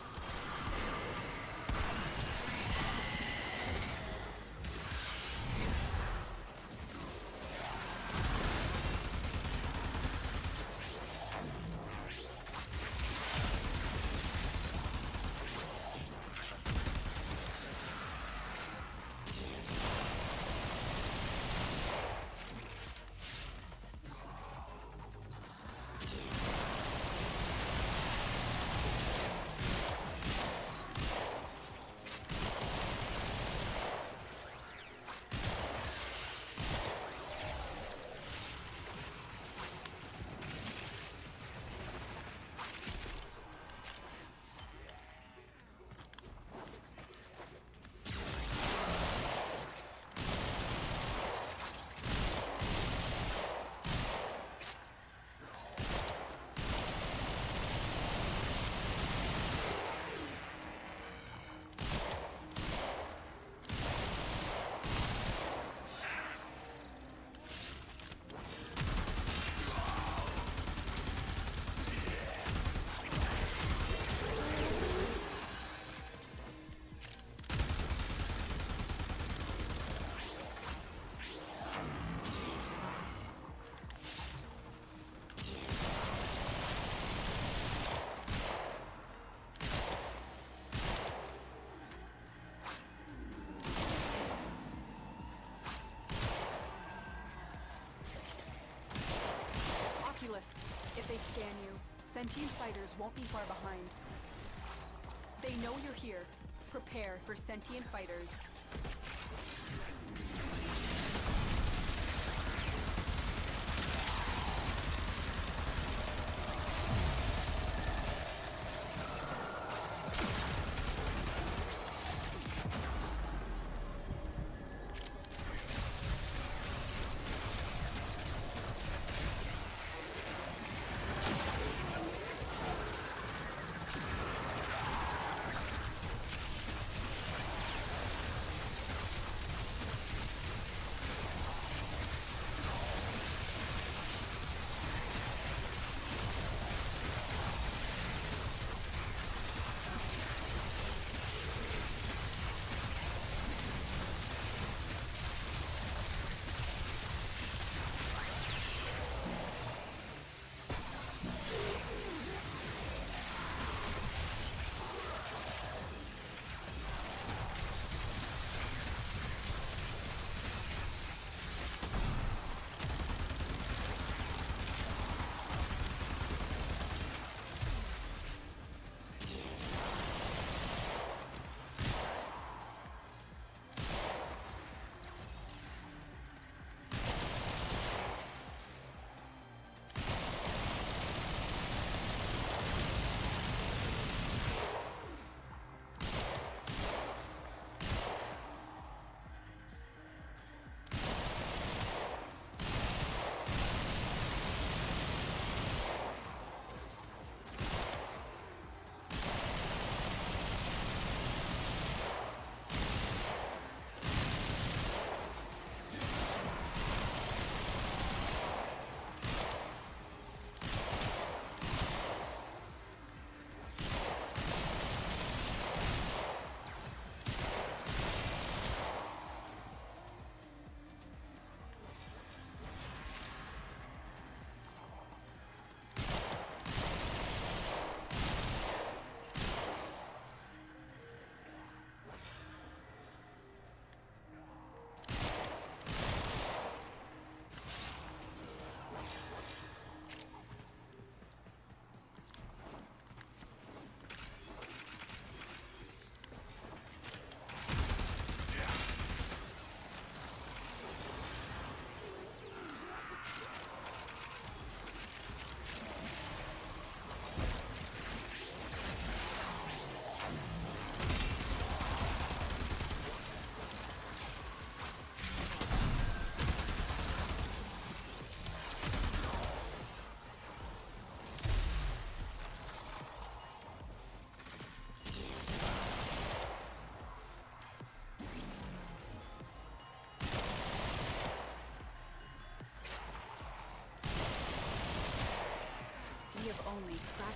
If they scan you, sentient fighters won't be far behind. They know you're here. Prepare for sentient fighters.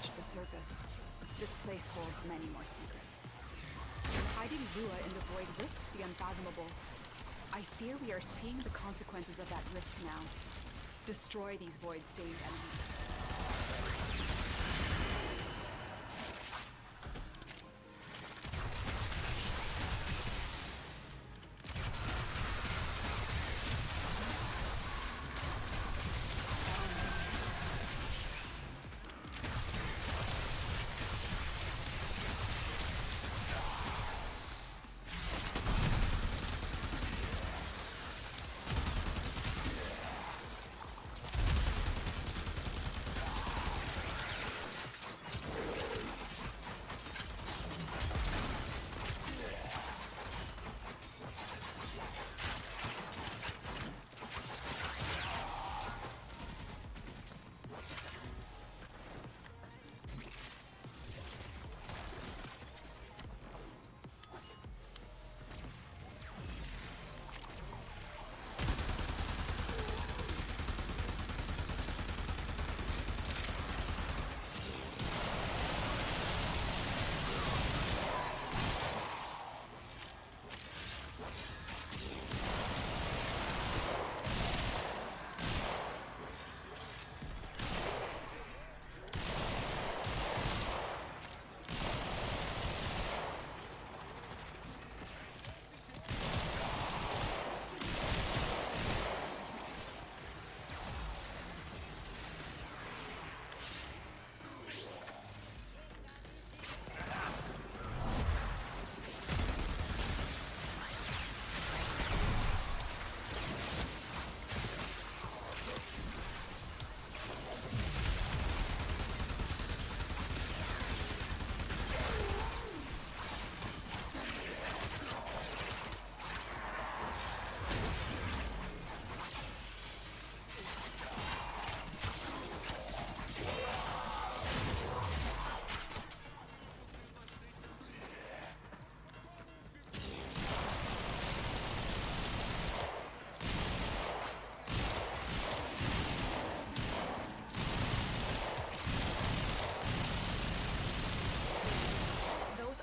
scratched the surface. This place holds many more secrets. Hiding Lua in the void risked the unfathomable. I fear we are seeing the consequences of that risk now. Destroy these void-stained enemies.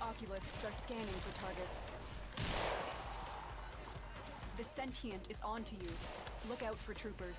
Oculists are scanning for targets. The sentient is onto you. Look out for troopers.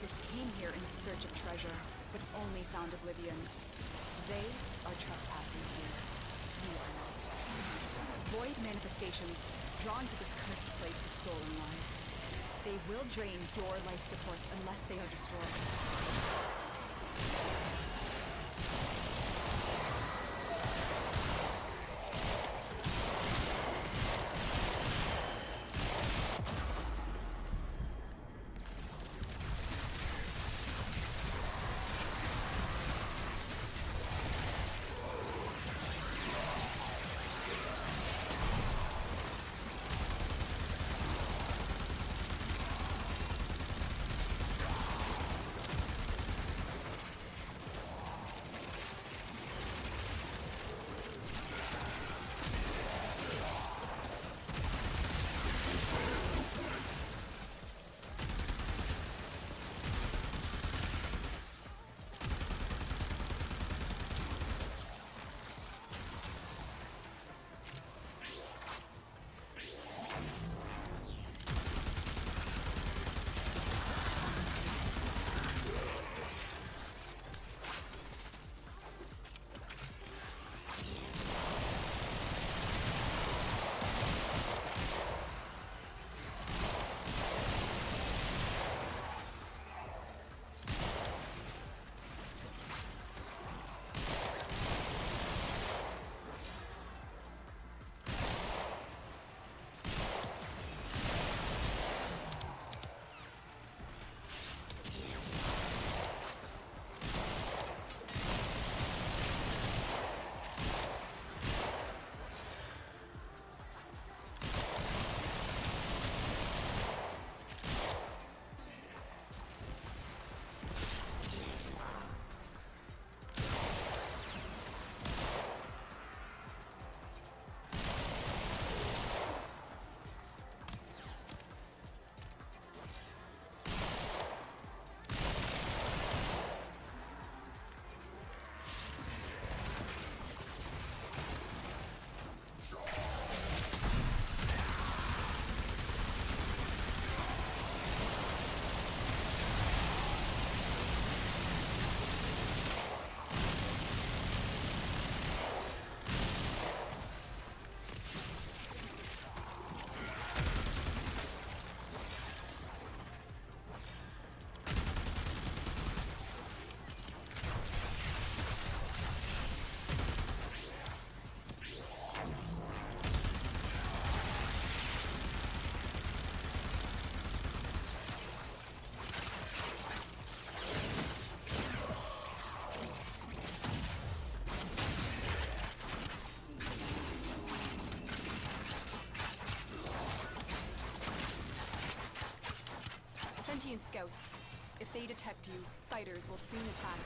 This came here in search of treasure, but only found oblivion. They are trespassers here. You are not. Void manifestations, drawn to this cursed place of stolen lives. They will drain your life support unless they are destroyed. Sentient scouts. If they detect you, fighters will soon attack.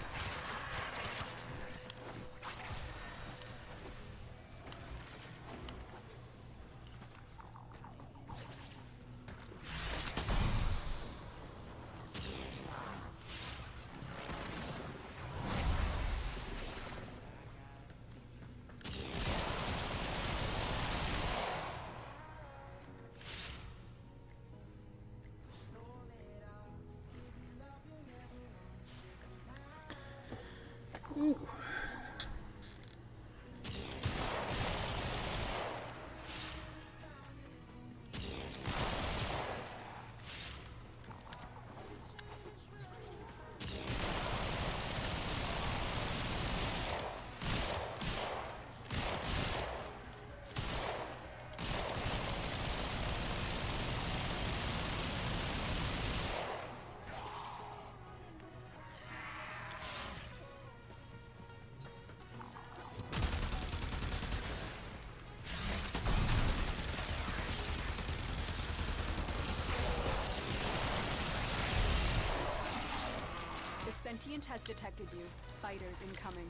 Sentient has detected you. Fighters incoming.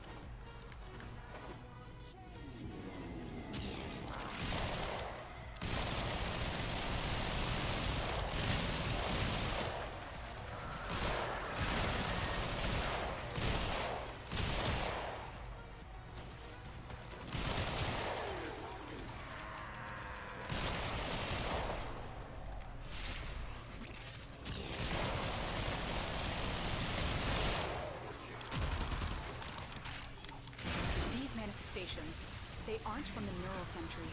aren't from the neural sentry.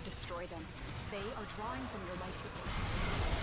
Destroy them. They are drawing from your life support.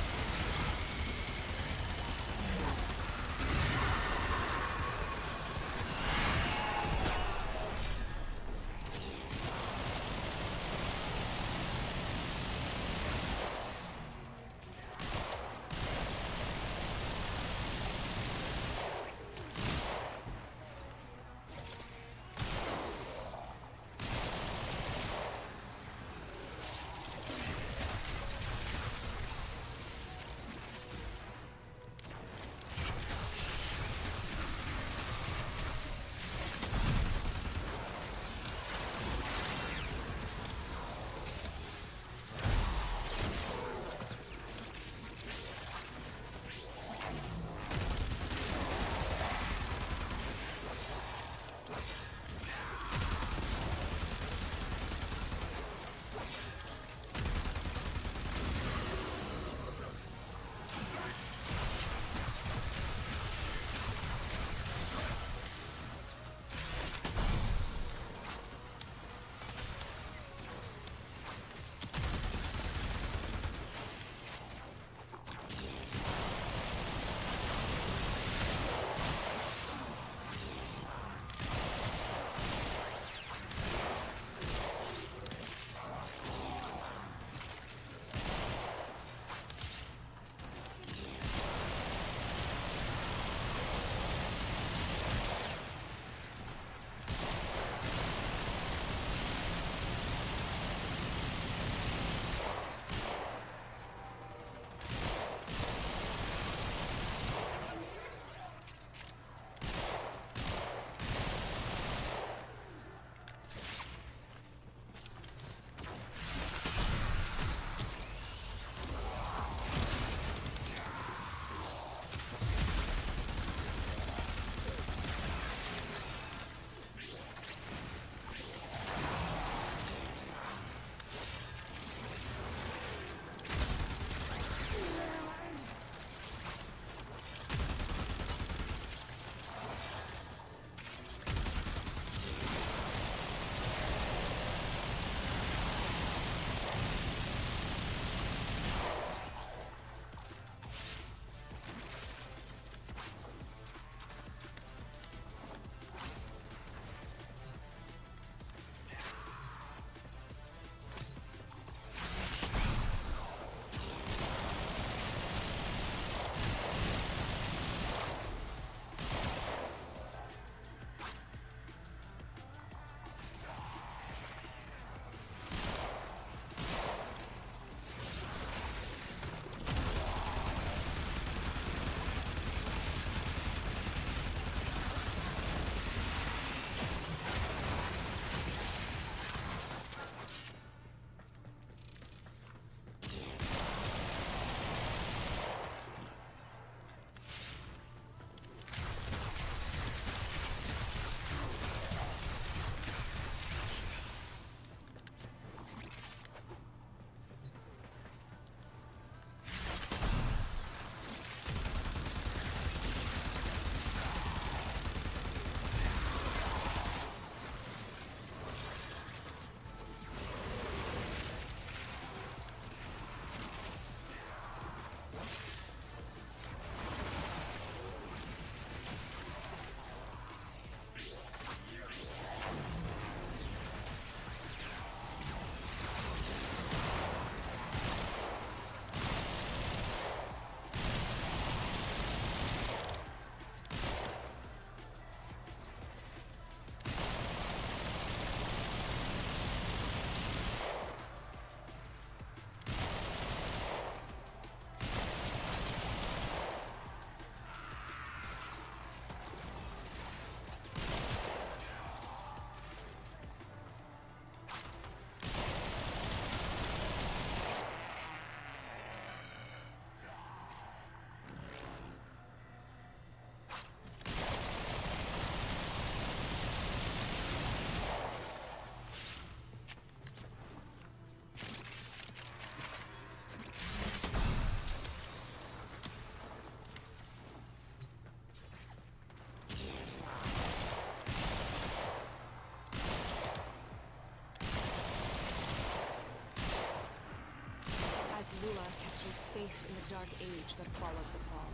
dark age that followed the fall.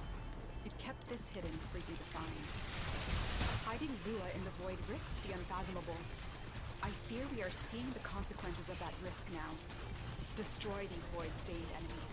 It kept this hidden for you to find. Hiding Lua in the void risked the unfathomable. I fear we are seeing the consequences of that risk now. Destroy these void-stained enemies.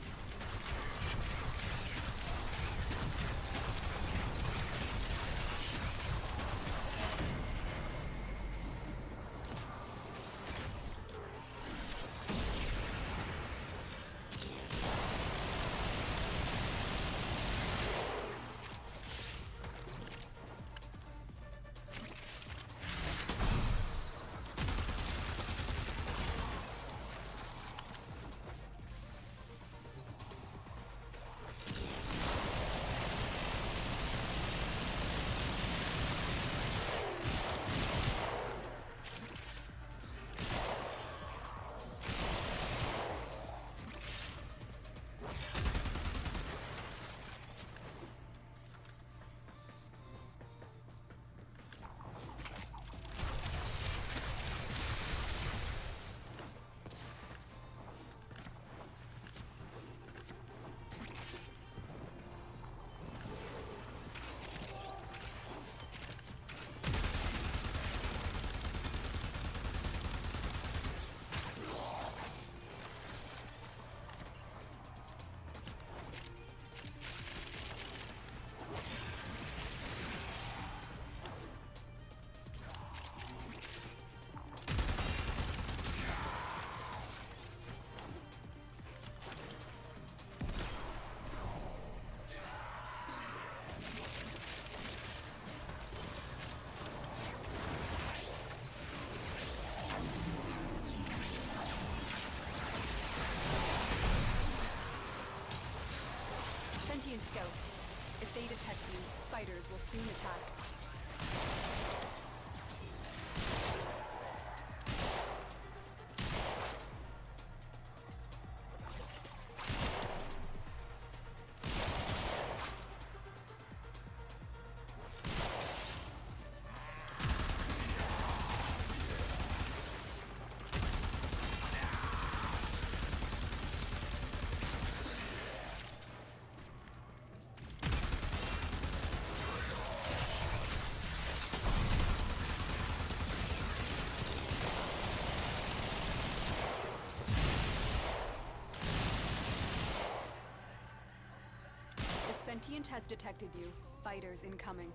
Sentient scouts. If they detect you, fighters will soon attack. Sentient has detected you. Fighters incoming.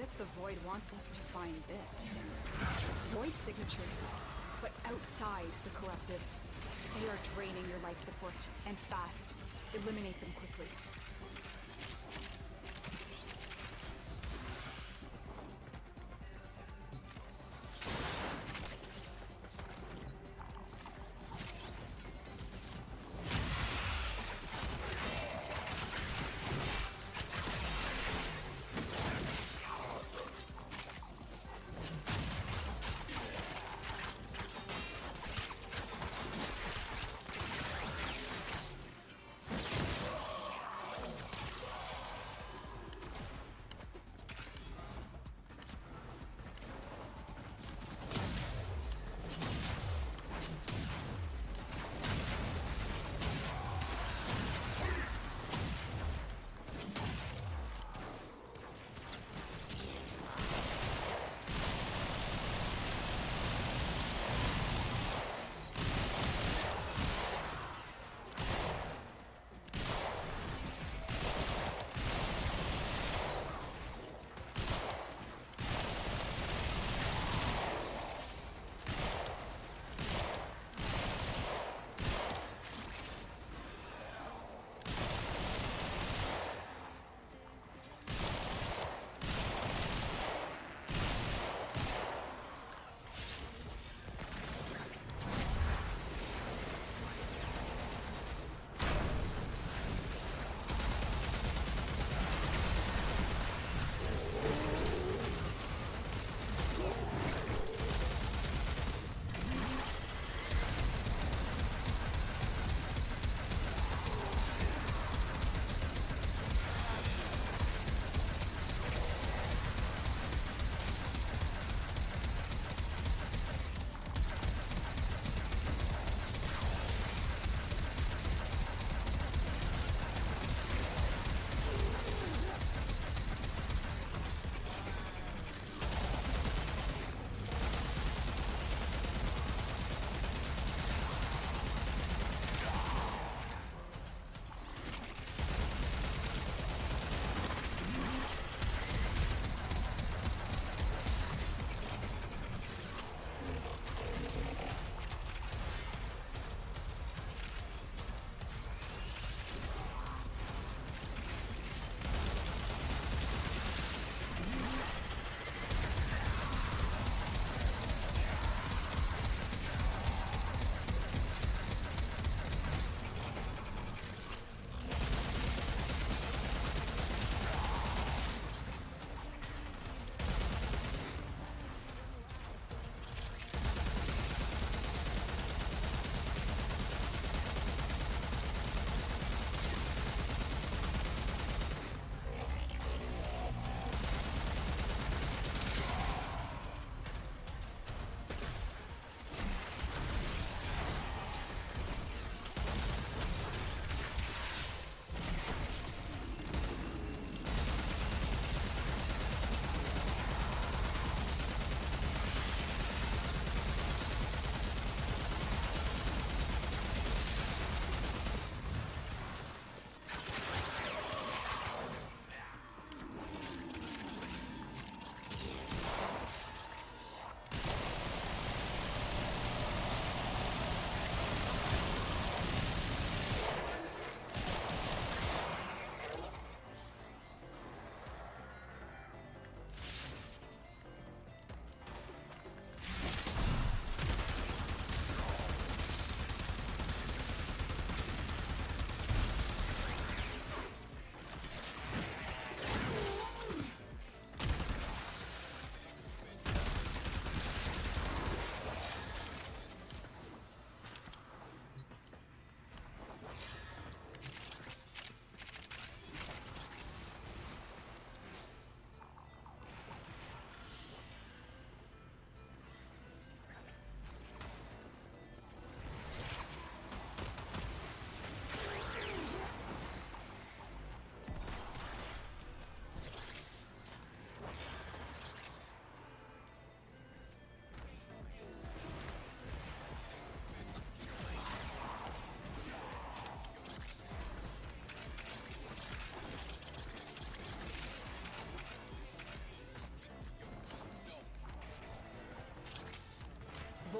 if the Void wants us to find this? Void signatures, but outside the corrupted. They are draining your life support, and fast. Eliminate them quickly.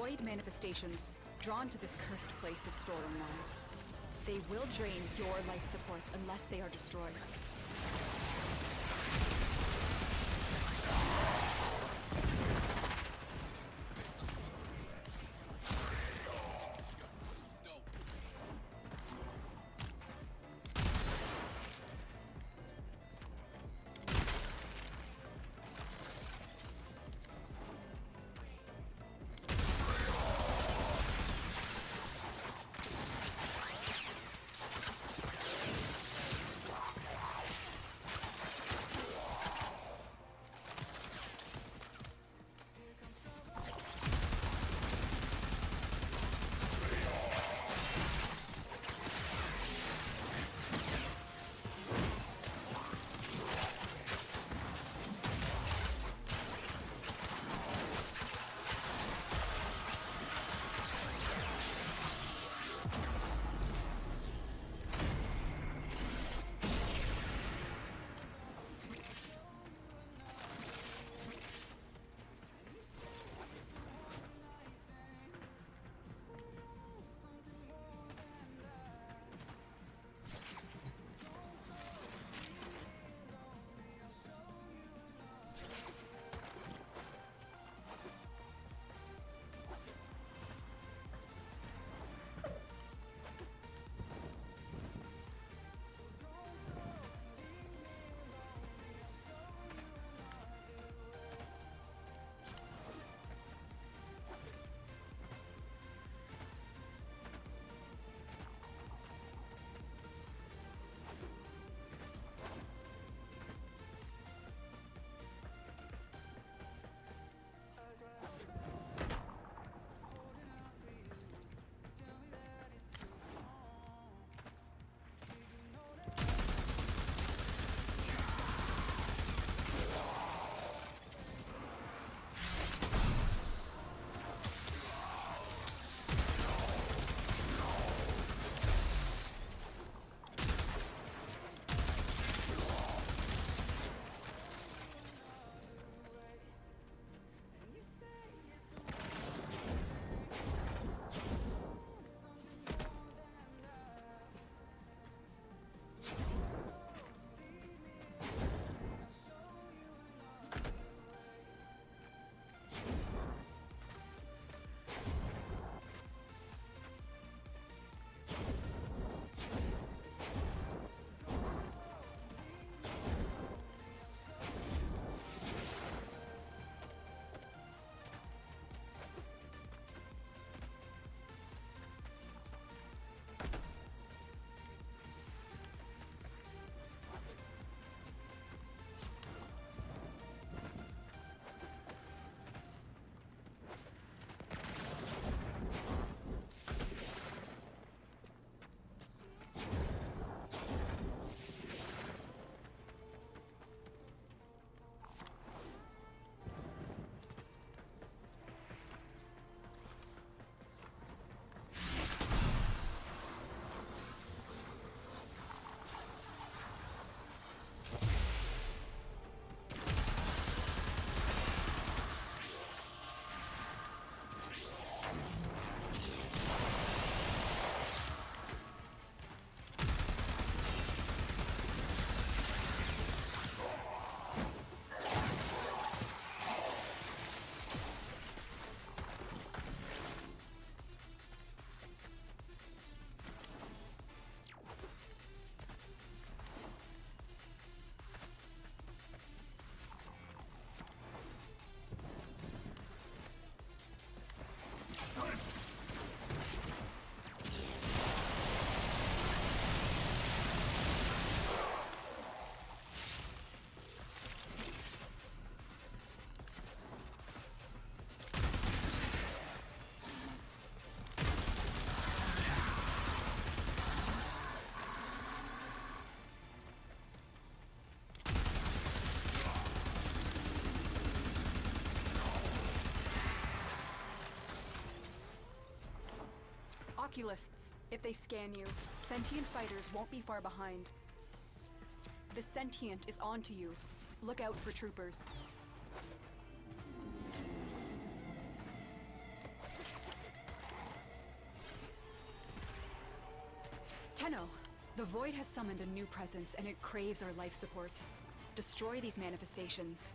void manifestations, drawn to this cursed place of stolen lives. They will drain your life support unless they are destroyed. Oculists, if they scan you, sentient fighters won't be far behind. The sentient is onto you. Look out for troopers. The Void has summoned a new presence, and it craves our life support. Destroy these manifestations.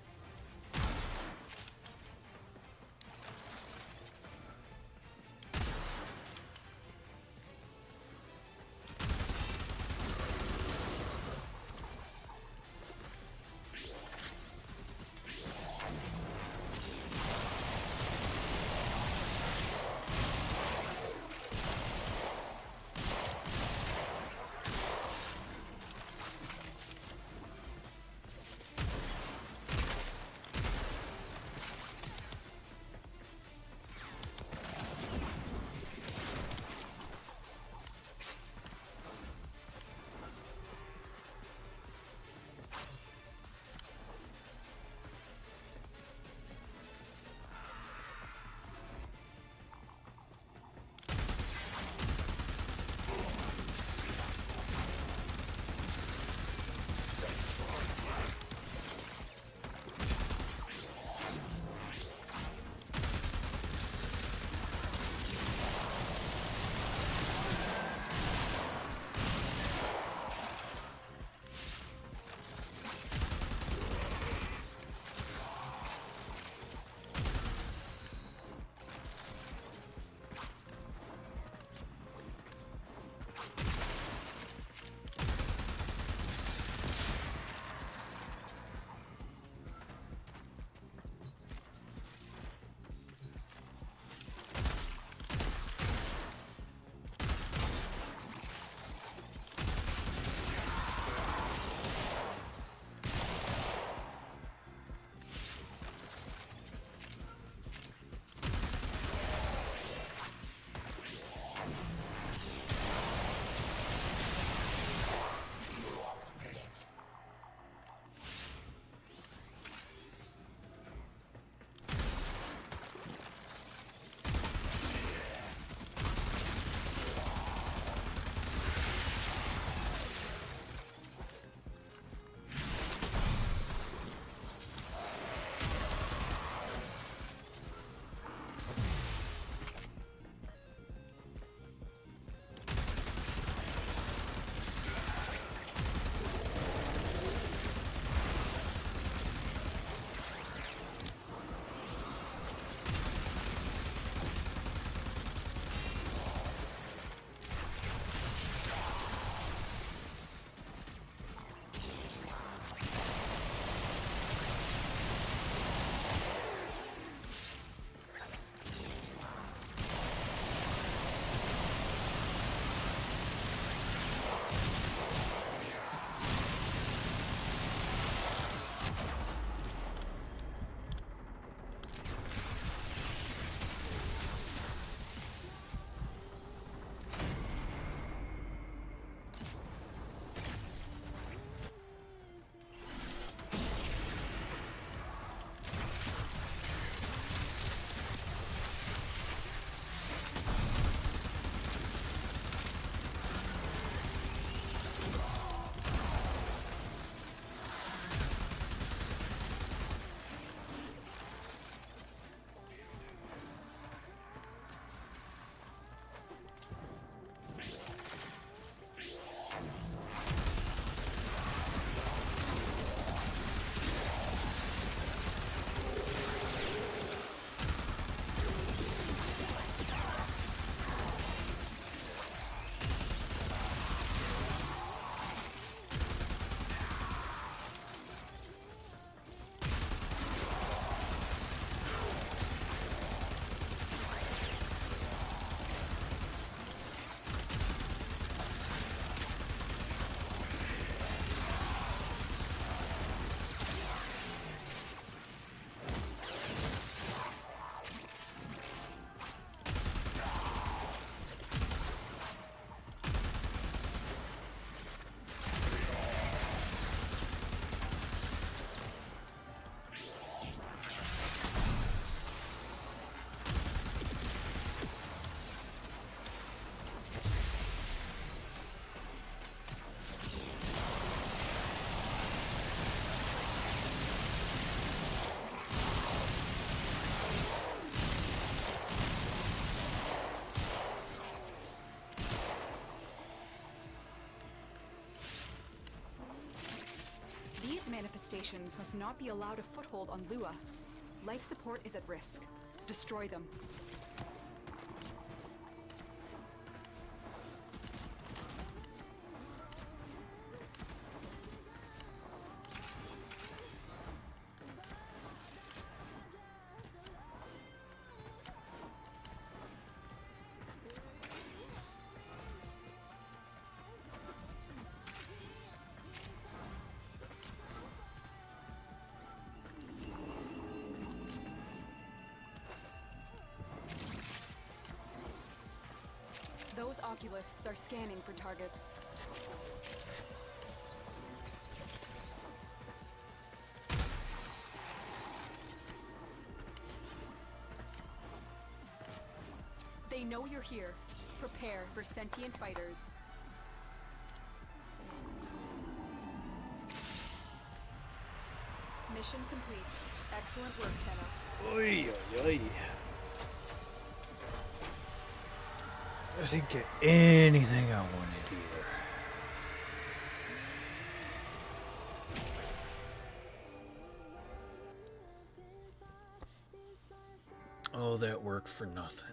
organizations must not be allowed a foothold on Lua. Life support is at risk. Destroy them. Those oculists are scanning for targets. They know you're here. Prepare for sentient fighters. Mission complete. Excellent work, Tenno. Oy, oy, oy. I didn't get anything I wanted here. All that work for nothing.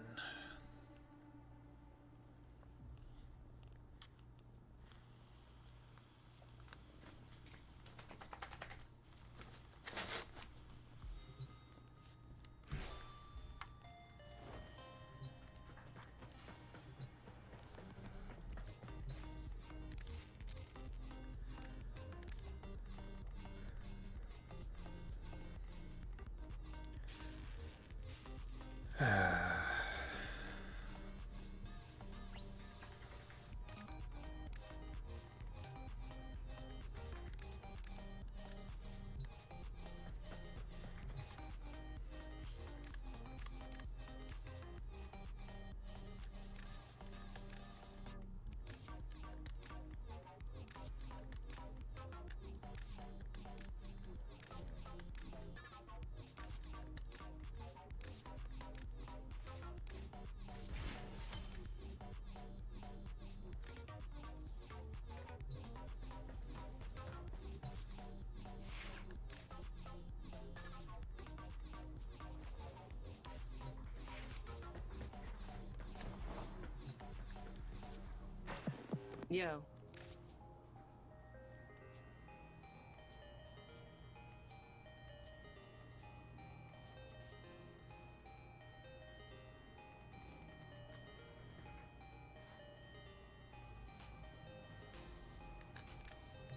Yo.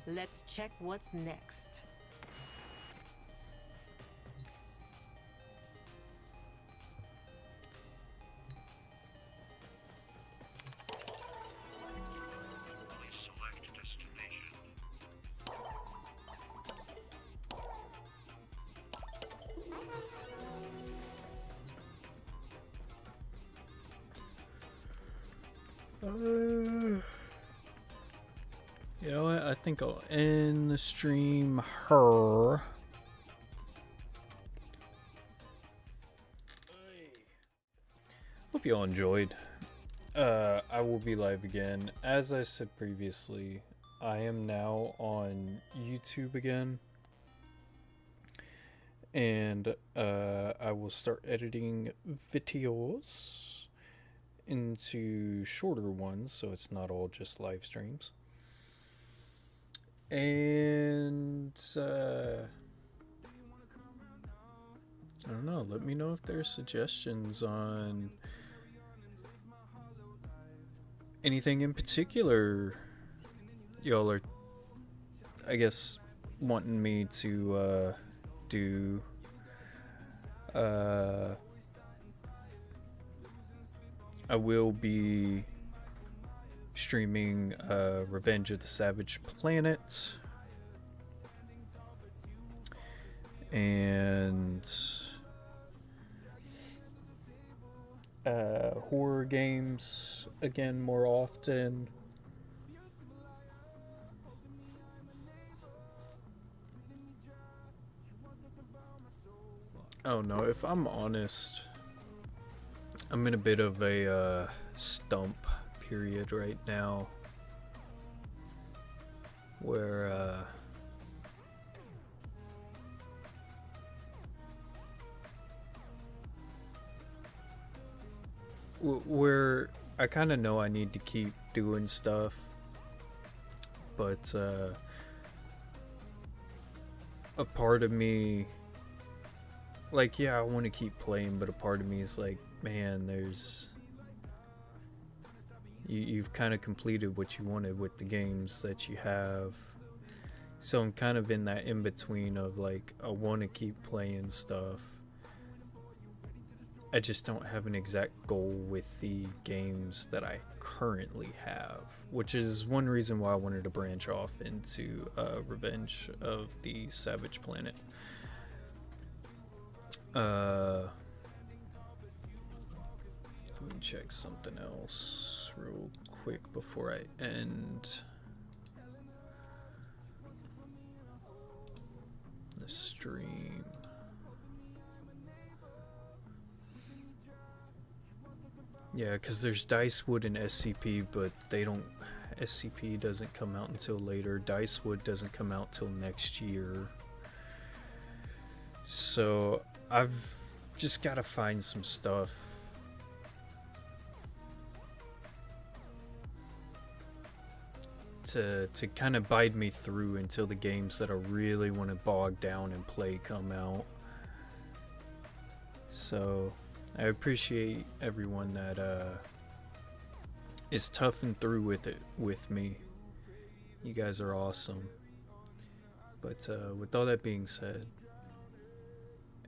Let's check what's next. Please select destination. You know what? I think I'll end the stream her. Hope you all enjoyed. I will be live again. As I said previously, I am now on YouTube again. And I will start editing videos into shorter ones, so it's not all just live streams. And I don't know, let me know if there's suggestions on anything in particular y'all are, I guess, wanting me to do. I will be streaming Revenge of the Savage Planet and horror games again more often. Oh no, if I'm honest, I'm in a bit of a stump period right now where where I kind of know I need to keep doing stuff, but a part of me, like, yeah, I want to keep playing, but a part of me is like, man, you've kind of completed what you wanted with the games that you have. So I'm kind of in that in between of like, I want to keep playing stuff. I just don't have an exact goal with the games that I currently have, which is one reason why I wanted to branch off into Revenge of the Savage Planet. Let me check something else real quick before I end the stream. Yeah, because there's Dicewood and SCP, but they don't. SCP doesn't come out until later. Dicewood doesn't come out till next year. So I've just got to find some stuff to kind of bide me through until the games that I really want to bog down and play come out. So I appreciate everyone that is toughing through with it with me. You guys are awesome. But with all that being said,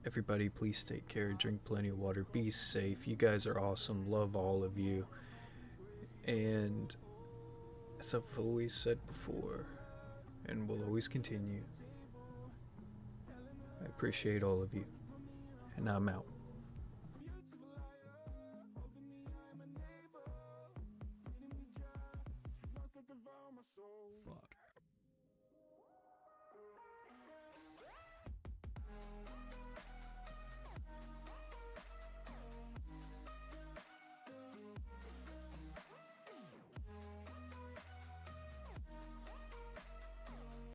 everybody please take care, drink plenty of water, be safe. You guys are awesome, love all of you. And as I've always said before, and will always continue, I appreciate all of you. And I'm out.